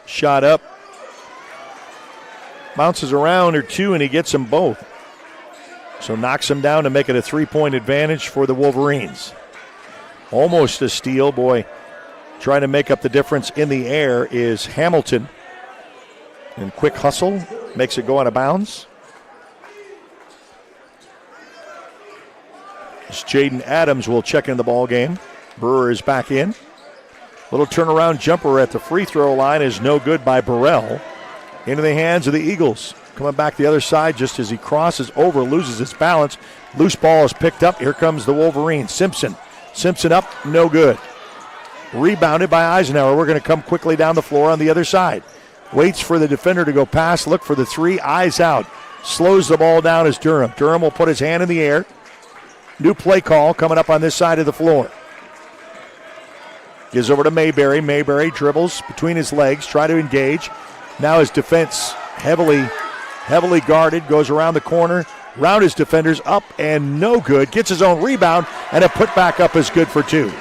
Speaker 3: Shot up. Bounces around or 2, and he gets them both. So knocks them down to make it a 3-point advantage for the Wolverines. Almost a steal. Boy, trying to make up the difference in the air is Hamilton. And quick hustle makes it go out of bounds. As Jaden Adams will check in the ball game. Brewer is back in. Little turnaround jumper at the free throw line is no good by Burrell. Into the hands of the Eagles. Coming back the other side just as he crosses over, loses his balance. Loose ball is picked up. Here comes the Wolverines. Simpson. Simpson up, no good. Rebounded by Eisenhower. We're going to come quickly down the floor on the other side. Waits for the defender to go past. Look for the 3. Eyes out. Slows the ball down as Durham. Durham will put his hand in the air. New play call coming up on this side of the floor. Gives over to Mayberry. Mayberry dribbles between his legs. Try to engage. Now his defense heavily guarded. Goes around the corner. Round his defenders. Up and no good. Gets his own rebound. And a putback up is good for 2.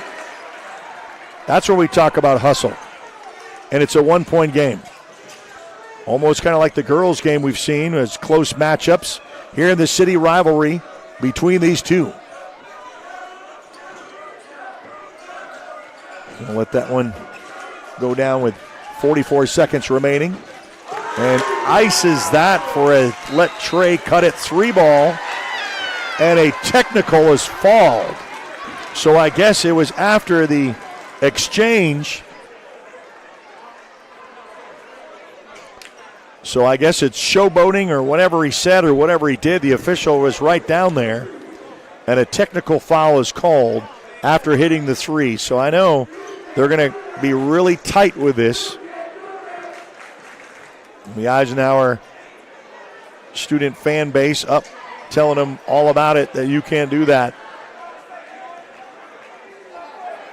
Speaker 3: That's where we talk about hustle. And it's a 1-point game. Almost kind of like the girls' game we've seen as close matchups here in the city rivalry between these two. Gonna let that one go down with 44 seconds remaining. And ices that for a let Trey cut it 3 ball. And a technical is fouled. So I guess it was after the exchange. So I guess it's showboating or whatever he said or whatever he did. The official was right down there. And a technical foul is called after hitting the 3. So I know they're going to be really tight with this. The Eisenhower student fan base up telling them all about it, that you can't do that.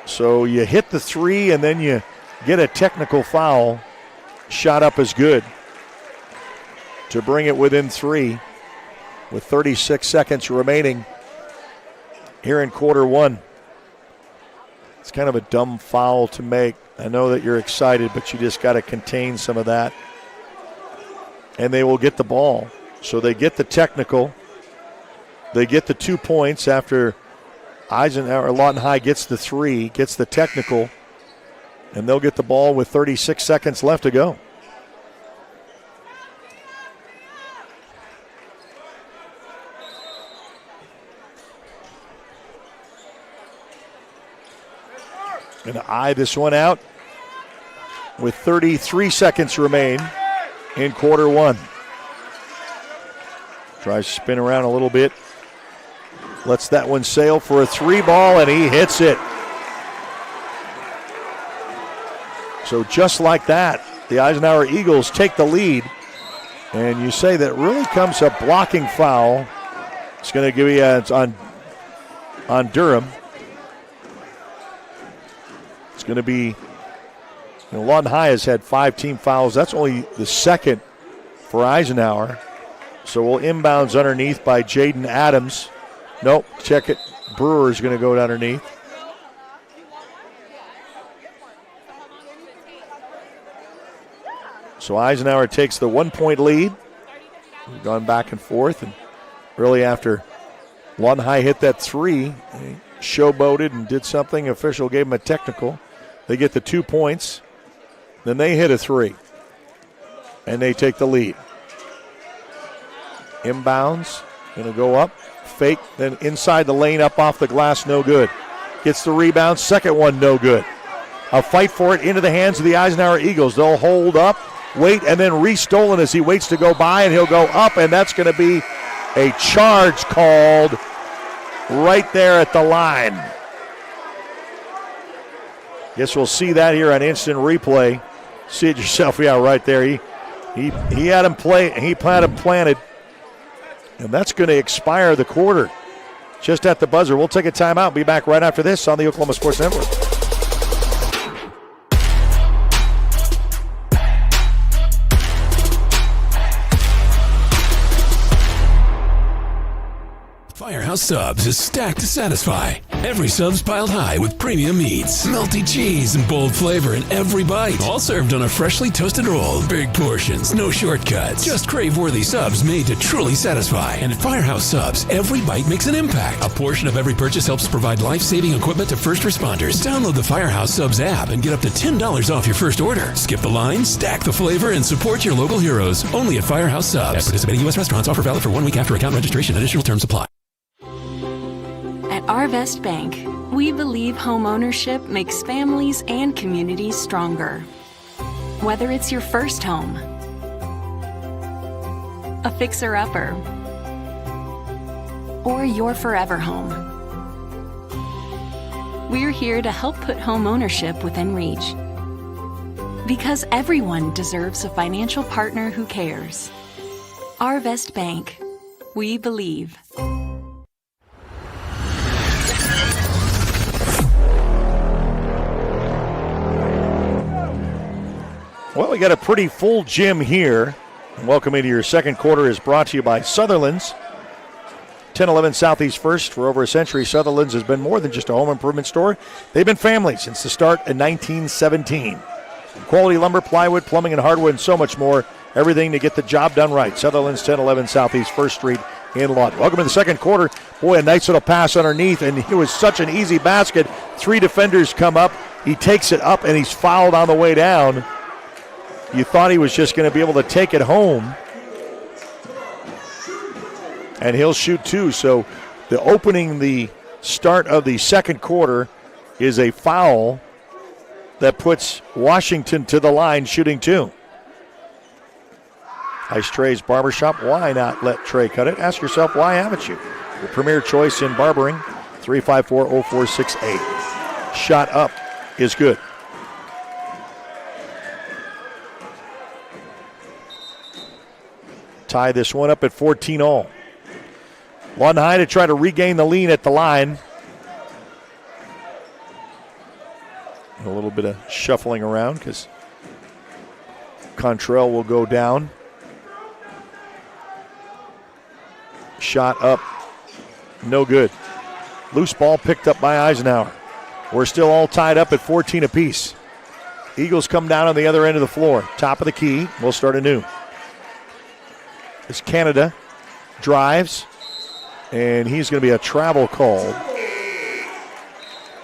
Speaker 3: So you hit the 3 and then you get a technical foul. Shot up is good to bring it within 3 with 36 seconds remaining here in quarter 1. It's kind of a dumb foul to make. I know that you're excited, but you just got to contain some of that. And they will get the ball. So they get the technical. They get the 2 points after Eisenhower. Lawton High gets the 3, gets the technical, and they'll get the ball with 36 seconds left to go. Going to eye this one out with 33 seconds remain in quarter 1. Tries to spin around a little bit. Lets that one sail for a 3 ball, and he hits it. So just like that, the Eisenhower Eagles take the lead. And you say that really comes a blocking foul. It's going to give you it's on Durham. It's going to be, Lawton High has had 5 team fouls. That's only the second for Eisenhower. So we'll inbounds underneath by Jaden Adams. Nope, check it. Brewer's going to go underneath. So Eisenhower takes the 1-point lead. We've gone back and forth, and really after Lawton High hit that 3, they showboated and did something. Official gave him a technical. They get the 2 points. Then they hit a 3, and they take the lead. Inbounds, going to go up, fake, then inside the lane, up off the glass, no good. Gets the rebound, second one, no good. A fight for it into the hands of the Eisenhower Eagles. They'll hold up, wait, and then re-stolen as he waits to go by, and he'll go up, and that's going to be a charge called right there at the line. Guess we'll see that here on instant replay. See it yourself, yeah, right there. He had him play, he had him planted. And that's going to expire the quarter just at the buzzer. We'll take a timeout. Be back right after this on the Oklahoma Sports Network.
Speaker 2: Firehouse Subs is stacked to satisfy. Every sub's piled high with premium meats, melty cheese, and bold flavor in every bite. All served on a freshly toasted roll. Big portions, no shortcuts. Just crave-worthy subs made to truly satisfy. And at Firehouse Subs, every bite makes an impact. A portion of every purchase helps provide life-saving equipment to first responders. Download the Firehouse Subs app and get up to $10 off your first order. Skip the line, stack the flavor, and support your local heroes. Only at Firehouse Subs. At participating U.S. restaurants. Offer valid for 1 week after account registration. Additional terms apply.
Speaker 22: At Arvest Bank, we believe home ownership makes families and communities stronger. Whether it's your first home, a fixer-upper, or your forever home, we're here to help put home ownership within reach. Because everyone deserves a financial partner who cares. Arvest Bank, we believe.
Speaker 3: Well, we got a pretty full gym here. Welcome into your second quarter is brought to you by Sutherland's. 1011 Southeast First. For over a century, Sutherland's has been more than just a home improvement store. They've been family since the start in 1917. Quality lumber, plywood, plumbing, and hardwood, and so much more. Everything to get the job done right. Sutherland's, 1011 Southeast First Street in Lawton. Welcome to the second quarter. Boy, a nice little pass underneath, and it was such an easy basket. 3 defenders come up. He takes it up, and he's fouled on the way down. You thought he was just going to be able to take it home. And he'll shoot 2. So the start of the second quarter is a foul that puts Washington to the line shooting 2. Ice Trey's Barbershop. Why not let Trey cut it? Ask yourself, why haven't you? Your premier choice in barbering, 354-0468. Shot up is good. Tie this one up at 14-all. Lawton High to try to regain the lead at the line. A little bit of shuffling around because Contrell will go down. Shot up, no good. Loose ball picked up by Eisenhower. We're still all tied up at 14 apiece. Eagles come down on the other end of the floor. Top of the key, we'll start anew. As Canada drives, and he's going to be a travel call.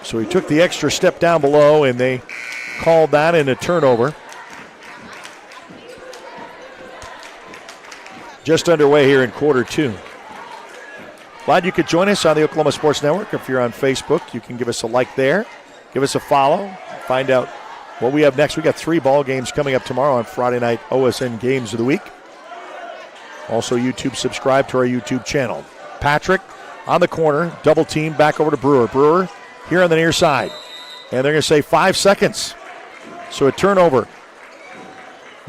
Speaker 3: So he took the extra step down below, and they called that in a turnover. Just underway here in quarter 2. Glad you could join us on the Oklahoma Sports Network. If you're on Facebook, you can give us a like there. Give us a follow. Find out what we have next. We got 3 ball games coming up tomorrow on Friday night OSN Games of the Week. Also, YouTube, subscribe to our YouTube channel. Patrick on the corner, double team, back over to Brewer. Brewer here on the near side. And they're going to say 5 seconds. So a turnover.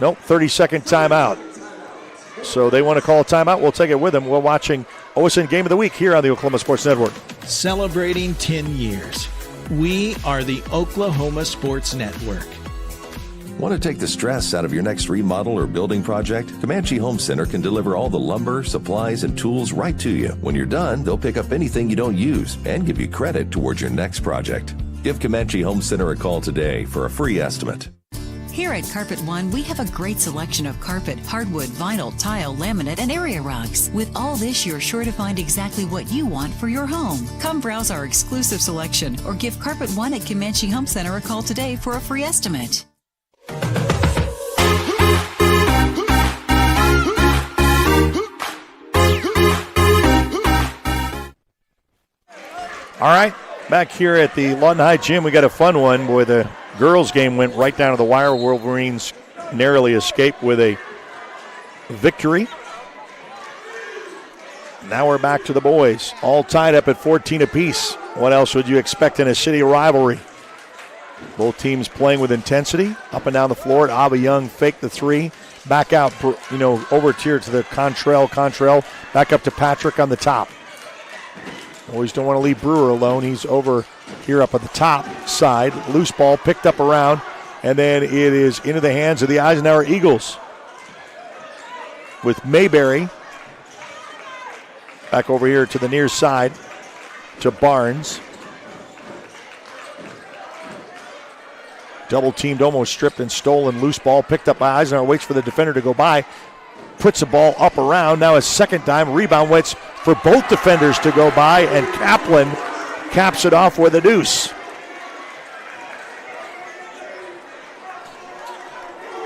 Speaker 3: Nope, 30-second timeout. So they want to call a timeout. We'll take it with them. We're watching OSN Game of the Week here on the Oklahoma Sports Network.
Speaker 8: Celebrating 10 years. We are the Oklahoma Sports Network.
Speaker 4: Want to take the stress out of your next remodel or building project? Comanche Home Center can deliver all the lumber, supplies, and tools right to you. When you're done, they'll pick up anything you don't use and give you credit towards your next project. Give Comanche Home Center a call today for a free estimate.
Speaker 6: Here at Carpet One, we have a great selection of carpet, hardwood, vinyl, tile, laminate, and area rugs. With all this, you're sure to find exactly what you want for your home. Come browse our exclusive selection or give Carpet One at Comanche Home Center a call today for a free estimate.
Speaker 3: All right, back here at the Lawton High Gym, we got a fun one where the girls' game went right down to the wire. Wolverines narrowly escaped with a victory. Now we're back to the boys, all tied up at 14 apiece. What else would you expect in a city rivalry? Both teams playing with intensity, up and down the floor. Abba Young faked the 3, back out, over here to the Contrell, back up to Patrick on the top. Always don't want to leave Brewer alone. He's over here up at the top side. Loose ball picked up around, and then it is into the hands of the Eisenhower Eagles with Mayberry back over here to the near side to Barnes. Double teamed, almost stripped and stolen. Loose ball picked up by Eisenhower. Waits for the defender to go by. Puts the ball up around. Now a second time. Rebound waits for both defenders to go by. And Kaplan caps it off with a deuce.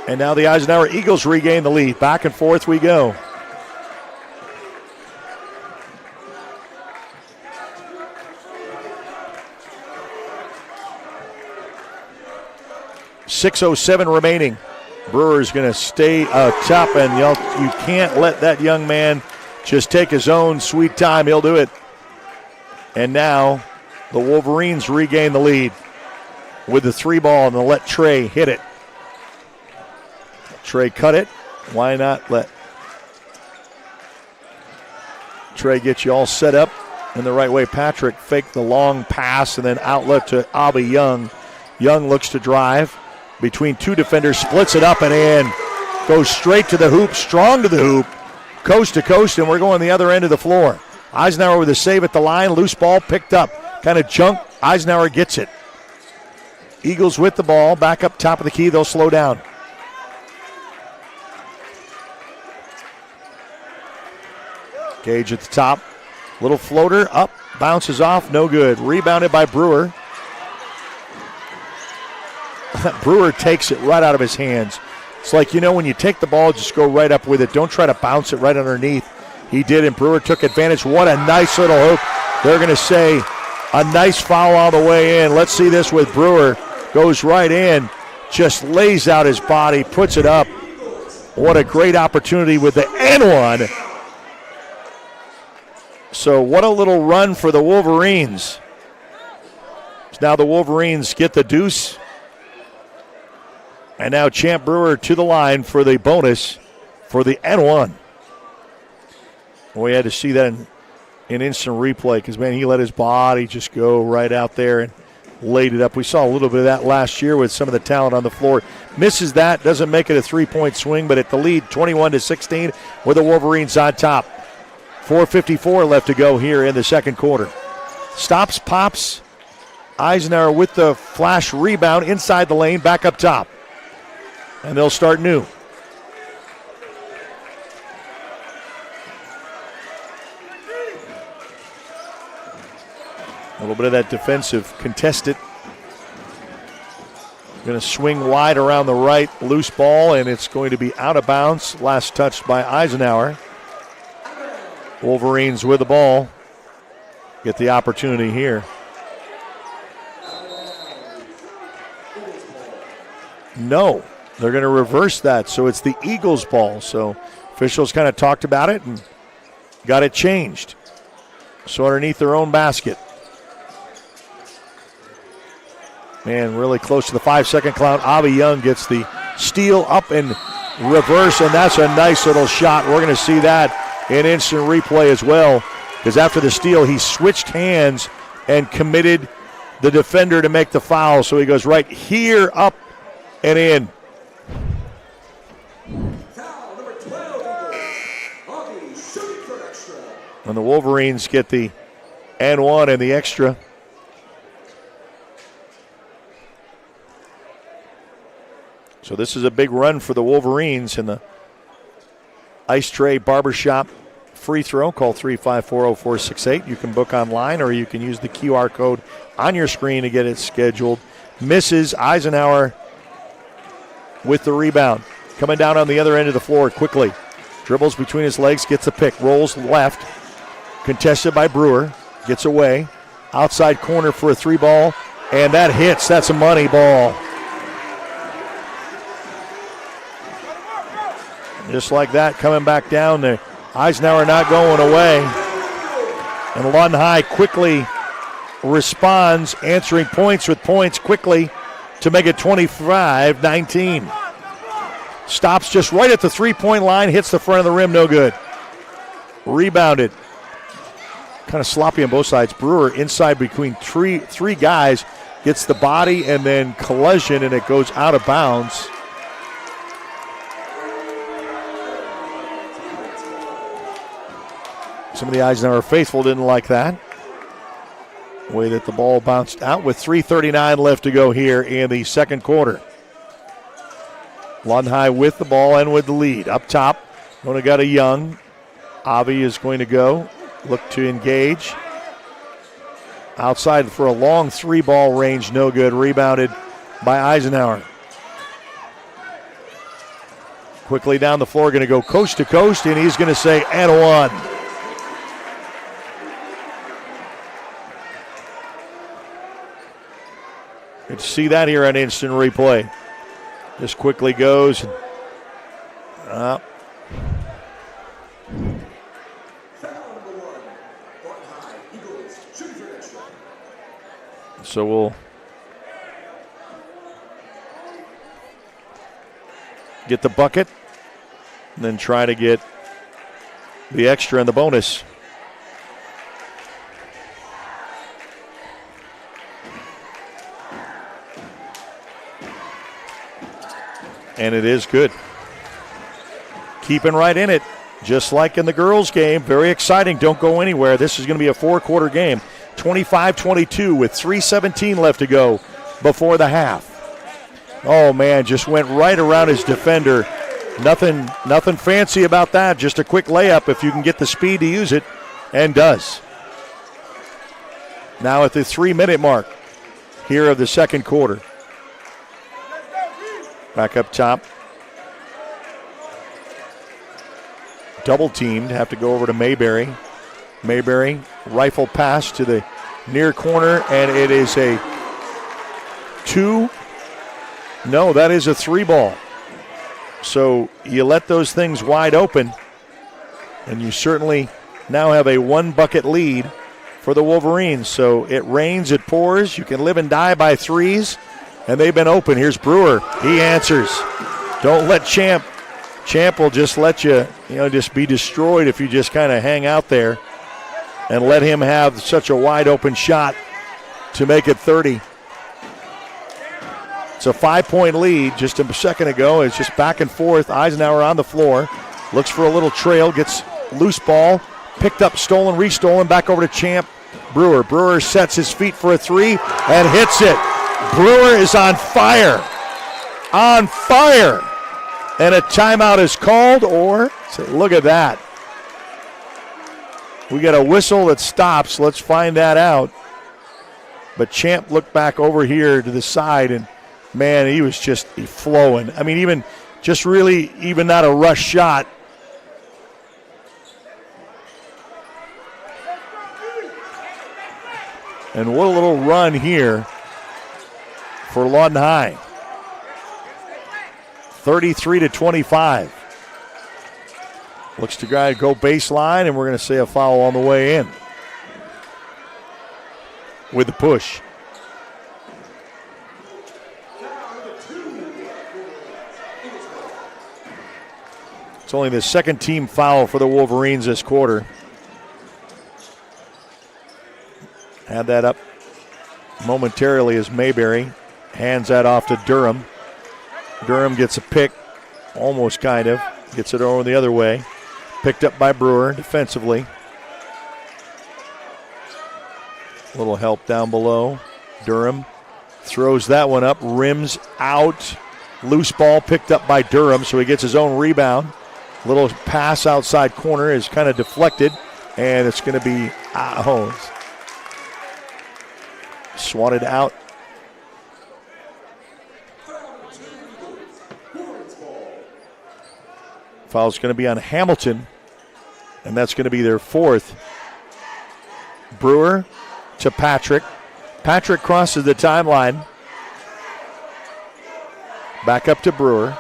Speaker 3: And now the Eisenhower Eagles regain the lead. Back and forth we go. .607 remaining. Brewer's going to stay top, and you can't let that young man just take his own sweet time. He'll do it. And now the Wolverines regain the lead with the 3 ball, and they'll let Trey hit it. Trey cut it. Why not let Trey get you all set up in the right way? Patrick faked the long pass and then outlet to Abba Young. Young looks to drive between 2 defenders, splits it up and in. Goes straight to the hoop, strong to the hoop, coast to coast, and we're going the other end of the floor. Eisenhower with a save at the line. Loose ball picked up. Kind of junk. Eisenhower gets it. Eagles with the ball. Back up top of the key. They'll slow down. Gage at the top. Little floater up. Bounces off. No good. Rebounded by Brewer. Brewer takes it right out of his hands. It's like, when you take the ball, just go right up with it. Don't try to bounce it right underneath. He did, and Brewer took advantage. What a nice little hoop. They're going to say a nice foul all the way in. Let's see this with Brewer. Goes right in, just lays out his body, puts it up. What a great opportunity with the N1. So what a little run for the Wolverines. Now the Wolverines get the deuce. And now Champ Brewer to the line for the bonus for the N1. We had to see that in instant replay because, man, he let his body just go right out there and laid it up. We saw a little bit of that last year with some of the talent on the floor. Misses that, doesn't make it a three-point swing, but at the lead, 21-16, with the Wolverines on top. 4:54 left to go here in the second quarter. Stops, pops. Eisenhower with the flash rebound inside the lane, back up top. And they'll start new. A little bit of that defensive contested. Going to swing wide around the right, loose ball, and it's going to be out of bounds. Last touched by Eisenhower. Wolverines with the ball. Get the opportunity here. No, they're going to reverse that, so it's the Eagles' ball. So officials kind of talked about it and got it changed. So underneath their own basket. Man, really close to the 5-second clock. Avi Young gets the steal up and reverse, and that's a nice little shot. We're going to see that in instant replay as well, because after the steal, he switched hands and committed the defender to make the foul. So he goes right here, up, and in. And the Wolverines get the N1 and the extra. So this is a big run for the Wolverines in the Ice Tray Barbershop free throw. Call 354-0468. You can book online or you can use the QR code on your screen to get it scheduled. Misses. Eisenhower with the rebound. Coming down on the other end of the floor quickly. Dribbles between his legs, gets a pick, rolls left. Contested by Brewer. Gets away. Outside corner for a three ball. And that hits. That's a money ball. Just like that, coming back down there. Eisenhower not going away. And Lawton High quickly responds, answering points with points quickly to make it 25-19. Stops just right at the three-point line, hits the front of the rim, no good. Rebounded. Kind of sloppy on both sides. Brewer inside between three guys, gets the body and then collision, and it goes out of bounds. Some of the Eisenhower faithful didn't like that. The way that the ball bounced out with 3:39 left to go here in the second quarter. Lawton High with the ball and with the lead. Up top, only got a Young. Avi is going to go. Look to engage. Outside for a long three-ball range, no good. Rebounded by Eisenhower. Quickly down the floor, going to go coast to coast, and he's going to say, and one. Good to see that here on instant replay. Just quickly goes. So we'll get the bucket and then try to get the extra and the bonus. And it is good. Keeping right in it. just like in the girls' game. Very exciting. Don't go anywhere. This is going to be a 4-quarter game. 25-22 with 3:17 left to go before the half. Oh, man, just went right around his defender. Nothing fancy about that. Just a quick layup if you can get the speed to use it, and does. Now at the 3-minute mark here of the second quarter. Back up top. Double teamed, have to go over to Mayberry. Mayberry, rifle pass to the near corner, and it is a 2. No, that is a 3 ball. So you let those things wide open, and you certainly now have a 1-bucket lead for the Wolverines. So it rains, it pours. You can live and die by threes, and they've been open. Here's Brewer. He answers. Don't let Champ. Champ will just let you, just be destroyed if you just kind of hang out there and let him have such a wide open shot to make it 30. It's a 5-point lead just a second ago. It's just back and forth. Eisenhower on the floor. Looks for a little trail. Gets loose ball. Picked up, stolen, restolen. Back over to Champ. Brewer. Brewer sets his feet for a 3 and hits it. Brewer is on fire. On fire. And a timeout is called, or look at that. We got a whistle that stops. Let's find that out. But Champ looked back over here to the side, and man, he was just flowing. I mean, even not a rush shot. And what a little run here for Lawton High. 33-25. Looks to guy go baseline, and we're going to say a foul on the way in with the push. It's only the second team foul for the Wolverines this quarter. Had that up momentarily as Mayberry hands that off to Durham. Durham gets a pick, almost kind of. Gets it over the other way. Picked up by Brewer defensively. A little help down below. Durham throws that one up, rims out. Loose ball picked up by Durham, so he gets his own rebound. Little pass outside corner is kind of deflected, and it's going to be swatted out. Foul's going to be on Hamilton, and that's going to be their 4th. Brewer to Patrick. Patrick crosses the timeline. Back up to Brewer.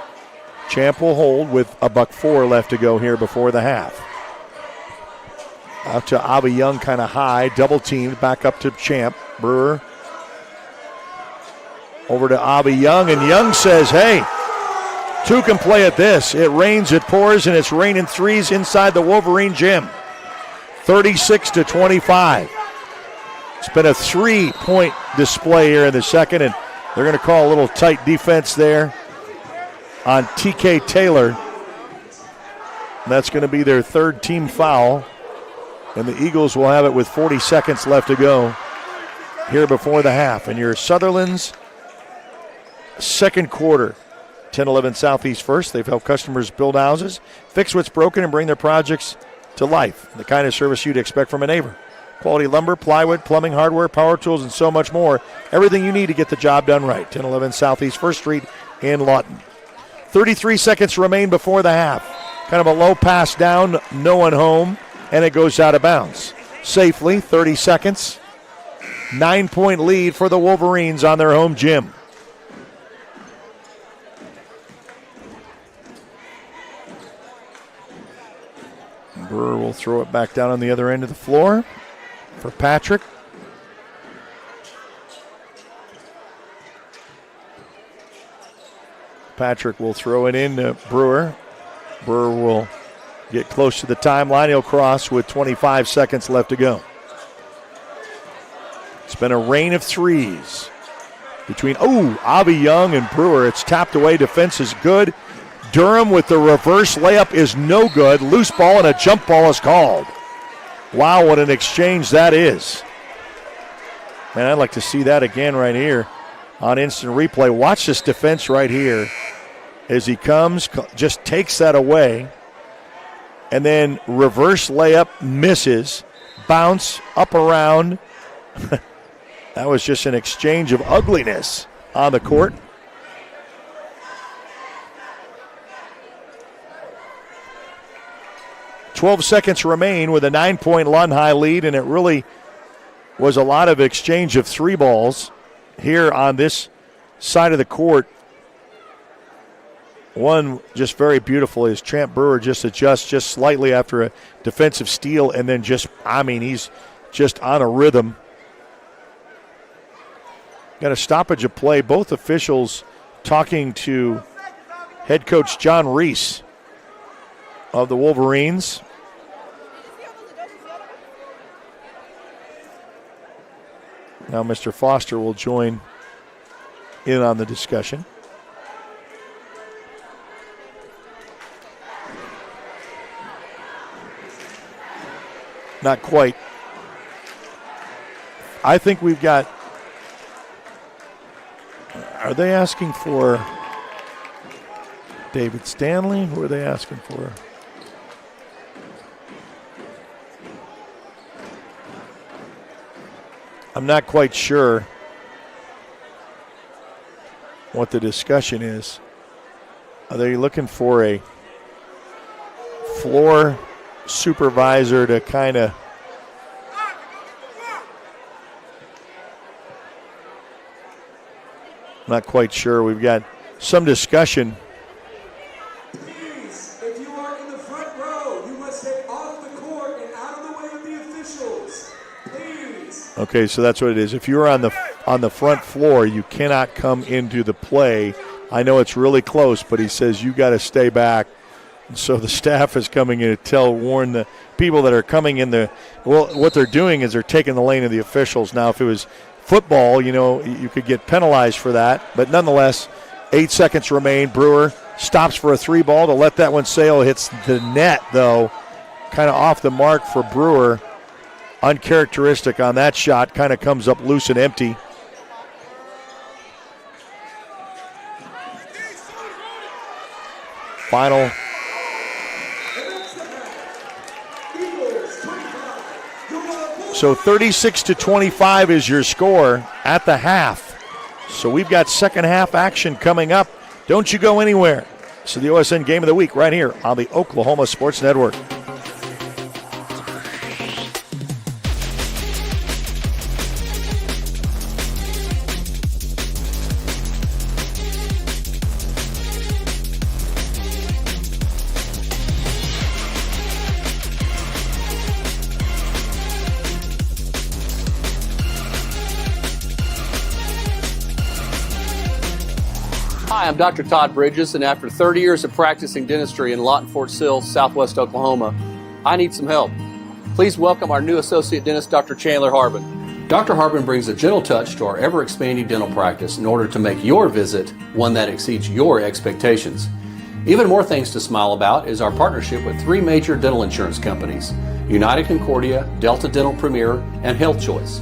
Speaker 3: Champ will hold with a $1:04 left to go here before the half. Out to Avi Young, kind of high, double teamed. Back up to Champ. Brewer over to Avi Young, and Young says, hey, 2 can play at this. It rains, it pours, and it's raining threes inside the Wolverine gym. 36-25. It's been a 3-point display here in the second, and they're going to call a little tight defense there on TK Taylor. And that's going to be their 3rd team foul, and the Eagles will have it with 40 seconds left to go here before the half. And your Sutherland's second quarter. 1011 Southeast First. They've helped customers build houses, fix what's broken, and bring their projects to life. The kind of service you'd expect from a neighbor. Quality lumber, plywood, plumbing, hardware, power tools, and so much more. Everything you need to get the job done right. 1011 Southeast First Street in Lawton. 33 seconds remain before the half. Kind of a low pass down, no one home, and it goes out of bounds. Safely, 30 seconds. 9-point lead for the Wolverines on their home gym. Brewer will throw it back down on the other end of the floor for Patrick. Patrick will throw it in to Brewer. Brewer will get close to the timeline. He'll cross with 25 seconds left to go. It's been a rain of threes between Avi Young and Brewer. It's tapped away. Defense is good. Durham with the reverse layup is no good. Loose ball and a jump ball is called. Wow, what an exchange that is. Man, I'd like to see that again right here on instant replay. Watch this defense right here as he comes, just takes that away, and then reverse layup misses, bounce up around. That was just an exchange of ugliness on the court. "12 seconds remain with a 9-point Lawton High lead, and it really was a lot of exchange of three balls here on this side of the court. One just very beautiful is Tramp Brewer just adjusts just slightly after a defensive steal, and then he's just on a rhythm. Got a stoppage of play. Both officials talking to head coach John Reese of the Wolverines. Now Mr. Foster will join in on the discussion. Not quite. I think we've got... Are they asking for David Stanley? Who are they asking for? I'm not quite sure what the discussion is. Are they looking for a floor supervisor to kind of... Not quite sure. We've got some discussion.
Speaker 7: Please, if you are in the front row, you must stay off the court and out of the way of the officials. Please.
Speaker 3: Okay, so that's what it is. If you're on the front floor, you cannot come into the play. I know it's really close, but he says you got to stay back. So the staff is coming in to warn the people that are coming in what they're doing is they're taking the lane of the officials. Now, if it was football, you could get penalized for that. But nonetheless, 8 seconds remain. Brewer stops for a three ball to let that one sail. Hits the net, though, kind of off the mark for Brewer. Uncharacteristic on that shot. Kind of comes up loose and empty. Final. So 36-25 is your score at the half. So we've got second half action coming up. Don't you go anywhere. So the OSN Game of the Week right here on the Oklahoma Sports Network.
Speaker 10: Hi, I'm Dr. Todd Bridges, and after 30 years of practicing dentistry in Lawton, Fort Sill, Southwest Oklahoma, I need some help. Please welcome our new associate dentist, Dr. Chandler Harbin. Dr. Harbin brings a gentle touch to our ever-expanding dental practice in order to make your visit one that exceeds your expectations. Even more things to smile about is our partnership with 3 major dental insurance companies, United Concordia, Delta Dental Premier, and Health Choice.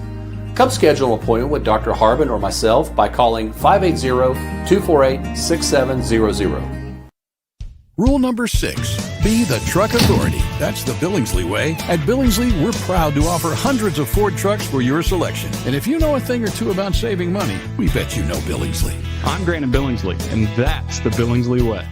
Speaker 10: Come schedule an appointment with Dr. Harbin or myself by calling 580-248-6700.
Speaker 23: Rule number 6, be the truck authority. That's the Billingsley way. At Billingsley, we're proud to offer hundreds of Ford trucks for your selection. And if you know a thing or two about saving money, we bet you know Billingsley.
Speaker 24: I'm Grant Billingsley, and that's the Billingsley way.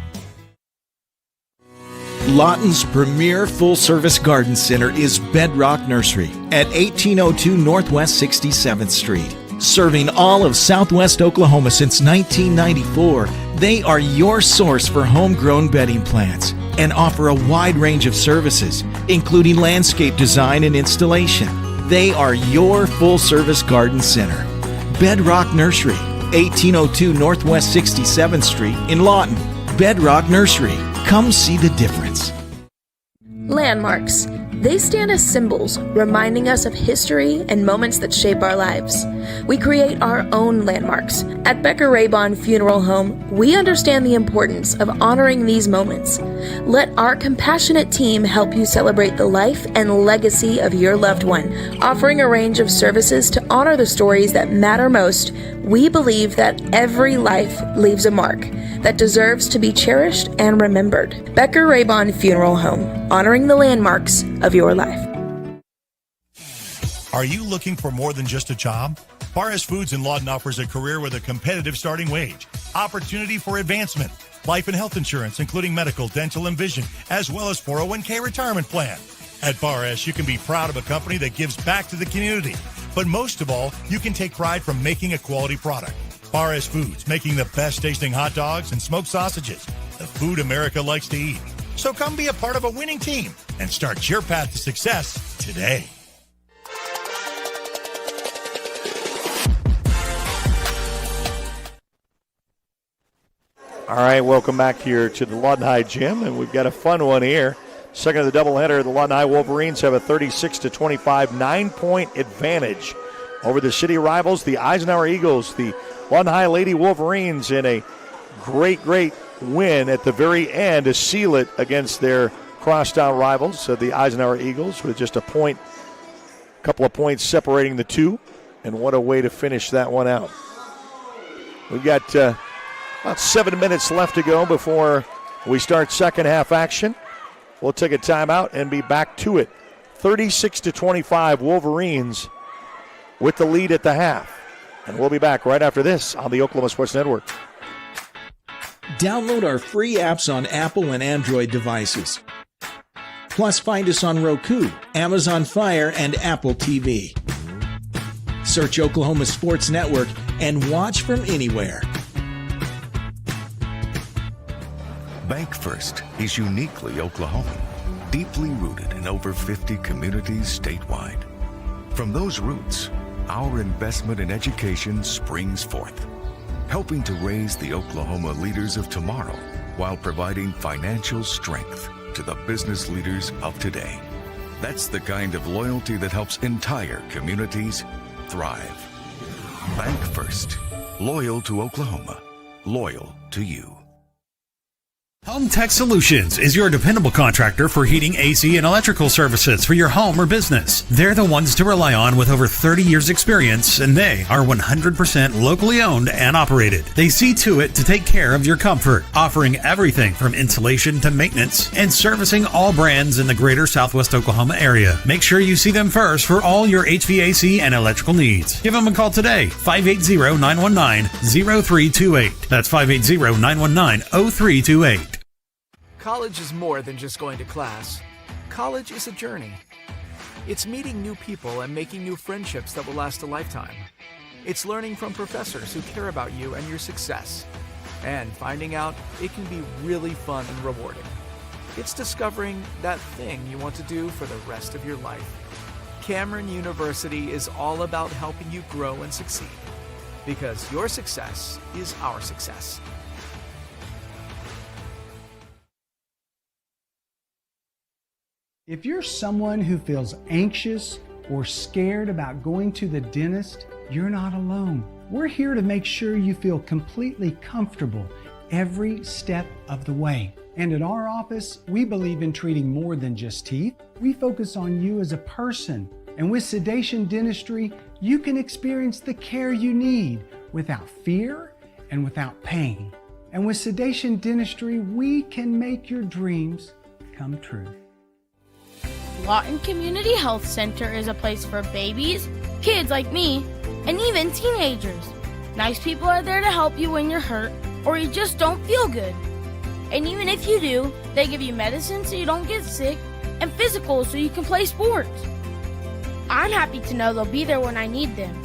Speaker 25: Lawton's premier full-service garden center is Bedrock Nursery at 1802 Northwest 67th Street. Serving all of Southwest Oklahoma since 1994, they are your source for homegrown bedding plants and offer a wide range of services, including landscape design and installation. They are your full-service garden center. Bedrock Nursery, 1802 Northwest 67th Street in Lawton. Bedrock Nursery. Come see the difference.
Speaker 5: Landmarks. They stand as symbols, reminding us of history and moments that shape our lives. We create our own landmarks. At Becker Raybon Funeral Home, we understand the importance of honoring these moments. Let our compassionate team help you celebrate the life and legacy of your loved one. Offering a range of services to honor the stories that matter most, we believe that every life leaves a mark that deserves to be cherished and remembered. Becker Raybon Funeral Home, honoring the landmarks of your life.
Speaker 9: Are you looking for more than just a job? Barres Foods in Lawton offers a career with a competitive starting wage, opportunity for advancement, life and health insurance, including medical, dental, and vision, as well as 401k retirement plan. At Barres, you can be proud of a company that gives back to the community. But most of all, you can take pride from making a quality product. Barres Foods, making the best tasting hot dogs and smoked sausages, the food America likes to eat. So come be a part of a winning team and start your path to success today.
Speaker 3: All right, welcome back here to the Lawton High Gym, and we've got a fun one here. Second of the doubleheader, the Lawton High Wolverines have a 36-25 9-point advantage over the city rivals, the Eisenhower Eagles. The Lawton High Lady Wolverines in a great win at the very end to seal it against their crosstown rivals, the Eisenhower Eagles, with just a couple of points separating the two. And what a way to finish that one out. We've got about 7 minutes left to go before we start second half action. We'll take a timeout and be back to it. 36-25 Wolverines with the lead at the half. And we'll be back right after this on the Oklahoma Sports Network.
Speaker 8: Download our free apps on Apple and Android devices. Plus, find us on Roku, Amazon Fire, and Apple TV. Search Oklahoma Sports Network and watch from anywhere.
Speaker 11: Bank First is uniquely Oklahoman, deeply rooted in over 50 communities statewide. From those roots, our investment in education springs forth, helping to raise the Oklahoma leaders of tomorrow while providing financial strength to the business leaders of today. That's the kind of loyalty that helps entire communities thrive. Bank First, loyal to Oklahoma, loyal to you.
Speaker 12: Home Tech Solutions is your dependable contractor for heating, AC, and electrical services for your home or business. They're the ones to rely on with over 30 years experience, and they are 100% locally owned and operated. They see to it to take care of your comfort, offering everything from insulation to maintenance and servicing all brands in the greater Southwest Oklahoma area. Make sure you see them first for all your HVAC and electrical needs. Give them a call today, 580-919-0328. That's 580-919-0328.
Speaker 14: College is more than just going to class. College is a journey. It's meeting new people and making new friendships that will last a lifetime. It's learning from professors who care about you and your success. And finding out it can be really fun and rewarding. It's discovering that thing you want to do for the rest of your life. Cameron University is all about helping you grow and succeed. Because your success is our success.
Speaker 15: If you're someone who feels anxious or scared about going to the dentist, you're not alone. We're here to make sure you feel completely comfortable every step of the way. And at our office, we believe in treating more than just teeth. We focus on you as a person. And with Sedation Dentistry, you can experience the care you need without fear and without pain. And with Sedation Dentistry, we can make your dreams come true.
Speaker 26: Lawton Community Health Center is a place for babies, kids like me, and even teenagers. Nice people are there to help you when you're hurt or you just don't feel good. And even if you do, they give you medicine so you don't get sick and physicals so you can play sports. I'm happy to know they'll be there when I need them.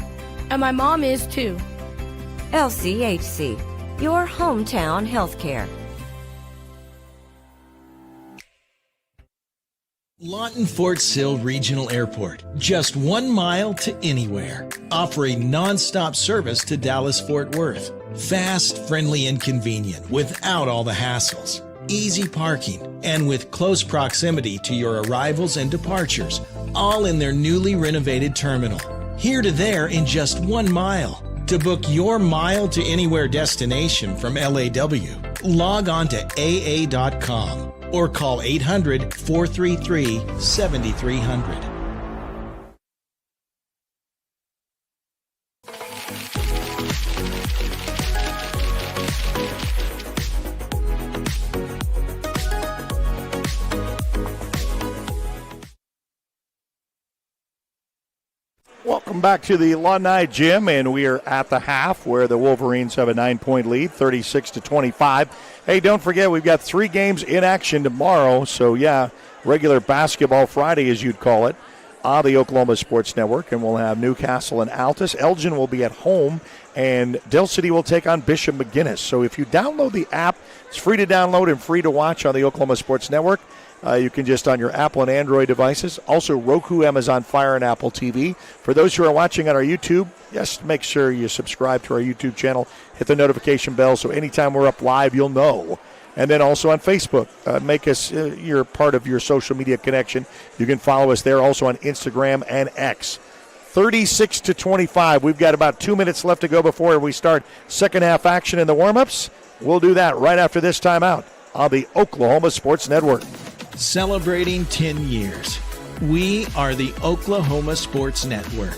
Speaker 26: And my mom is too.
Speaker 27: LCHC, your hometown healthcare.
Speaker 8: Lawton Fort Sill Regional Airport, just 1 mile to anywhere. Offering non-stop service to Dallas-Fort Worth. Fast, friendly, and convenient without all the hassles. easy parking, and with close proximity to your arrivals and departures, all in their newly renovated terminal. Here to there in just 1 mile. To book your Mile to Anywhere destination from LAW, log on to AA.com or call 800-433-7300.
Speaker 3: Welcome back to the Lawton Gym, and we are at the half where the Wolverines have a 9-point lead, 36-25. Hey, don't forget, we've got 3 games in action tomorrow, so yeah, regular basketball Friday, as you'd call it, on the Oklahoma Sports Network, and we'll have Newcastle and Altus. Elgin will be at home, and Dell City will take on Bishop McGuinness. So if you download the app, it's free to download and free to watch on the Oklahoma Sports Network. You can just on your Apple and Android devices. Also, Roku, Amazon Fire, and Apple TV. For those who are watching on our YouTube, yes, make sure you subscribe to our YouTube channel. Hit the notification bell so anytime we're up live, you'll know. And then also on Facebook, make us your part of your social media connection. You can follow us there. Also on Instagram and X. 36-25. We've got about 2 minutes left to go before we start second half action in the warm-ups. We'll do that right after this timeout on the Oklahoma Sports Network.
Speaker 8: Celebrating 10 years. We are the Oklahoma Sports Network.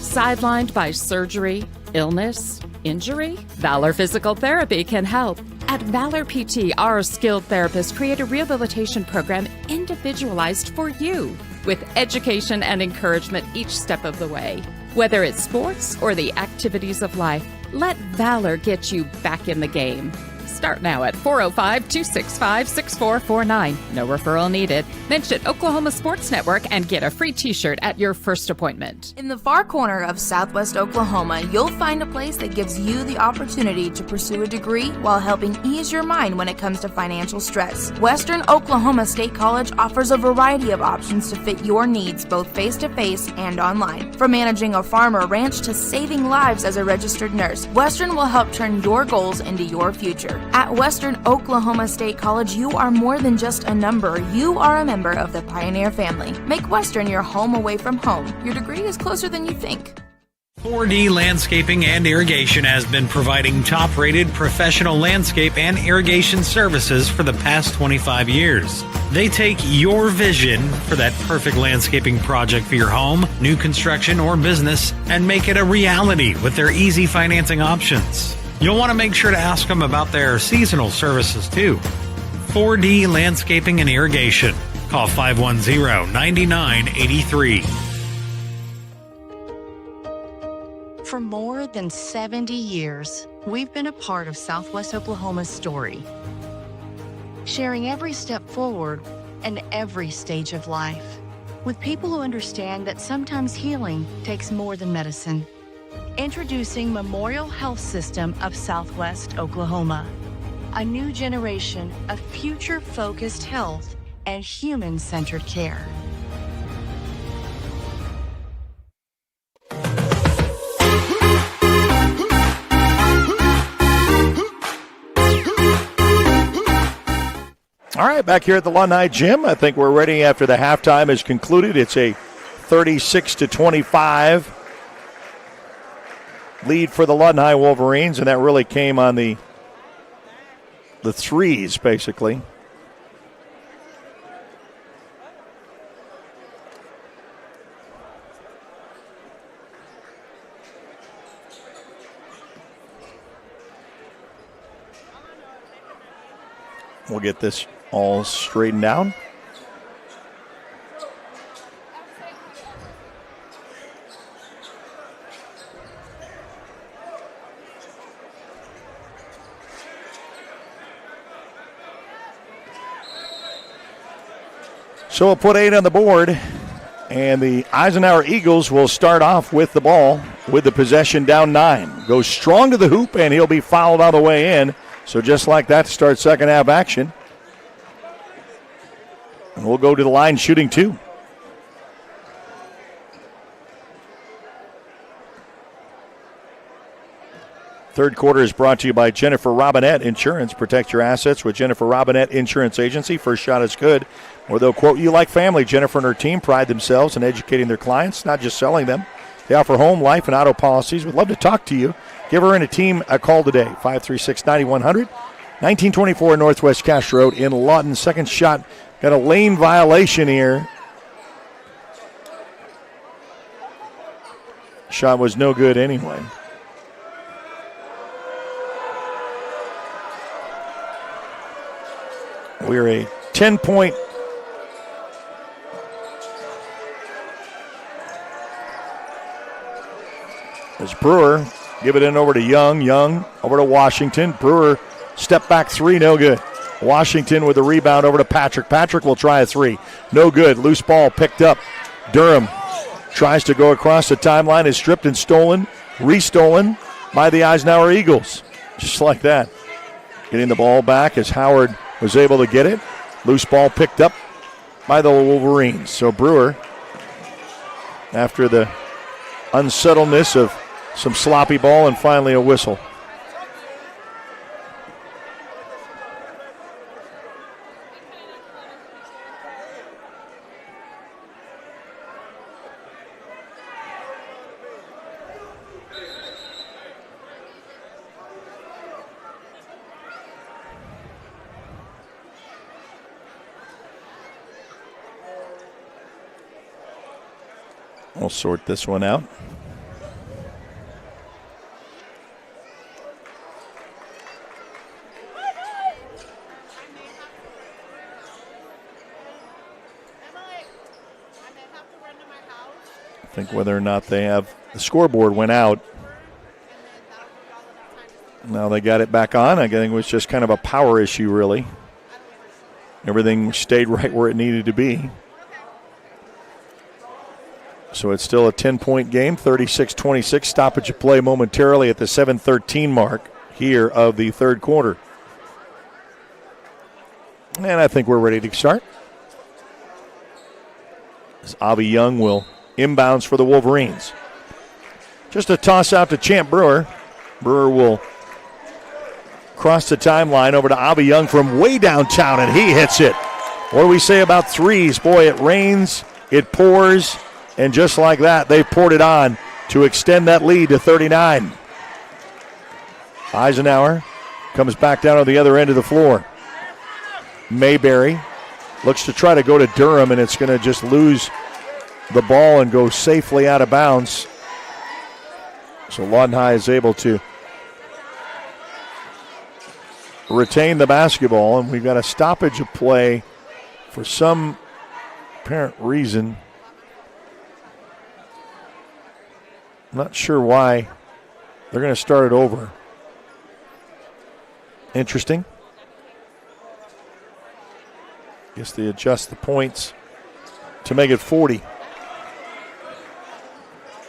Speaker 13: Sidelined by surgery, illness, injury? Valor Physical Therapy can help. At Valor PT, our skilled therapists create a rehabilitation program individualized for you, with education and encouragement each step of the way. Whether it's sports or the activities of life, let Valor get you back in the game. Start now at 405-265-6449. No referral needed. Mention Oklahoma Sports Network and get a free t-shirt at your first appointment.
Speaker 5: In the far corner of Southwest Oklahoma, you'll find a place that gives you the opportunity to pursue a degree while helping ease your mind when it comes to financial stress. Western Oklahoma State College offers a variety of options to fit your needs, both face-to-face and online. From managing a farm or ranch to saving lives as a registered nurse, Western will help turn your goals into your future. At Western Oklahoma State College, you are more than just a number. You are a member of the Pioneer family. Make Western your home away from home. Your degree is closer than you think.
Speaker 12: 4D Landscaping and Irrigation has been providing top-rated professional landscape and irrigation services for the past 25 years. They take your vision for that perfect landscaping project for your home, new construction, or business and make it a reality with their easy financing options. You'll want to make sure to ask them about their seasonal services, too. 4D Landscaping and Irrigation. Call 510-9983.
Speaker 16: For more than 70 years, we've been a part of Southwest Oklahoma's story, sharing every step forward and every stage of life, with people who understand that sometimes healing takes more than medicine. Introducing Memorial Health System of Southwest Oklahoma, a new generation of future-focused health and human-centered care.
Speaker 3: All right, back here at the Lawton Gym, I think we're ready after the halftime is concluded. It's a 36-25 lead for the Lawton Wolverines, and that really came on the threes, basically. We'll get this all straightened out. So we'll put 8 on the board, and the Eisenhower Eagles will start off with the ball with the possession down 9. Goes strong to the hoop, and he'll be fouled on the way in. So just like that to start second half action. And we'll go to the line shooting 2. Third quarter is brought to you by Jennifer Robinette Insurance. Protect your assets with Jennifer Robinette Insurance Agency. First shot is good, or they'll quote you like family. Jennifer and her team pride themselves in educating their clients, not just selling them. They offer home, life, and auto policies. Would love to talk to you. Give her and a team a call today, 536-9100, 1924 Northwest Cash Road in Lawton. Second shot, got a lane violation here. Shot was no good anyway. We're a 10-point as Brewer give it in over to Young. Young over to Washington. Brewer step back three, no good. Washington with the rebound over to Patrick. Patrick will try a three. No good. Loose ball picked up. Durham tries to go across the timeline, is stripped and stolen, restolen by the Eisenhower Eagles. Just like that. Getting the ball back as Howard was able to get it. Loose ball picked up by the Wolverines. So Brewer, after the unsettledness of some sloppy ball and finally a whistle. We'll sort this one out. I think whether or not they have the scoreboard went out. Now they got it back on. I think it was just kind of a power issue, really. Everything stayed right where it needed to be. So it's still a 10-point game, 36-26. Stoppage of play momentarily at the 7:13 mark here of the third quarter. And I think we're ready to start. As Avi Young will inbounds for the Wolverines. Just a toss out to Champ Brewer. Brewer will cross the timeline over to Avi Young from way downtown, and he hits it. What do we say about threes? Boy, it rains, it pours. And just like that, they poured it on to extend that lead to 39. Eisenhower comes back down on the other end of the floor. Mayberry looks to try to go to Durham, and it's going to just lose the ball and go safely out of bounds. So Lawton High is able to retain the basketball, and we've got a stoppage of play for some apparent reason. I'm not sure why. They're going to start it over. Interesting. Guess they adjust the points to make it 40.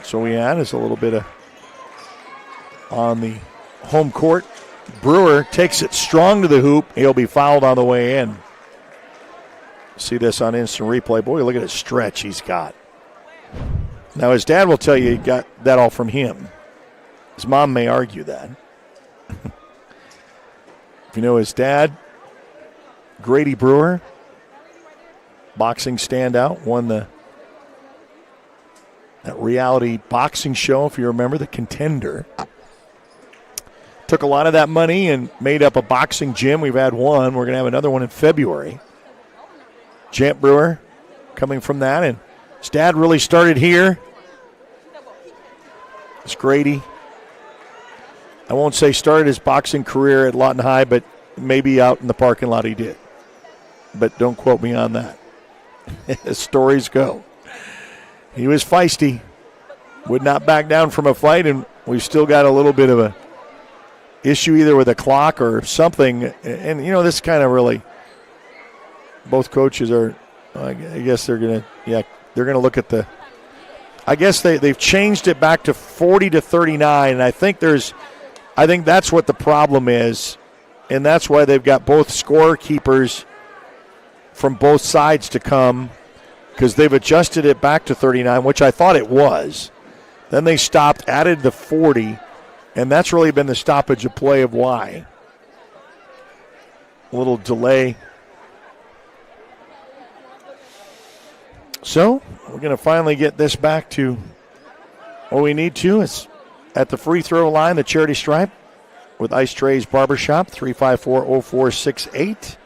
Speaker 3: So we had is a little bit of on the home court. Brewer takes it strong to the hoop. He'll be fouled on the way in. See this on instant replay. Boy, look at his stretch he's got. Now, his dad will tell you he got that all from him. His mom may argue that. If you know his dad, Grady Brewer, boxing standout, won that reality boxing show, if you remember, The Contender. Took a lot of that money and made up a boxing gym. We've had one. We're going to have another one in February. Champ Brewer coming from that, and his dad really started here. It's Grady. I won't say started his boxing career at Lawton High, but maybe out in the parking lot he did. But don't quote me on that. As stories go. He was feisty. Would not back down from a fight, and we've still got a little bit of a issue either with a clock or something. And, you know, this kind of really, both coaches are, I guess they're going to look at the, I guess they've changed it back to 40-39, and I think that's what the problem is, and that's why they've got both scorekeepers from both sides to come, because they've adjusted it back to 39, which I thought it was. Then they stopped, added the 40, And that's really been the stoppage of play of why. A little delay. So we're going to finally get this back to what we need to. It's at the free throw line, the charity stripe with Ice Trays Barbershop, 354-0468.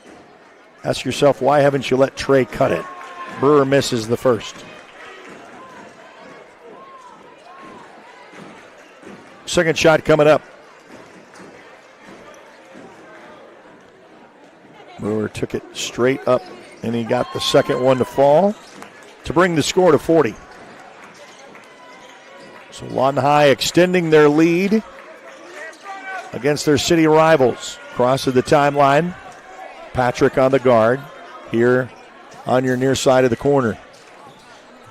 Speaker 3: Ask yourself, why haven't you let Trey cut it? Brewer misses the first. Second shot coming up. Brewer took it straight up, and he got the second one to fall to bring the score to 40. So Lawton High extending their lead against their city rivals. Crosses the timeline. Patrick on the guard here on your near side of the corner.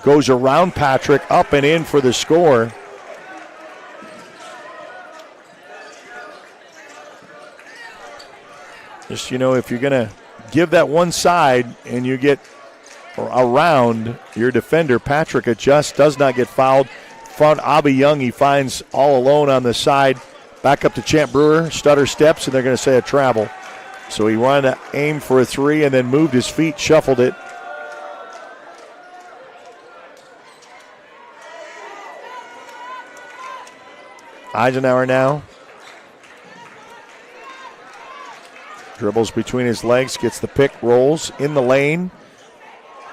Speaker 3: Goes around Patrick, up and in for the score. Just, if you're going to give that one side and you get around your defender, Patrick adjusts, does not get fouled. Found Abby Young, he finds all alone on the side. Back up to Champ Brewer, stutter steps, and they're going to say a travel. So he wanted to aim for a three and then moved his feet, shuffled it. Eisenhower now. Dribbles between his legs, gets the pick, rolls in the lane.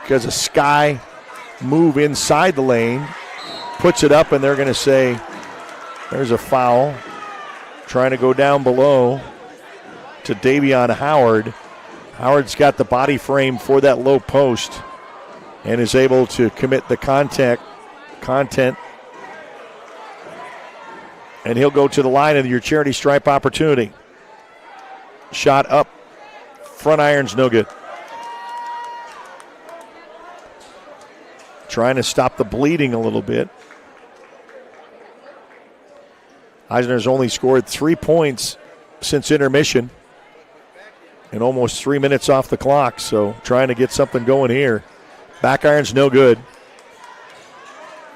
Speaker 3: Does a sky move inside the lane. Puts it up, and they're going to say there's a foul. Trying to go down below to Davion Howard. Howard's got the body frame for that low post and is able to commit the content. And he'll go to the line of your charity stripe opportunity. Shot up. Front iron's no good. Trying to stop the bleeding a little bit. Eisner's only scored 3 points since intermission and almost 3 minutes off the clock, so trying to get something going here. Back iron's no good.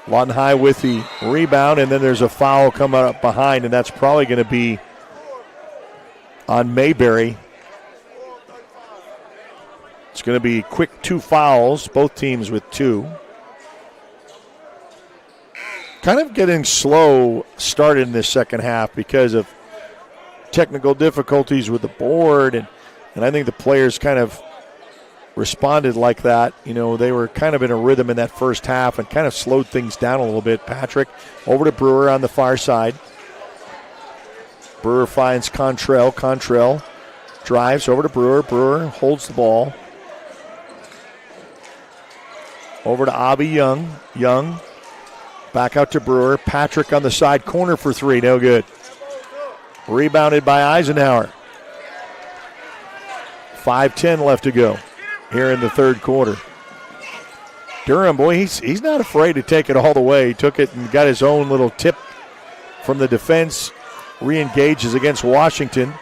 Speaker 3: Lawton High with the rebound, and then there's a foul coming up behind, and that's probably going to be on Mayberry. It's going to be quick 2 fouls, both teams with 2. Kind of getting slow started in this second half because of technical difficulties with the board, and I think the players kind of responded like that. They were kind of in a rhythm in that first half and kind of slowed things down a little bit. Patrick over to Brewer on the far side. Brewer finds Contrell. Contrell drives over to Brewer. Brewer holds the ball. Over to Abby Young. Young back out to Brewer. Patrick on the side corner for 3. No good. Rebounded by Eisenhower. 5:10 left to go here in the third quarter. Durham, boy, he's not afraid to take it all the way. He took it and got his own little tip from the defense. Re-engages against Washington.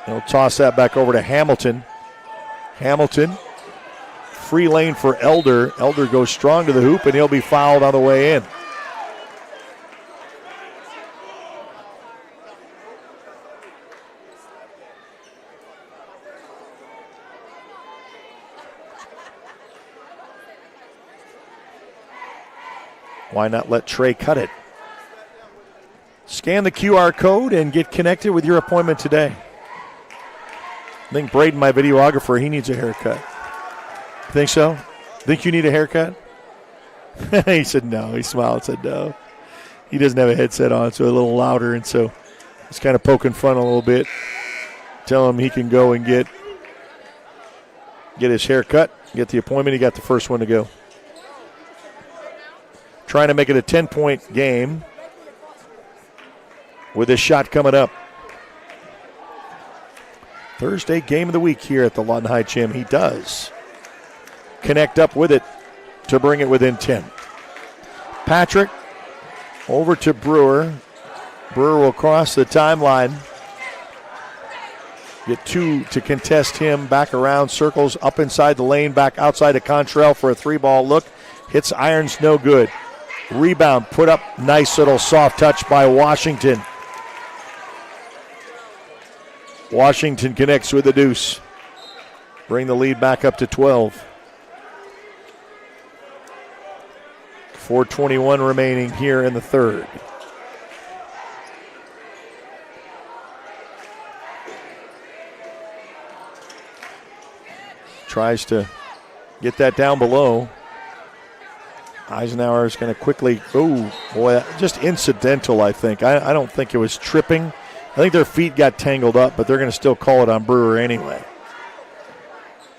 Speaker 3: He'll toss that back over to Hamilton. Hamilton. Free lane for Elder. Elder goes strong to the hoop, and he'll be fouled on the way in. Why not let Trey cut it? Scan the QR code and get connected with your appointment today. I think Braden, my videographer, he needs a haircut. Think so? Think you need a haircut? He said no. He smiled and said no. He doesn't have a headset on, so a little louder, and so he's kind of poking fun a little bit. Tell him he can go and get his haircut, get the appointment. He got the first one to go. Trying to make it a 10-point game with this shot coming up. Thursday game of the week here at the Lawton High Gym. He does connect up with it to bring it within 10. Patrick over to Brewer. Brewer will cross the timeline. Get 2 to contest him. Back around, circles up inside the lane, back outside of Contrell for a 3-ball look. Hits irons, no good. Rebound put up. Nice little soft touch by Washington. Washington connects with the deuce. Bring the lead back up to 12. 4:21 remaining here in the third. Tries to get that down below. Eisenhower is going to quickly, oh boy, just incidental, I think. I don't think it was tripping. I think their feet got tangled up, but they're going to still call it on Brewer anyway.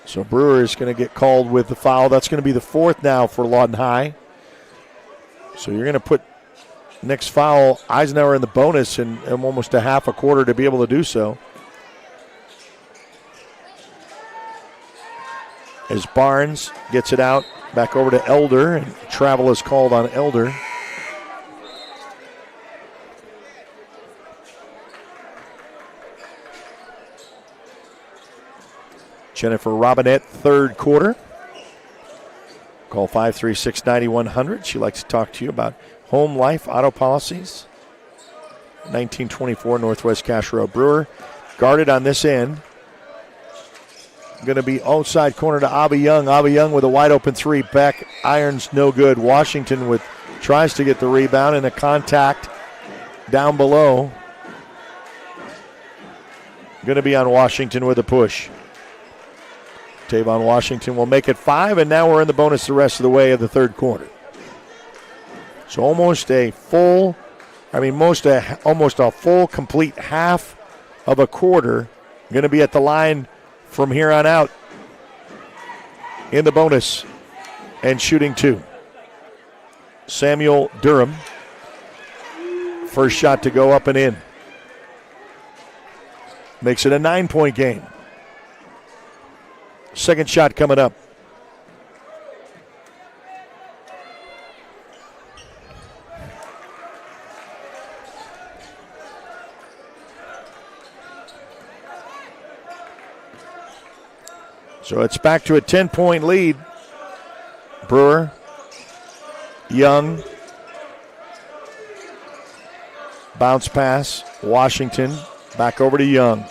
Speaker 3: So Brewer is going to get called with the foul. That's going to be the fourth now for Lawton High. So you're going to put next foul, Eisenhower in the bonus in almost a half a quarter to be able to do so. As Barnes gets it out, back over to Elder, and travel is called on Elder. Jennifer Robinette, third quarter. Call 536-9100. She likes to talk to you about home life auto policies. 1924 Northwest Cash Road. Brewer guarded on this end. Going to be outside corner to Abby Young. Abby Young with a wide open three. Back irons no good. Washington tries to get the rebound and a contact down below. Going to be on Washington with a push. Tavon Washington will make it 5, and now we're in the bonus the rest of the way of the third quarter. So almost a full complete half of a quarter going to be at the line from here on out in the bonus and shooting 2. Samuel Durham, first shot to go up and in. Makes it a 9-point game. Second shot coming up. So it's back to a 10-point lead. Brewer, Young, bounce pass, Washington, back over to Young.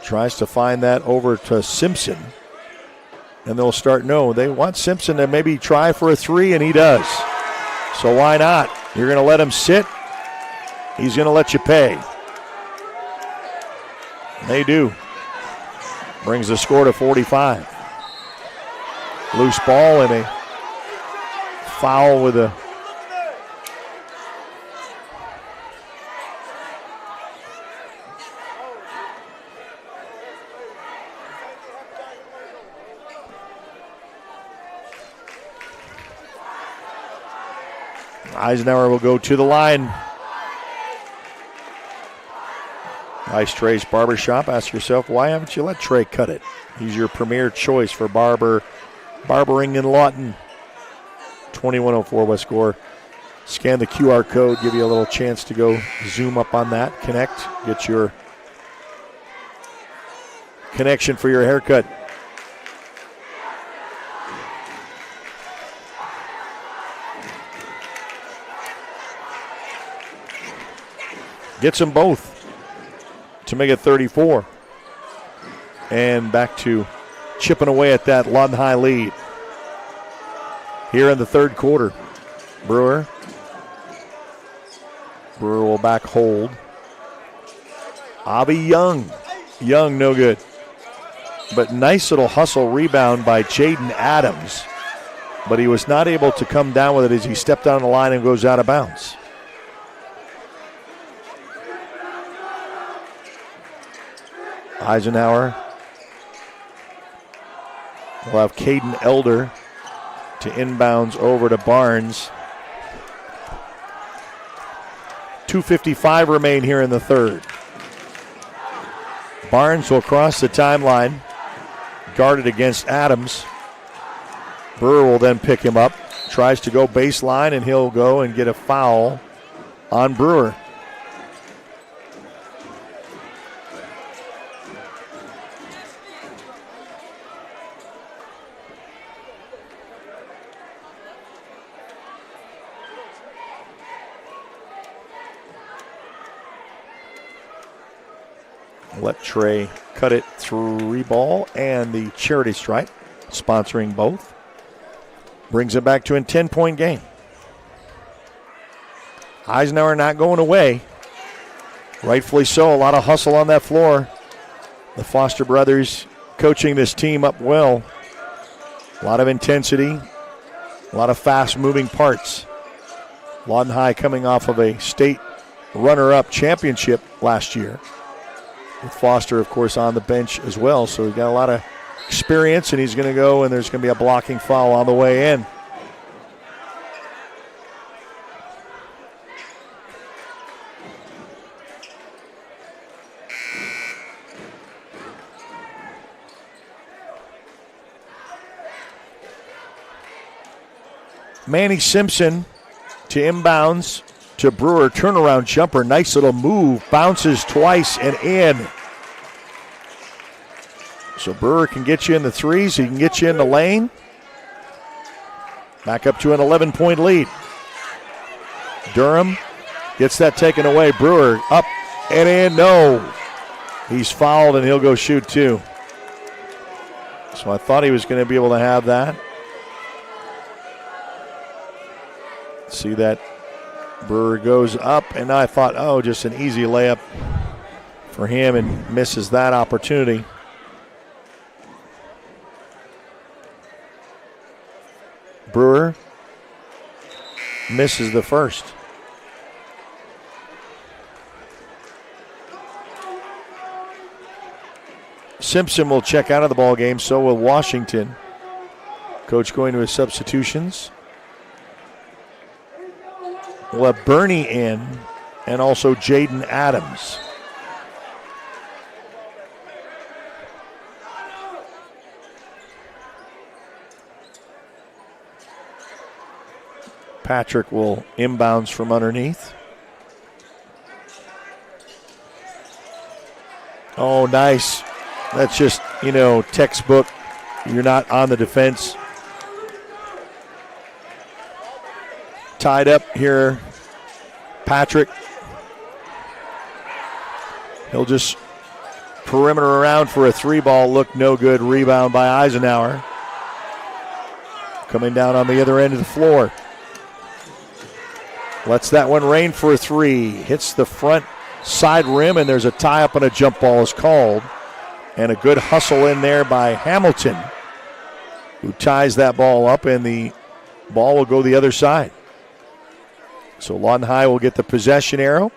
Speaker 3: Tries to find that over to Simpson. And they'll start, they want Simpson to maybe try for a 3, and he does. So why not? You're going to let him sit. He's going to let you pay. They do. Brings the score to 45. Loose ball and a foul with a Eisenhower will go to the line. Nice Trey's Barbershop. Ask yourself, why haven't you let Trey cut it? He's your premier choice for barbering in Lawton. 2104 West Score. Scan the QR code, give you a little chance to go zoom up on that, connect, get your connection for your haircut. Gets them both to make it 34. And back to chipping away at that Lawton High lead. Here in the third quarter, Brewer will back hold. Abby Young. Young, no good. But nice little hustle rebound by Jaden Adams. But he was not able to come down with it as he stepped down the line and goes out of bounds. Eisenhower will have Caden Elder to inbounds over to Barnes. 2:55 remain here in the third. Barnes will cross the timeline, guarded against Adams. Brewer will then pick him up, tries to go baseline, and he'll go and get a foul on Brewer. Let Trey cut it 3-ball and the charity stripe, sponsoring both. Brings it back to a 10-point game. Eisenhower not going away. Rightfully so. A lot of hustle on that floor. The Foster brothers coaching this team up well. A lot of intensity. A lot of fast-moving parts. Lawton High coming off of a state runner-up championship last year. With Foster, of course, on the bench as well. So he's got a lot of experience, and he's going to go, and there's going to be a blocking foul on the way in. Manny Simpson to inbounds to Brewer. Turnaround jumper. Nice little move. Bounces twice and in. So Brewer can get you in the threes. He can get you in the lane. Back up to an 11-point lead. Durham gets that taken away. Brewer up and in. No. He's fouled and he'll go shoot two. So I thought he was going to be able to have that. See that Brewer goes up, and I thought, oh, just an easy layup for him, and misses that opportunity. Brewer misses the first. Simpson will check out of the ball game, so will Washington. Coach going to his substitutions. We'll have Bernie in, and also Jaden Adams. Patrick will inbounds from underneath. Oh, nice. That's just, textbook. You're not on the defense. Tied up here, Patrick. He'll just perimeter around for a 3-ball. Look no good. Rebound by Eisenhower. Coming down on the other end of the floor. Lets that one rain for a 3. Hits the front side rim, and there's a tie-up and a jump ball is called. And a good hustle in there by Hamilton, who ties that ball up, and the ball will go the other side. So Lawton High will get the possession arrow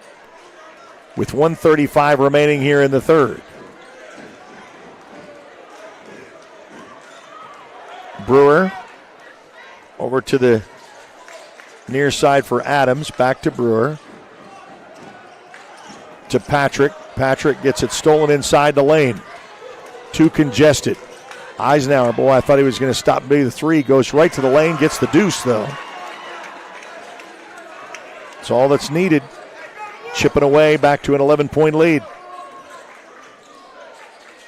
Speaker 3: with 1:35 remaining here in the third. Brewer over to the near side for Adams. Back to Brewer. To Patrick. Patrick gets it stolen inside the lane. Too congested. Eisenhower, boy, I thought he was going to stop and be the 3. Goes right to the lane, gets the deuce, though. That's all that's needed. Chipping away back to an 11-point lead.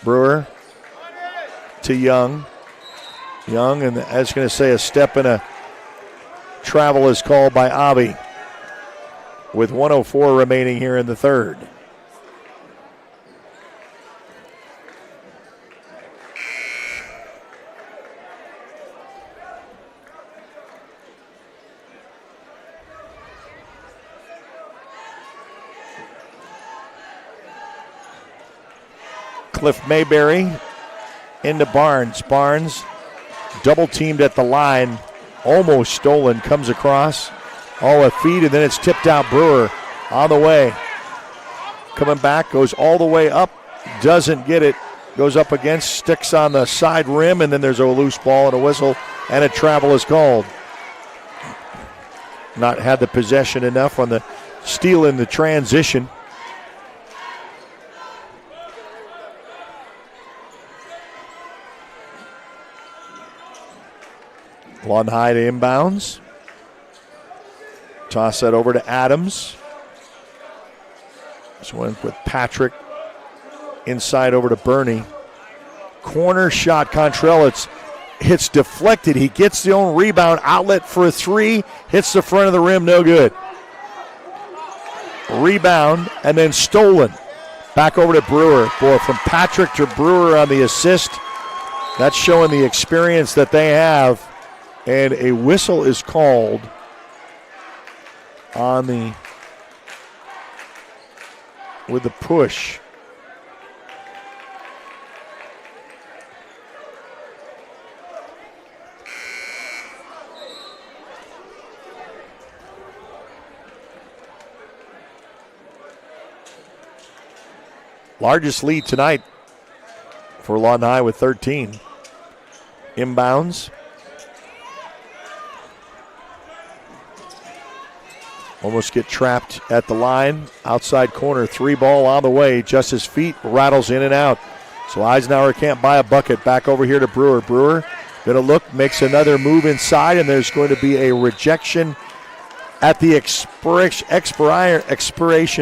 Speaker 3: Brewer to Young. Young, and I was going to say a step and a travel is called by Avi. With 1:04 remaining here in the third. Cliff Mayberry into Barnes. Barnes double teamed at the line, almost stolen, comes across. A feed, and then it's tipped out. Brewer on the way. Coming back, goes all the way up, doesn't get it. Goes up against, sticks on the side rim, and then there's a loose ball and a whistle, and a travel is called. Not had the possession enough on the steal in the transition. Lawton High to inbounds. Toss that over to Adams. This one with Patrick. Inside over to Bernie. Corner shot, Contrell. Hits deflected. He gets the own rebound. Outlet for a 3. Hits the front of the rim. No good. Rebound and then stolen. Back over to Brewer. Boy, from Patrick to Brewer on the assist. That's showing the experience that they have. And a whistle is called on with the push. Largest lead tonight for Lawton High with 13. Inbounds. Almost get trapped at the line. Outside corner, 3 ball on the way. Just his feet rattles in and out. So Eisenhower can't buy a bucket. Back over here to Brewer. Brewer going to look, makes another move inside, and there's going to be a rejection at the expiration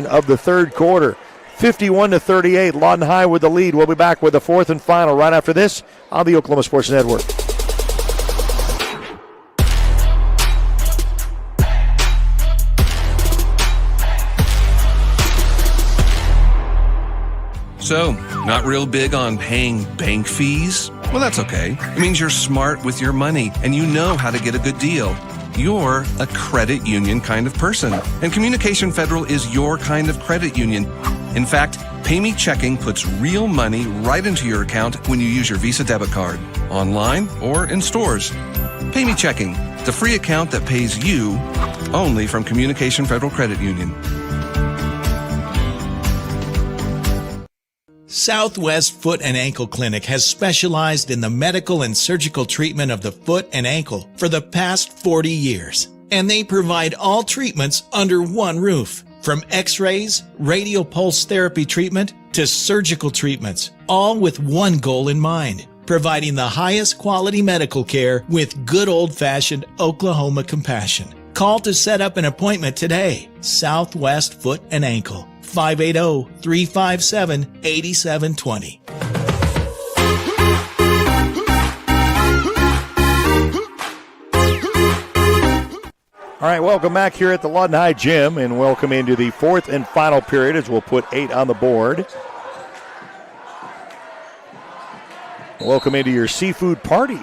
Speaker 3: of the third quarter. 51-38, Lawton High with the lead. We'll be back with the fourth and final right after this on the Oklahoma Sports Network.
Speaker 1: So, not real big on paying bank fees? Well, that's okay. It means you're smart with your money and you know how to get a good deal. You're a credit union kind of person, and Communication Federal is your kind of credit union. In fact, PayMe Checking puts real money right into your account when you use your Visa debit card, online or in stores. PayMe Checking, the free account that pays you only from Communication Federal Credit Union.
Speaker 8: Southwest Foot and Ankle Clinic has specialized in the medical and surgical treatment of the foot and ankle for the past 40 years. And they provide all treatments under one roof. From x-rays, radial pulse therapy treatment, to surgical treatments, all with one goal in mind, providing the highest quality medical care with good old-fashioned Oklahoma compassion. Call to set up an appointment today. Southwest Foot and Ankle, 580-357-8720.
Speaker 3: All right, welcome back here at the Lawton High Gym, and welcome into the fourth and final period as we'll put 8 on the board. Welcome into your seafood party.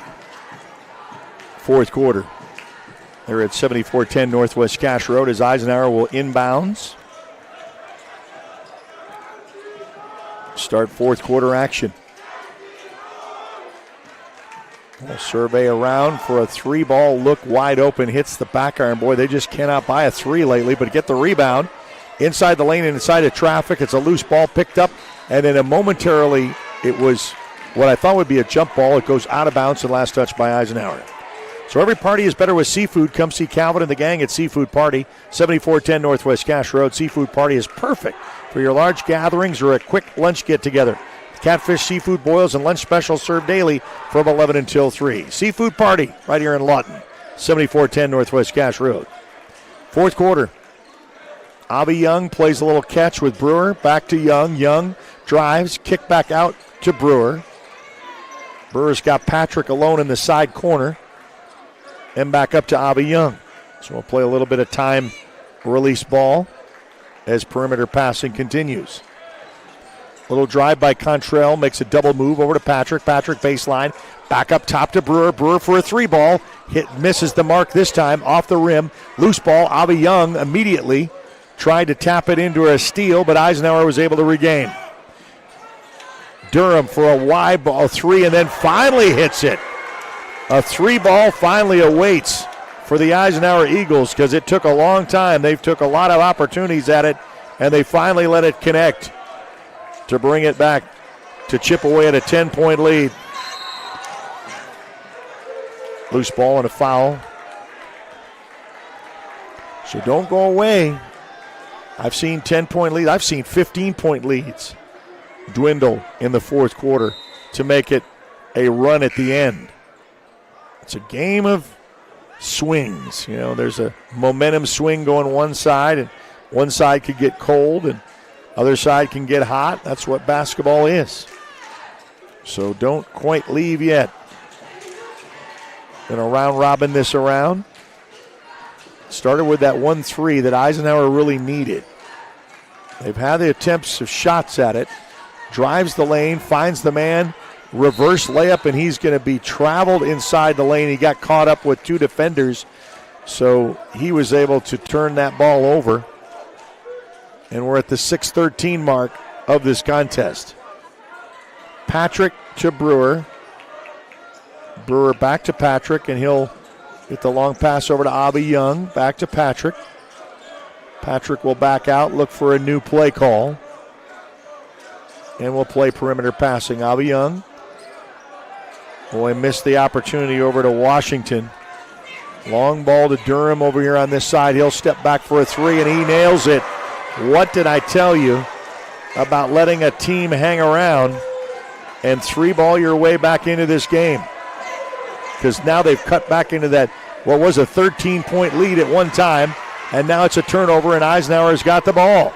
Speaker 3: Fourth quarter. They're at 7410 Northwest Cash Road as Eisenhower will inbounds. Start fourth quarter action. We'll survey around for a 3-ball look wide open. Hits the back iron. Boy, they just cannot buy a 3 lately, but get the rebound. Inside the lane and inside of traffic. It's a loose ball picked up, and then momentarily it was what I thought would be a jump ball. It goes out of bounds and last touch by Eisenhower. So every party is better with seafood. Come see Calvin and the gang at Seafood Party, 7410 Northwest Cash Road. Seafood Party is perfect for your large gatherings or a quick lunch get-together. Catfish, seafood boils, and lunch specials served daily from 11 until 3. Seafood Party right here in Lawton, 7410 Northwest Cash Road. Fourth quarter. Avi Young plays a little catch with Brewer. Back to Young. Young drives, kick back out to Brewer. Brewer's got Patrick alone in the side corner. And back up to Avi Young. So we'll play a little bit of time release ball as perimeter passing continues. Little drive by Contrell, makes a double move over to Patrick. Patrick baseline, back up top to Brewer. Brewer for a 3-ball. Misses the mark this time, off the rim. Loose ball, Avi Young immediately tried to tap it into a steal, but Eisenhower was able to regain. Durham for a wide ball 3, and then finally hits it. A 3-ball finally awaits for the Eisenhower Eagles because it took a long time. They've took a lot of opportunities at it, and they finally let it connect to bring it back to chip away at a 10-point lead. Loose ball and a foul. So don't go away. I've seen 10-point leads. I've seen 15-point leads dwindle in the fourth quarter to make it a run at the end. It's a game of swings. You know, there's a momentum swing going one side, and one side could get cold, and other side can get hot. That's what basketball is. So don't quite leave yet. Going to round robin this around. Started with that 1-3 that Eisenhower really needed. They've had the attempts of shots at it. Drives the lane, finds the man, reverse layup, and he's going to be traveled inside the lane. He got caught up with two defenders, so he was able to turn that ball over. And we're at the 6:13 mark of this contest. Patrick to Brewer. Brewer back to Patrick, and he'll get the long pass over to Avi Young. Back to Patrick. Patrick will back out, look for a new play call. And we'll play perimeter passing. Avi Young. Boy, missed the opportunity over to Washington. Long ball to Durham over here on this side. He'll step back for a three, and he nails it. What did I tell you about letting a team hang around and three-ball your way back into this game? Because now they've cut back into that, what was a 13-point lead at one time, and now it's a turnover, and Eisenhower's got the ball.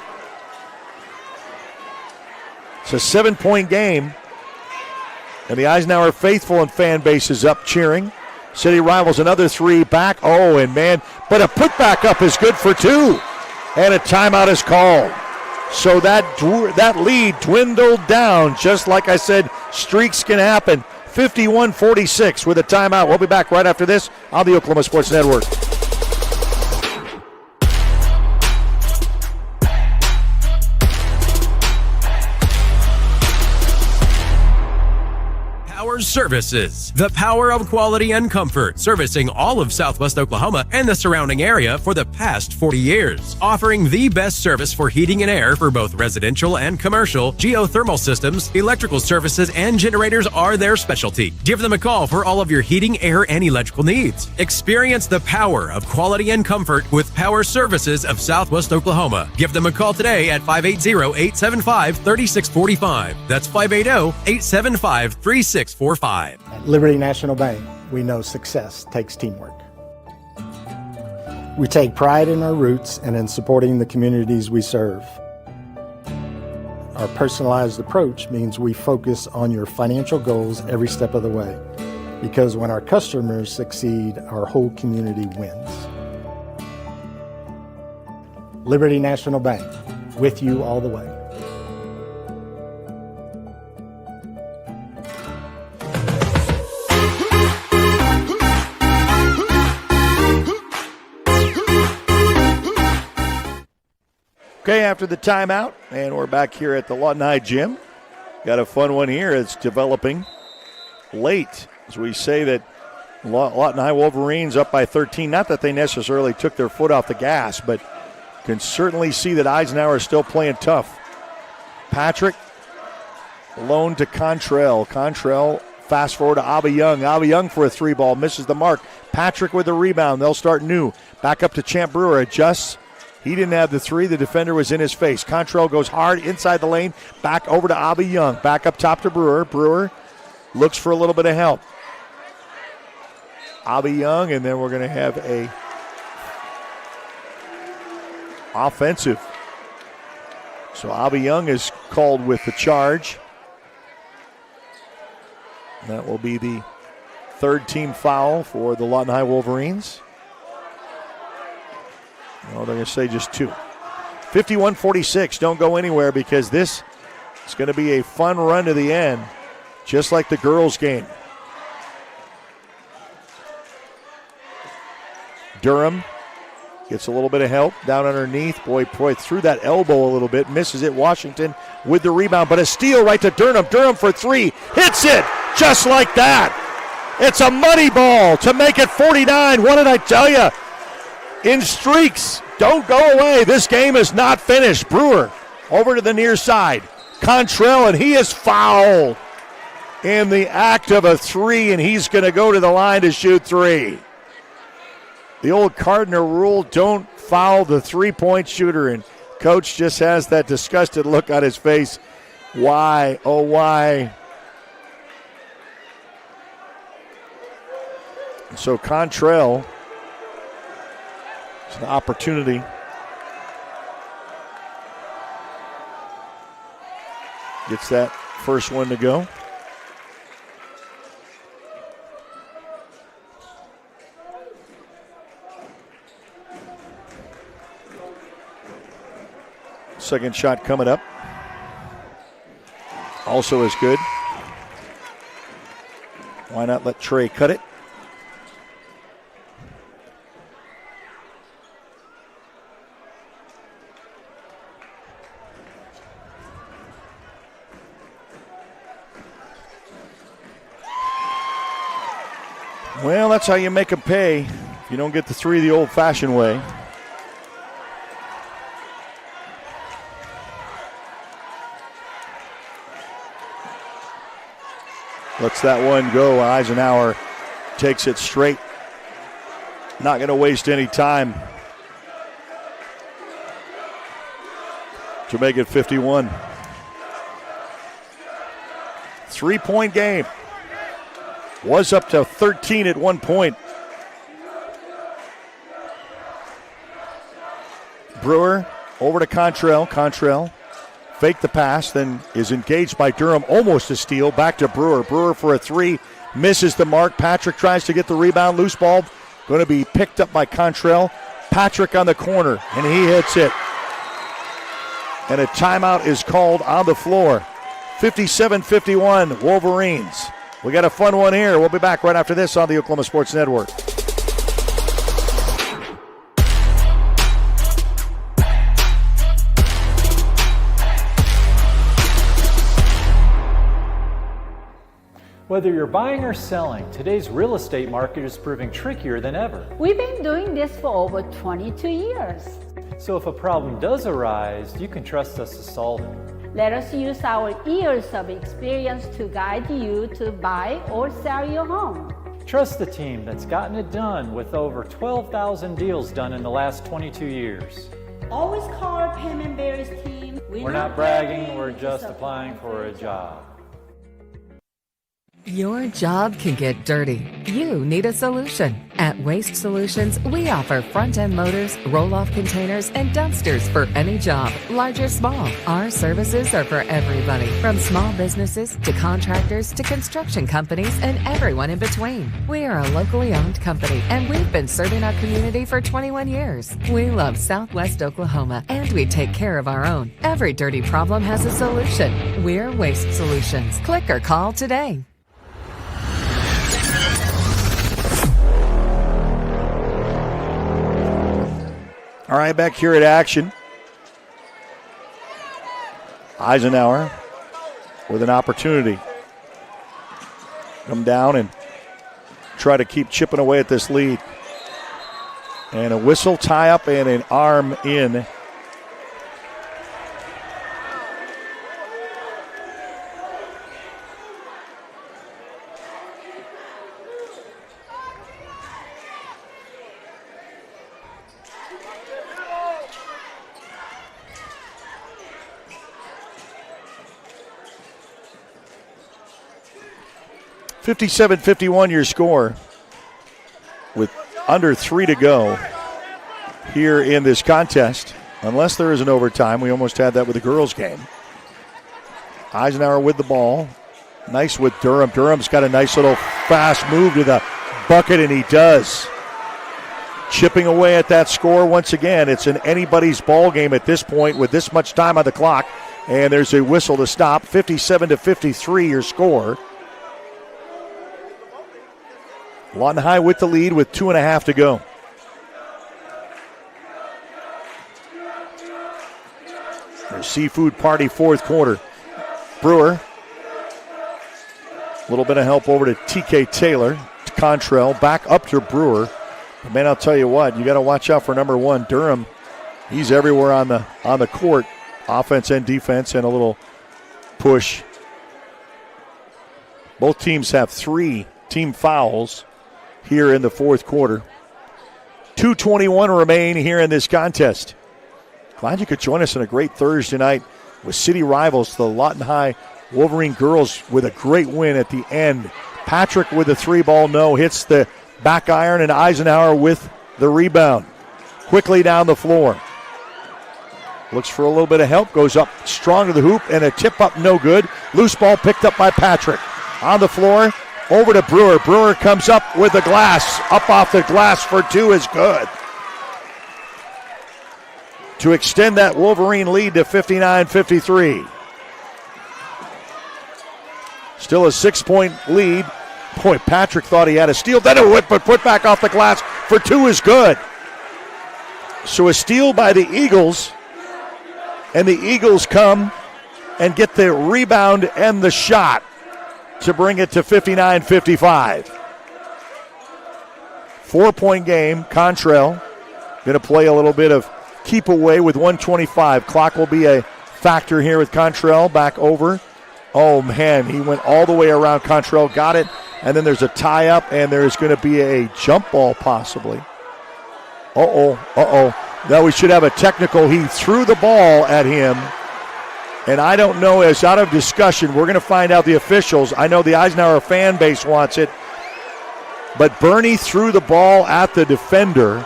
Speaker 3: It's a 7-point game, and the Eisenhower faithful and fan base is up cheering. City Rivals another three back. Oh, and man, but a putback up is good for two, and a timeout is called. So that lead dwindled down, just like I said, streaks can happen. 51-46 with a timeout. We'll be back right after this on the Oklahoma Sports Network.
Speaker 2: Services. The power of quality and comfort, servicing all of Southwest Oklahoma and the surrounding area for the past 40 years. Offering the best service for heating and air for both residential and commercial, geothermal systems, electrical services, and generators are their specialty. Give them a call for all of your heating, air, and electrical needs. Experience the power of quality and comfort with Power Services of Southwest Oklahoma. Give them a call today at 580-875-3645. That's 580-875-3645.
Speaker 17: At Liberty National Bank, we know success takes teamwork. We take pride in our roots and in supporting the communities we serve. Our personalized approach means we focus on your financial goals every step of the way, because when our customers succeed, our whole community wins. Liberty National Bank, with you all the way.
Speaker 3: Okay, after the timeout, and we're back here at the Lawton High Gym. Got a fun one here. It's developing late, as we say that Lawton High Wolverines up by 13. Not that they necessarily took their foot off the gas, but can certainly see that Eisenhower is still playing tough. Patrick, loan to Contrell. Contrell, fast forward to Avi Young. Avi Young for a three ball, misses the mark. Patrick with the rebound. They'll start new. Back up to Champ Brewer, adjusts. He didn't have the three. The defender was in his face. Contrell goes hard inside the lane. Back over to Avi Young. Back up top to Brewer. Brewer looks for a little bit of help. Avi Young, and then we're going to have a offensive. So Avi Young is called with the charge. That will be the third team foul for the Lawton High Wolverines. No, they're going to say just two. 51-46. Don't go anywhere, because this is going to be a fun run to the end, just like the girls' game. Durham gets a little bit of help down underneath. Boy, threw that elbow a little bit. Misses it. Washington with the rebound, but a steal right to Durham. Durham for three. Hits it just like that. It's a money ball to make it 49. What did I tell you? In streaks. Don't go away. This game is not finished. Brewer over to the near side. Contrell, and he is fouled in the act of a three, and he's going to go to the line to shoot three. The old Cardinal rule, don't foul the three-point shooter, and Coach just has that disgusted look on his face. Why? Oh, why? So Contrell, it's an opportunity. Gets that first one to go. Second shot coming up. Also is good. Why not let Trey cut it? Well, that's how you make them pay. If you don't get the three the old-fashioned way. Lets that one go. Eisenhower takes it straight. Not going to waste any time to make it 51. 3-point game. Was up to 13 at one point. Brewer over to Contrell. Contrell faked the pass, then is engaged by Durham. Almost a steal. Back to Brewer. Brewer for a three. Misses the mark. Patrick tries to get the rebound. Loose ball. Going to be picked up by Contrell. Patrick on the corner, and he hits it. And a timeout is called on the floor. 57-51, Wolverines. We got a fun one here. We'll be back right after this on the Oklahoma Sports Network.
Speaker 4: Whether you're buying or selling, today's real estate market is proving trickier than ever.
Speaker 6: We've been doing this for over 22 years.
Speaker 4: So if a problem does arise, you can trust us to solve it.
Speaker 6: Let us use our years of experience to guide you to buy or sell your home.
Speaker 4: Trust the team that's gotten it done with over 12,000 deals done in the last 22 years.
Speaker 6: Always call our Payment Berries team.
Speaker 4: We're not bragging, we're just applying for a job.
Speaker 18: Your job can get dirty. You need a solution. At Waste Solutions, we offer front-end loaders, roll-off containers, and dumpsters for any job, large or small. Our services are for everybody, from small businesses to contractors to construction companies and everyone in between. We are a locally owned company, and we've been serving our community for 21 years. We love Southwest Oklahoma, and we take care of our own. Every dirty problem has a solution. We're Waste Solutions. Click or call today.
Speaker 3: All right, back here at action. Eisenhower with an opportunity. Come down and try to keep chipping away at this lead. And a whistle, tie up, and an arm in. (57-51) your score with under 3 to go here in this contest. Unless there is an overtime. We almost had that with the girls' game. Eisenhower with the ball. Nice with Durham. Durham's got a nice little fast move to the bucket, and he does. Chipping away at that score once again. It's an anybody's ball game at this point with this much time on the clock. And there's a whistle to stop. 57-53 your score. Lawton High with the lead with 2.5 to go. There's Seafood Party fourth quarter. Brewer. A little bit of help over to TK Taylor. To Contrell. Back up to Brewer. But man, I'll tell you what, you got to watch out for number one, Durham. He's everywhere on the court. Offense and defense, and a little push. Both teams have 3 team fouls here in the fourth quarter. 2:21 remain here in this contest. Glad you could join us on a great Thursday night with city rivals, the Lawton High Wolverine girls, with a great win at the end. Patrick with the 3-ball no, hits the back iron, and Eisenhower with the rebound. Quickly down the floor. Looks for a little bit of help, goes up strong to the hoop, and a tip up no good. Loose ball picked up by Patrick. On the floor, over to Brewer. Brewer comes up with the glass. Up off the glass for 2 is good. to extend that Wolverine lead to 59-53. Still a 6-point lead. Boy, Patrick thought he had a steal. Then a whip, but put back off the glass for 2 is good. So a steal by the Eagles, and the Eagles come and get the rebound and the shot to bring it to 59-55. 4-point game. Contrell going to play a little bit of keep away with 1:25. Clock will be a factor here with Contrell back over. Oh, man, he went all the way around. Contrell got it, and then there's a tie-up, and there's going to be a jump ball possibly. Now we should have a technical. He threw the ball at him, and I don't know, it's out of discussion. We're going to find out the officials. I know the Eisenhower fan base wants it, but Bernie threw the ball at the defender,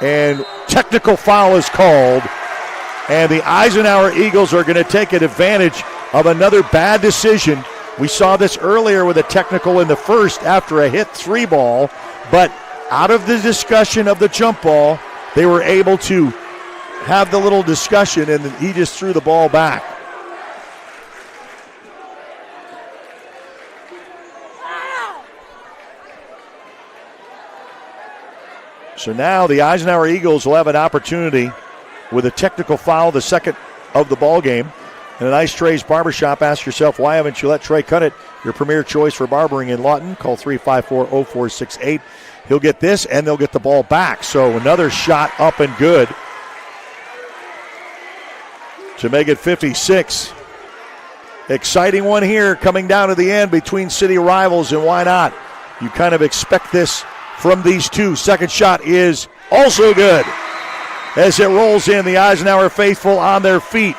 Speaker 3: and technical foul is called, and the Eisenhower Eagles are going to take advantage of another bad decision. We saw this earlier with a technical in the first after a hit 3 ball, but out of the discussion of the jump ball, they were able to have the little discussion, and he just threw the ball back. So now the Eisenhower Eagles will have an opportunity with a technical foul, the second of the ball game. And a nice Trey's Barbershop. Ask yourself, why haven't you let Trey cut it? Your premier choice for barbering in Lawton. Call 354-0468. He'll get this, and they'll get the ball back. So another shot up and good to make it 56. Exciting one here coming down to the end between city rivals, and why not? You kind of expect this from these two. Second shot is also good. As it rolls in, the Eisenhower faithful on their feet.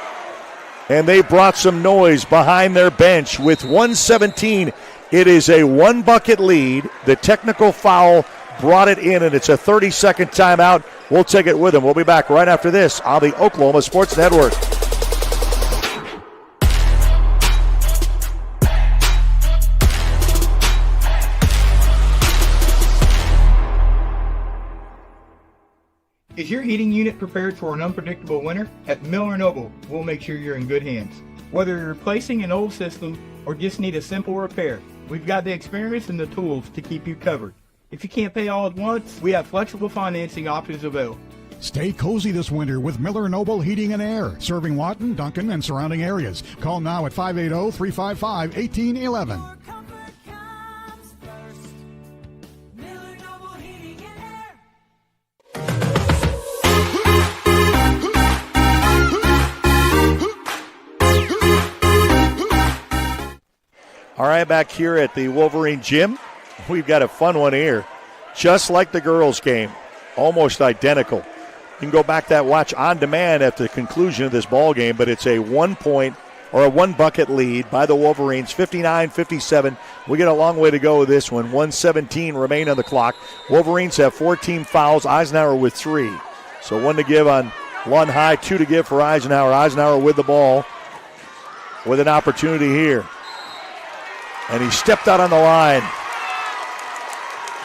Speaker 3: And they brought some noise behind their bench. With 1:17, it is a 1-bucket lead. The technical foul brought it in, and it's a 30-second timeout. We'll take it with them. We'll be back right after this on the Oklahoma Sports Network.
Speaker 7: Is your heating unit prepared for an unpredictable winter? At Miller & Noble, we'll make sure you're in good hands. Whether you're replacing an old system or just need a simple repair, we've got the experience and the tools to keep you covered. If you can't pay all at once, we have flexible financing options available.
Speaker 10: Stay cozy this winter with Miller & Noble Heating and Air, serving Lawton, Duncan, and surrounding areas. Call now at 580-355-1811.
Speaker 3: All right, back here at the Wolverine Gym, we've got a fun one here. Just like the girls' game, almost identical. You can go back that watch on demand at the conclusion of this ball game, but it's a 1-point or a 1-bucket lead by the Wolverines, 59-57. We get a long way to go with this one. 1:17 remain on the clock. Wolverines have 14 fouls, Eisenhower with 3. So 1 to give on Lawton High, 2 to give for Eisenhower. Eisenhower with the ball with an opportunity here. And he stepped out on the line.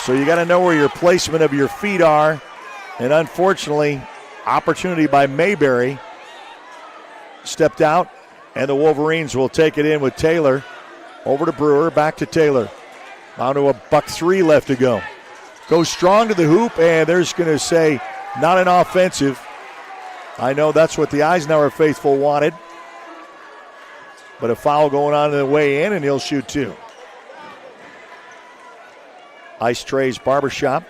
Speaker 3: So you got to know where your placement of your feet are. And unfortunately, opportunity by Mayberry. Stepped out, and the Wolverines will take it in with Taylor. Over to Brewer, back to Taylor. Down to a $1.03 left to go. Goes strong to the hoop, and they're just going to say, not an offensive. I know that's what the Eisenhower faithful wanted. But a foul going on the way in, and he'll shoot 2. Ice Trey's Barbershop.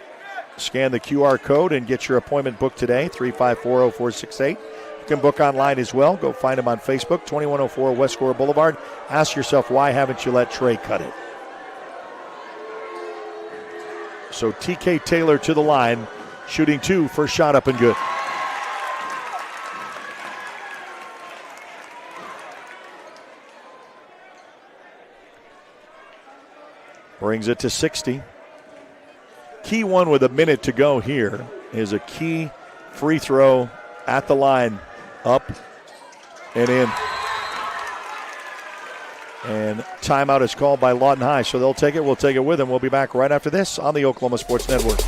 Speaker 3: Scan the QR code and get your appointment booked today, 354-0468. You can book online as well. Go find them on Facebook, 2104 West Square Boulevard. Ask yourself, why haven't you let Trey cut it? So TK Taylor to the line, shooting 2, first shot up and good. Brings it to 60. Key one with a minute to go here is a key free throw at the line, up and in. And timeout is called by Lawton High, so they'll take it. We'll take it with them. We'll be back right after this on the Oklahoma Sports Network.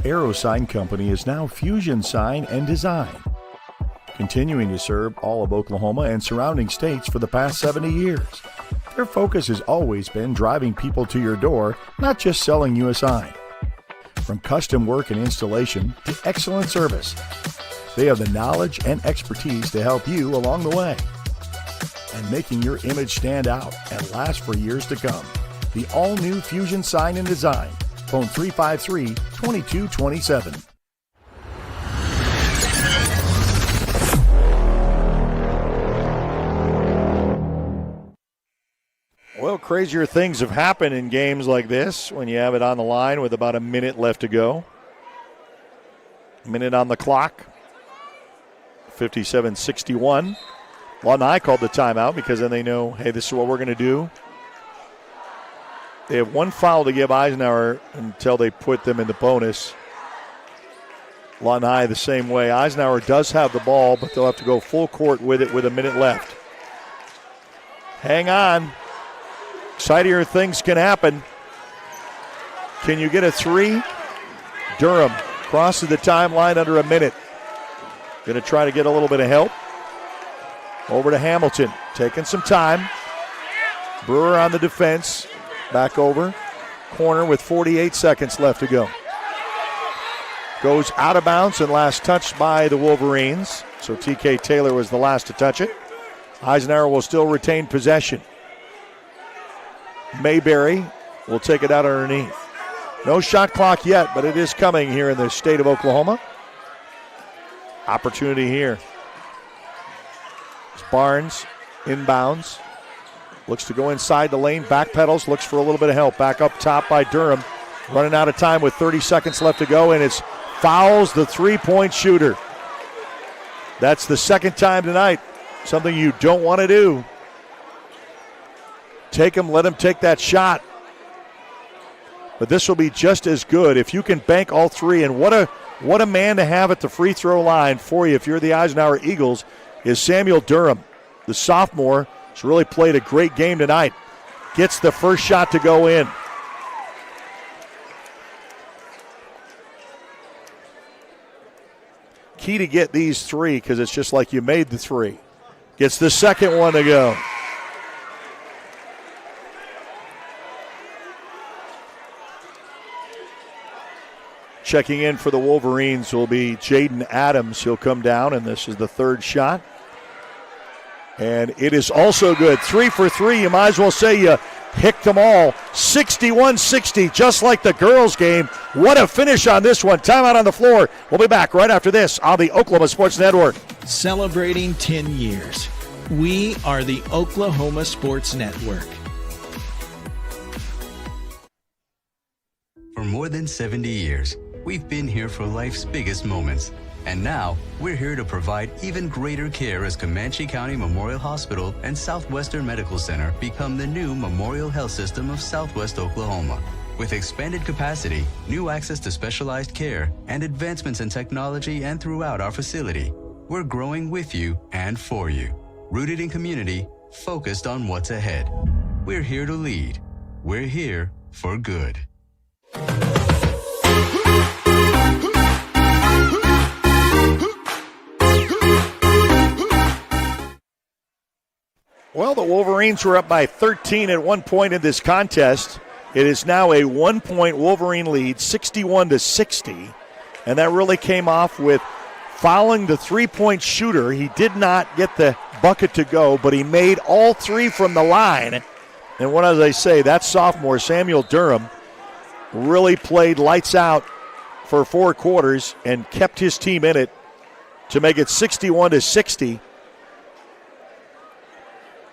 Speaker 3: Aero Sign Company is now Fusion Sign and Design, continuing to serve all of Oklahoma and surrounding states for the past 70 years. Their focus has always been driving people to your door, not just selling you a sign. From custom work and installation to excellent service, they have the knowledge and expertise to help you along the way and making your image stand out and last for years to come. The all-new Fusion Sign and Design. Phone 353-2227. Well, crazier things have happened in games like this when you have it on the line with about a minute left to go. A minute on the clock. 57-61. Lawton High called the timeout because then they know, hey, this is what we're going to do. They have one foul to give Eisenhower until they put them in the bonus. Lawton High the same way. Eisenhower does have the ball, but they'll have to go full court with it with a minute left. Hang on. Exciting things can happen. Can you get a three? Durham crosses the timeline under a minute. Going to try to get a little bit of help. Over to Hamilton, taking some time. Brewer on the defense. Back over. Corner with 48 seconds left to go. Goes out of bounds and last touched by the Wolverines. So TK Taylor was the last to touch it. Eisenhower will still retain possession. Mayberry will take it out underneath. No shot clock yet, but it is coming here in the state of Oklahoma. Opportunity here. It's Barnes inbounds. Looks to go inside the lane. Backpedals. Looks for a little bit of help. Back up top by Durham. Running out of time with 30 seconds left to go, and it's fouls the three-point shooter. That's the second time tonight. Something you don't want to do. Take him, let him take that shot. But this will be just as good if you can bank all three. And what a man to have at the free throw line for you if you're the Eisenhower Eagles is Samuel Durham. The sophomore has really played a great game tonight. Gets the first shot to go in. Key to get these three because it's just like you made the three. Gets the second one to go. Checking in for the Wolverines will be Jaden Adams. He'll come down, and this is the third shot. And it is also good. 3 for 3. You might as well say you hicked them all. 61-60, just like the girls' game. What a finish on this one. Timeout on the floor. We'll be back right after this on the Oklahoma Sports Network.
Speaker 8: Celebrating 10 years. We are the Oklahoma Sports Network.
Speaker 19: For more than 70 years, we've been here for life's biggest moments. And now, we're here to provide even greater care as Comanche County Memorial Hospital and Southwestern Medical Center become the new Memorial Health System of Southwest Oklahoma. With expanded capacity, new access to specialized care, and advancements in technology and throughout our facility, we're growing with you and for you. Rooted in community, focused on what's ahead. We're here to lead. We're here for good.
Speaker 3: Well, the Wolverines were up by 13 at one point in this contest. It is now a 1-point Wolverine lead, 61-60. And that really came off with fouling the three-point shooter. He did not get the bucket to go, but he made all three from the line. And what as I say, that sophomore, Samuel Durham, really played lights out for 4 quarters and kept his team in it to make it 61-60.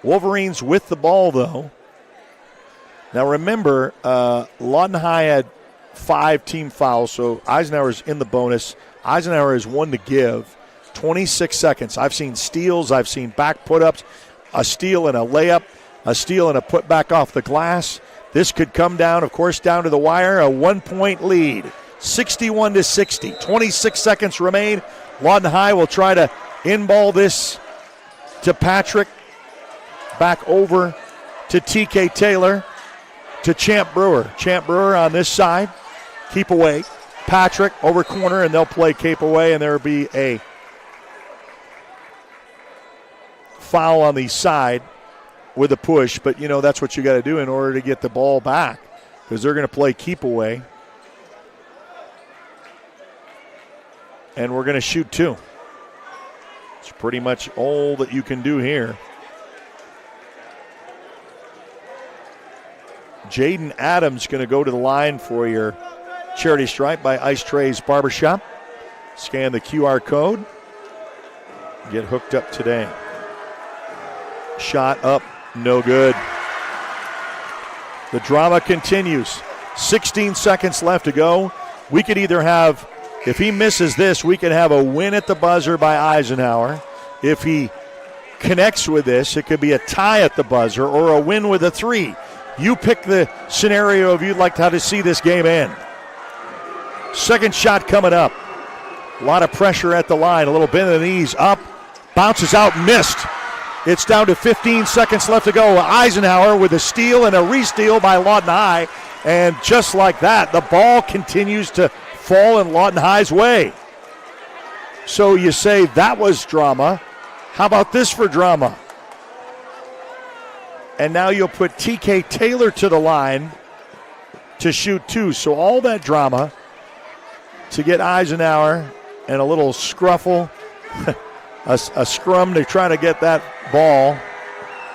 Speaker 3: Wolverines with the ball, though. Now remember, Lawton High had 5 team fouls, so Eisenhower's in the bonus. Eisenhower has 1 to give. 26 seconds. I've seen steals. I've seen back put-ups, a steal and a layup, a steal and a put-back off the glass. This could come down, of course, down to the wire. A 1-point lead, 61-60. 26 seconds remain. Lawton High will try to in-ball this to Patrick. Back over to TK Taylor, to Champ Brewer. Champ Brewer on this side. Keep away. Patrick over corner, and they'll play Cape away, and there will be a foul on the side with a push. But, that's what you got to do in order to get the ball back, because they're going to play keep away. And we're going to shoot 2. It's pretty much all that you can do here. Jaden Adams going to go to the line for your charity stripe by Ice Trays Barbershop. Scan the QR code. Get hooked up today. Shot up, no good. The drama continues. 16 seconds left to go. We could either have, if he misses this, we could have a win at the buzzer by Eisenhower. If he connects with this, it could be a tie at the buzzer or a win with a 3. You pick the scenario if you'd like to see this game end. Second shot coming up. A lot of pressure at the line. A little bend of the knees up. Bounces out, missed. It's down to 15 seconds left to go. Eisenhower with a steal and a re-steal by Lawton High. And just like that, the ball continues to fall in Lawton High's way. So you say that was drama. How about this for drama? And now you'll put TK Taylor to the line to shoot 2. So all that drama to get Eisenhower and a little scruffle, a scrum to try to get that ball.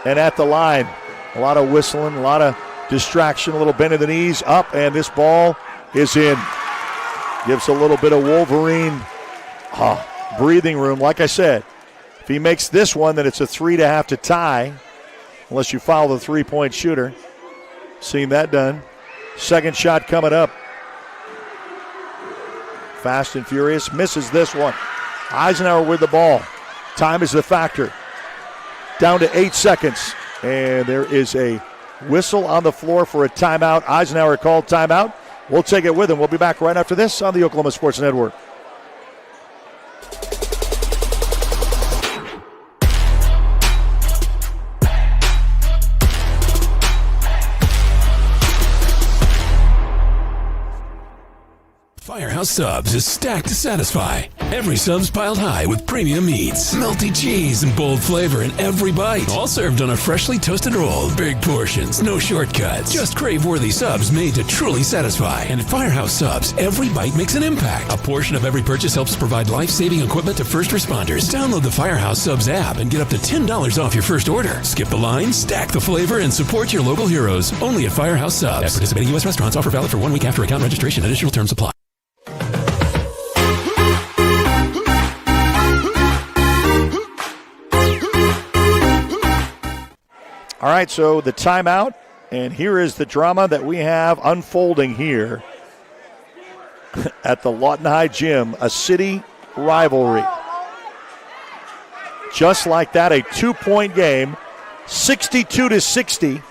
Speaker 3: And at the line, a lot of whistling, a lot of distraction, a little bend of the knees up, and this ball is in. Gives a little bit of Wolverine breathing room. Like I said, if he makes this one, then it's a 3 to have to tie, unless you foul the three-point shooter. Seen that done. Second shot coming up. Fast and furious. Misses this one. Eisenhower with the ball. Time is the factor. Down to 8 seconds. And there is a whistle on the floor for a timeout. Eisenhower called timeout. We'll take it with him. We'll be back right after this on the Oklahoma Sports Network.
Speaker 9: Firehouse Subs is stacked to satisfy. Every sub's piled high with premium meats, melty cheese, and bold flavor in every bite. All served on a freshly toasted roll. Big portions, no shortcuts. Just crave-worthy subs made to truly satisfy. And at Firehouse Subs, every bite makes an impact. A portion of every purchase helps provide life-saving equipment to first responders. Download the Firehouse Subs app and get up to $10 off your first order. Skip the line, stack the flavor, and support your local heroes. Only at Firehouse Subs. At participating U.S. restaurants. Offer valid for 1 week after account registration. Additional terms apply.
Speaker 3: All right, so the timeout, and here is the drama that we have unfolding here at the Lawton High Gym, a city rivalry. Just like that, a 2-point game, 62-60.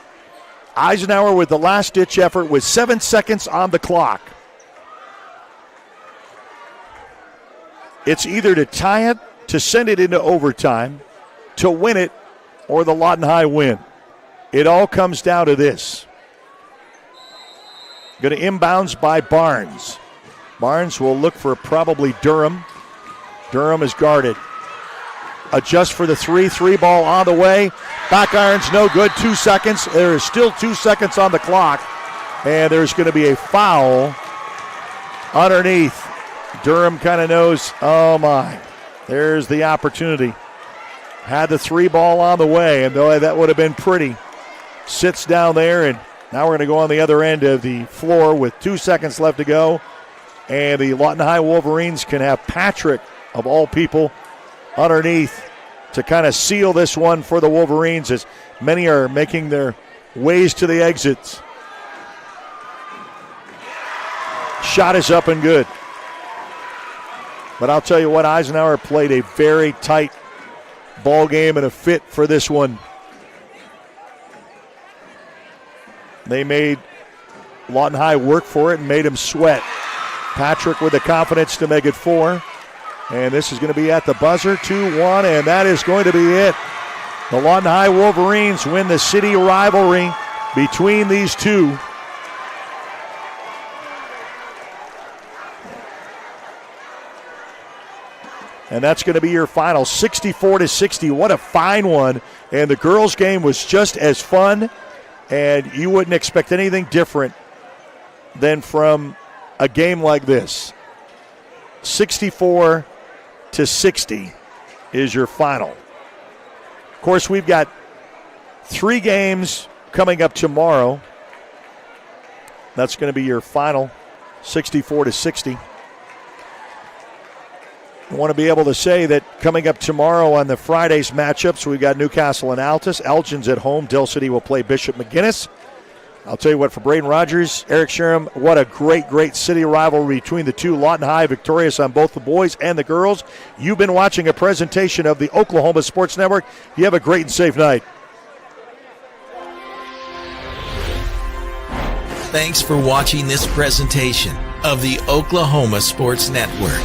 Speaker 3: Eisenhower with the last-ditch effort with 7 seconds on the clock. It's either to tie it, to send it into overtime, to win it, or the Lawton High win. It all comes down to this. Going to inbounds by Barnes. Barnes will look for probably Durham. Durham is guarded. Adjust for the 3 ball on the way. Back iron's no good. 2 seconds. There is still 2 seconds on the clock. And there's going to be a foul underneath. Durham kind of knows, oh my, there's the opportunity. Had the 3 ball on the way, and boy, that would have been pretty. Sits down there, and now we're going to go on the other end of the floor with 2 seconds left to go. And the Lawton High Wolverines can have Patrick, of all people, underneath to kind of seal this one for the Wolverines as many are making their ways to the exits. Shot is up and good. But I'll tell you what, Eisenhower played a very tight ball game and a fit for this one. They made Lawton High work for it and made him sweat. Patrick with the confidence to make it 4. And this is going to be at the buzzer, 2-1, and that is going to be it. The Lawton High Wolverines win the city rivalry between these two. And that's going to be your final, 64-60. What a fine one. And the girls' game was just as fun, and you wouldn't expect anything different than from a game like this. 64-60 is your final. Of course, we've got 3 games coming up tomorrow. That's going to be your final, 64-60. I want to be able to say that coming up tomorrow on the Friday's matchups, we've got Newcastle and Altus. Elgin's at home. Dell City will play Bishop McGinnis. I'll tell you what, for Braden Rogers, Eric Sherem, what a great, great city rivalry between the two. Lawton High victorious on both the boys and the girls. You've been watching a presentation of the Oklahoma Sports Network. You have a great and safe night.
Speaker 8: Thanks for watching this presentation of the Oklahoma Sports Network.